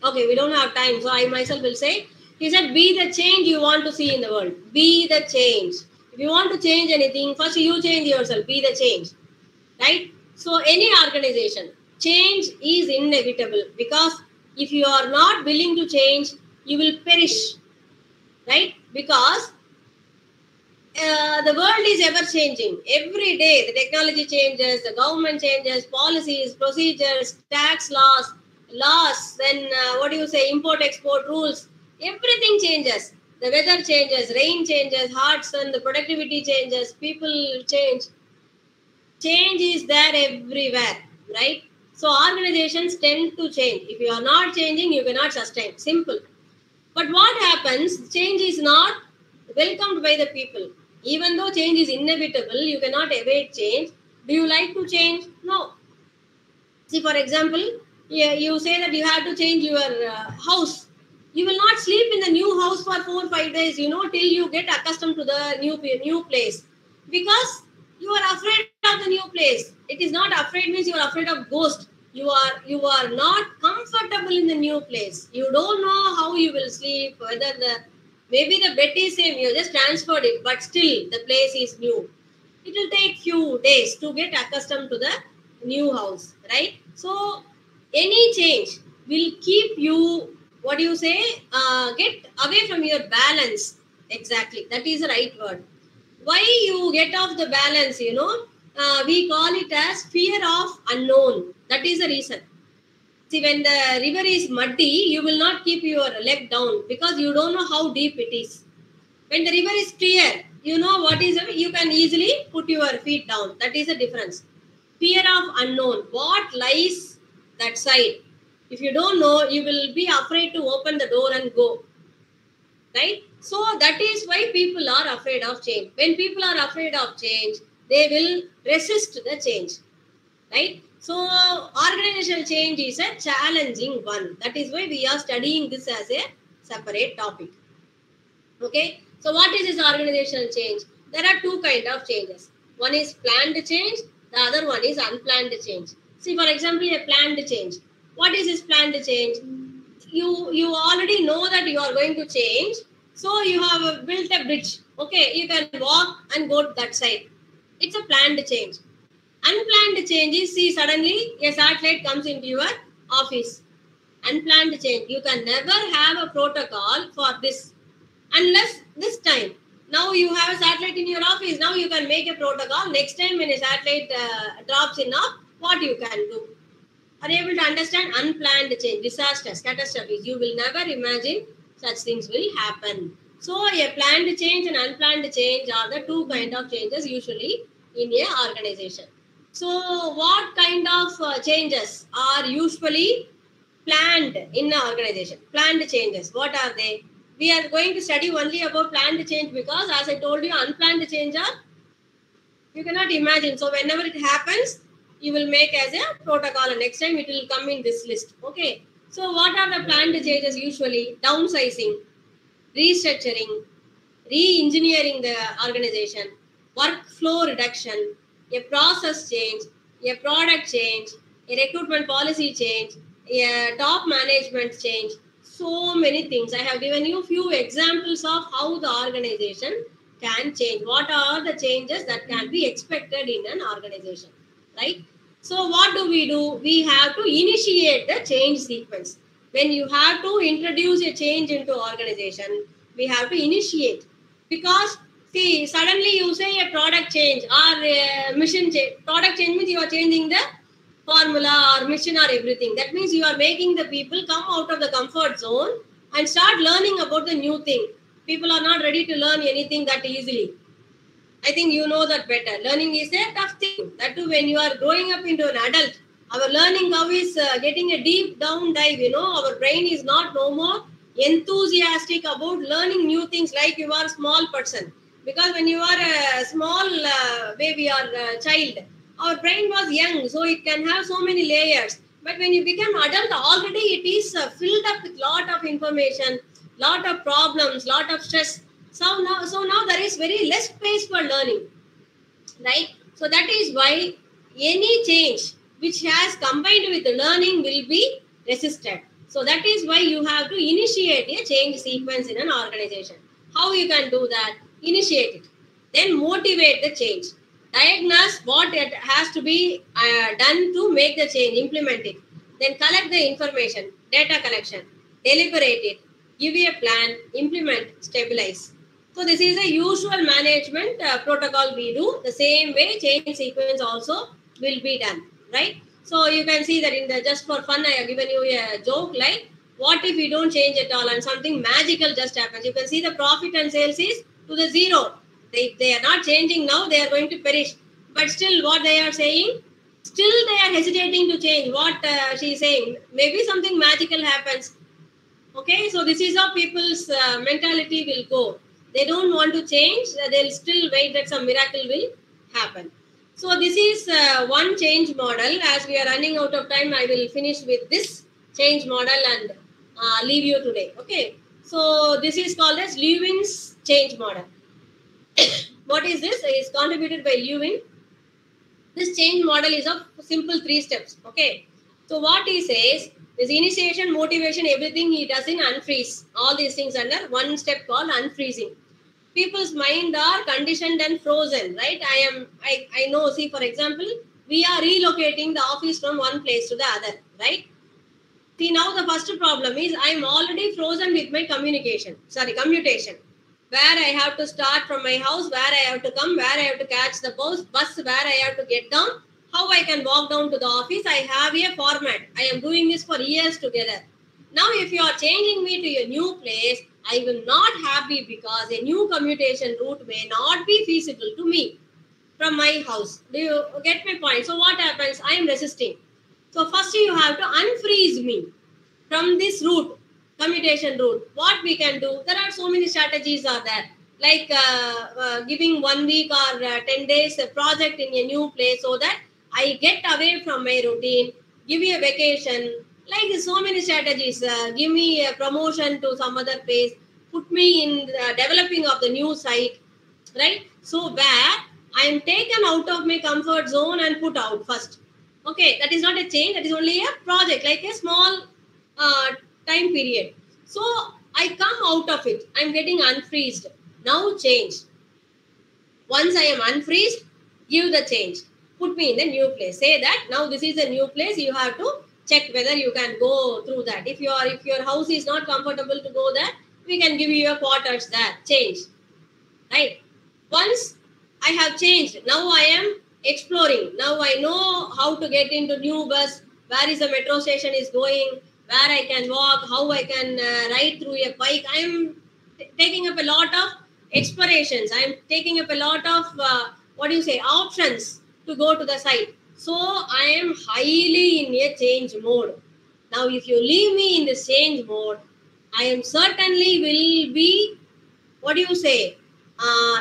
Okay, we don't have time, so I myself will say. He said, be the change you want to see in the world. Be the change. If you want to change anything, first you change yourself. Be the change, right? So any organization, change is inevitable because if you are not willing to change, you will perish, right? Because the world is ever changing. Every day, the technology changes, the government changes, policies, procedures, tax laws, then what do you say, import-export rules, everything changes. The weather changes, rain changes, hot sun, the productivity changes, people change. Change is there everywhere, right? So organizations tend to change. If you are not changing, you cannot sustain. Simple. But what happens? Change is not welcomed by the people. Even though change is inevitable, you cannot evade change. Do you like to change? No. See, for example, you say that you have to change your house. You will not sleep in the new house for 4 or 5 days, you know, till you get accustomed to the new place. Because you are afraid of the new place. It is not afraid means you are afraid of ghost. you are not comfortable in the new place. You don't know how you will sleep, whether maybe the bed is same, you just transferred it, but still the place is new. It will take few days to get accustomed to the new house, right? So any change will keep you, what do you say, get away from your balance. Exactly, that is the right word. Why you get off the balance, we call it as fear of unknown. That is the reason. See, when the river is muddy, you will not keep your leg down because you don't know how deep it is. When the river is clear, you know what is, you can easily put your feet down. That is the difference. Fear of unknown. What lies that side? If you don't know, you will be afraid to open the door and go. Right? So that is why people are afraid of change. When people are afraid of change, they will resist the change. Right? So organizational change is a challenging one. That is why we are studying this as a separate topic. Okay? So what is this organizational change? There are two kinds of changes. One is planned change, the other one is unplanned change. See, for example, a planned change. What is this planned change? You already know that you are going to change, so you have built a bridge. Okay, you can walk and go to that side. It's a planned change. Unplanned change is, see, suddenly a satellite comes into your office. Unplanned change. You can never have a protocol for this unless this time. Now you have a satellite in your office. Now you can make a protocol. Next time when a satellite drops in, what you can do. Are you able to understand? Unplanned change, disasters, catastrophes. You will never imagine such things will happen. So a planned change and unplanned change are the two kind of changes usually in a organization. So what kind of changes are usually planned in an organization? Planned changes, what are they? We are going to study only about planned change because, as I told you, unplanned change are, you cannot imagine. So whenever it happens, you will make as a protocol and next time it will come in this list. Okay. So what are the planned changes usually? Downsizing, restructuring, re-engineering the organization, workflow reduction, a process change, a product change, a recruitment policy change, a top management change, so many things. I have given you few examples of how the organization can change. What are the changes that can be expected in an organization, right? So what do? We have to initiate the change sequence. When you have to introduce a change into organization, we have to initiate. Because see, suddenly you say a product change or a mission change. Product change means you are changing the formula or mission or everything. That means you are making the people come out of the comfort zone and start learning about the new thing. People are not ready to learn anything that easily. I think you know that better. Learning is a tough thing. That too, when you are growing up into an adult, our learning now is getting a deep down dive. Our brain is not no more enthusiastic about learning new things like you are a small person. Because when you are a small baby or child, our brain was young, so it can have so many layers. But when you become adult, already it is filled up with lot of information, lot of problems, lot of stress. So now there is very less space for learning, right? So that is why any change which has combined with the learning will be resisted. So that is why you have to initiate a change sequence in an organization. How you can do that? Initiate it. Then motivate the change. Diagnose what it has to be done to make the change, implement it. Then collect the information, data collection, deliberate it, give you a plan, implement, stabilize. So this is a usual management protocol we do. The same way change sequence also will be done, right? So you can see that in the, just for fun, I have given you a joke like, what if we don't change at all and something magical just happens? You can see the profit and sales is to the zero. They are not changing now, they are going to perish. But still what they are saying, still they are hesitating to change. What she is saying, maybe something magical happens. Okay, so this is how people's mentality will go. They don't want to change, they'll still wait that some miracle will happen. So this is one change model. As we are running out of time, I will finish with this change model and leave you today. Okay, so this is called as Lewin's change model. What is this? It is contributed by Lewin. This change model is of simple 3 steps. Okay, So what he says is initiation, motivation, everything he does in unfreeze. All these things under one step called unfreezing. People's mind are conditioned and frozen, right? I know, see, for example, we are relocating the office from one place to the other, right? See, now the first problem is I'm already frozen with my commutation, where I have to start from my house, where I have to come, where I have to catch the bus, where I have to get down, how I can walk down to the office. I have a format. I am doing this for years together. Now, if you are changing me to a new place, I will not happy because a new commutation route may not be feasible to me from my house. Do you get my point? So what happens? I am resisting. So first you have to unfreeze me from this route, commutation route. What we can do? There are so many strategies are there. Like giving 1 week or 10 days a project in a new place so that I get away from my routine, give me a vacation. Like so many strategies. Give me a promotion to some other place, put me in the developing of the new site, right? So where I am taken out of my comfort zone and put out first. Okay, that is not a change. That is only a project, like a small time period. So I come out of it. I am getting unfreezed. Now change. Once I am unfreezed, give the change. Put me in the new place. Say that now this is a new place. You have to check whether you can go through that. If your house is not comfortable to go there, we can give you your quarters there. Change. Right? Once I have changed, now I am exploring. Now I know how to get into new bus, where is the metro station is going, where I can walk, how I can ride through a bike. I am taking up a lot of explorations. I am taking up a lot of, options to go to the site. So I am highly in a change mode. Now, if you leave me in this change mode, I am certainly will be,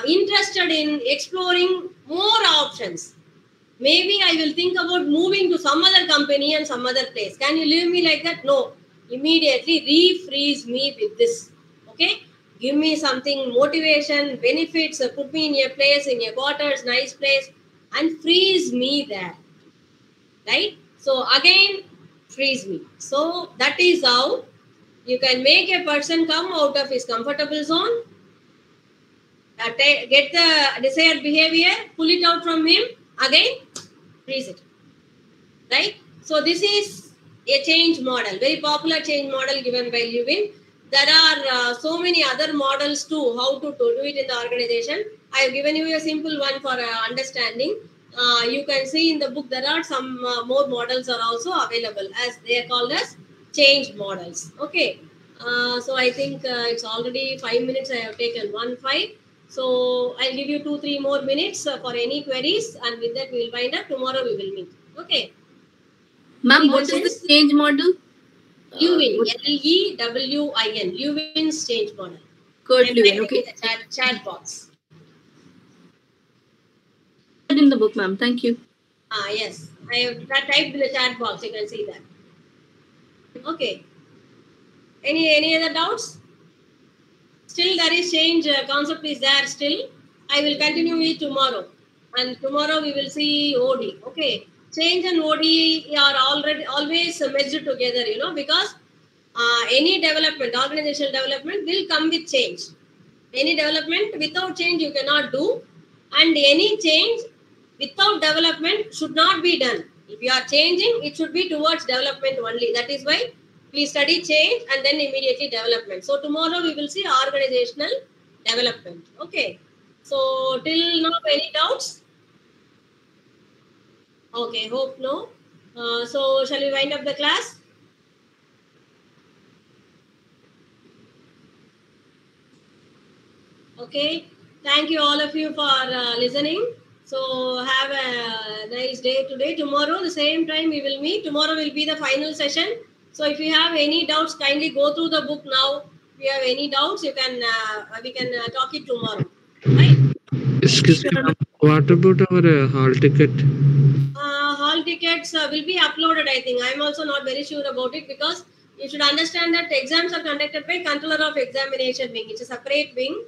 interested in exploring more options. Maybe I will think about moving to some other company and some other place. Can you leave me like that? No. Immediately refreeze me with this. Okay? Give me something, motivation, benefits, put me in a place, in a quarters, nice place, and freeze me there. Right? So again, freeze me. So that is how you can make a person come out of his comfortable zone, get the desired behavior, pull it out from him, again, freeze it. Right? So this is a change model, very popular change model given by Lewin. There are so many other models too, how to do it in the organization. I have given you a simple one for understanding. You can see in the book there are some more models are also available, as they are called as change models. Okay. So I think it's already 5 minutes. I have taken 1-5. So I'll give you 2-3 more minutes for any queries, and with that we will wind up. Tomorrow we will meet. Okay. Ma'am, what is the change model? Lewin, Lewin, Lewin's change model. Kurt Lewin, okay. The chat box. In the book, ma'am. Thank you. Yes. I have typed in the chat box. You can see that. Okay. Any other doubts? Still there is change concept is there still. I will continue it tomorrow. And tomorrow we will see OD. Okay. Change and OD are always merged together, because any development, organizational development will come with change. Any development without change you cannot do. And any change without development should not be done. If you are changing, it should be towards development only. That is why we study change and then immediately development. So tomorrow we will see organizational development. Okay. So till now, any doubts? Okay, hope no. So shall we wind up the class? Okay. Thank you all of you for listening. So have a nice day today. Tomorrow, the same time we will meet. Tomorrow will be the final session. So if you have any doubts, kindly go through the book now. If you have any doubts, you can we can talk it tomorrow. Right? Excuse me, ma'am. What about our hall ticket? Hall tickets will be uploaded, I think. I'm also not very sure about it, because you should understand that exams are conducted by Controller of Examination Wing. It's a separate wing.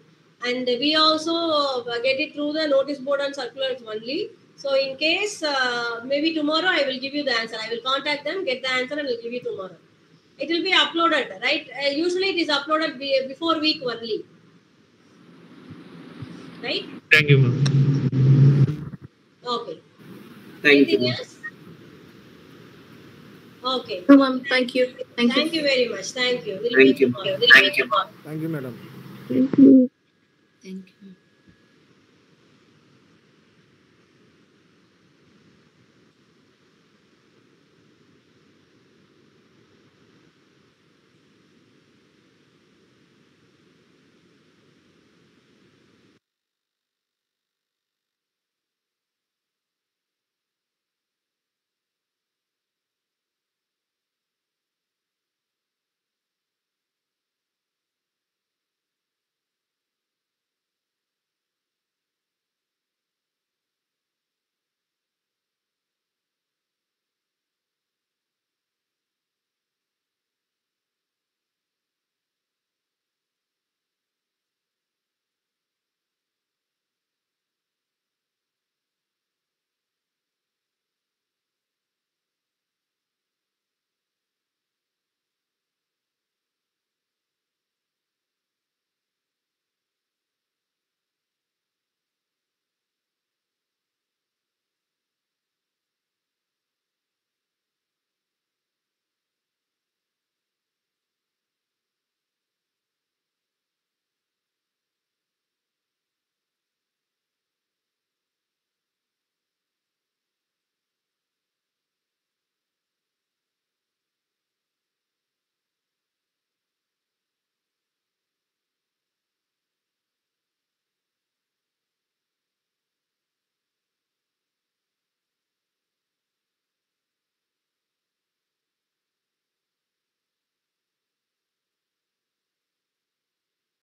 And we also get it through the notice board and circulars only. So in case maybe tomorrow I will give you the answer. I will contact them, get the answer, and will give you tomorrow. It will be uploaded, right? Usually it is uploaded before week only, right? Thank you, ma'am. Okay. Thank Anything you. else? Okay. No, ma'am. Thank you. Thank you very much. Thank you. We'll Thank meet you. tomorrow. Thank you, madam. Thank you. Thank you.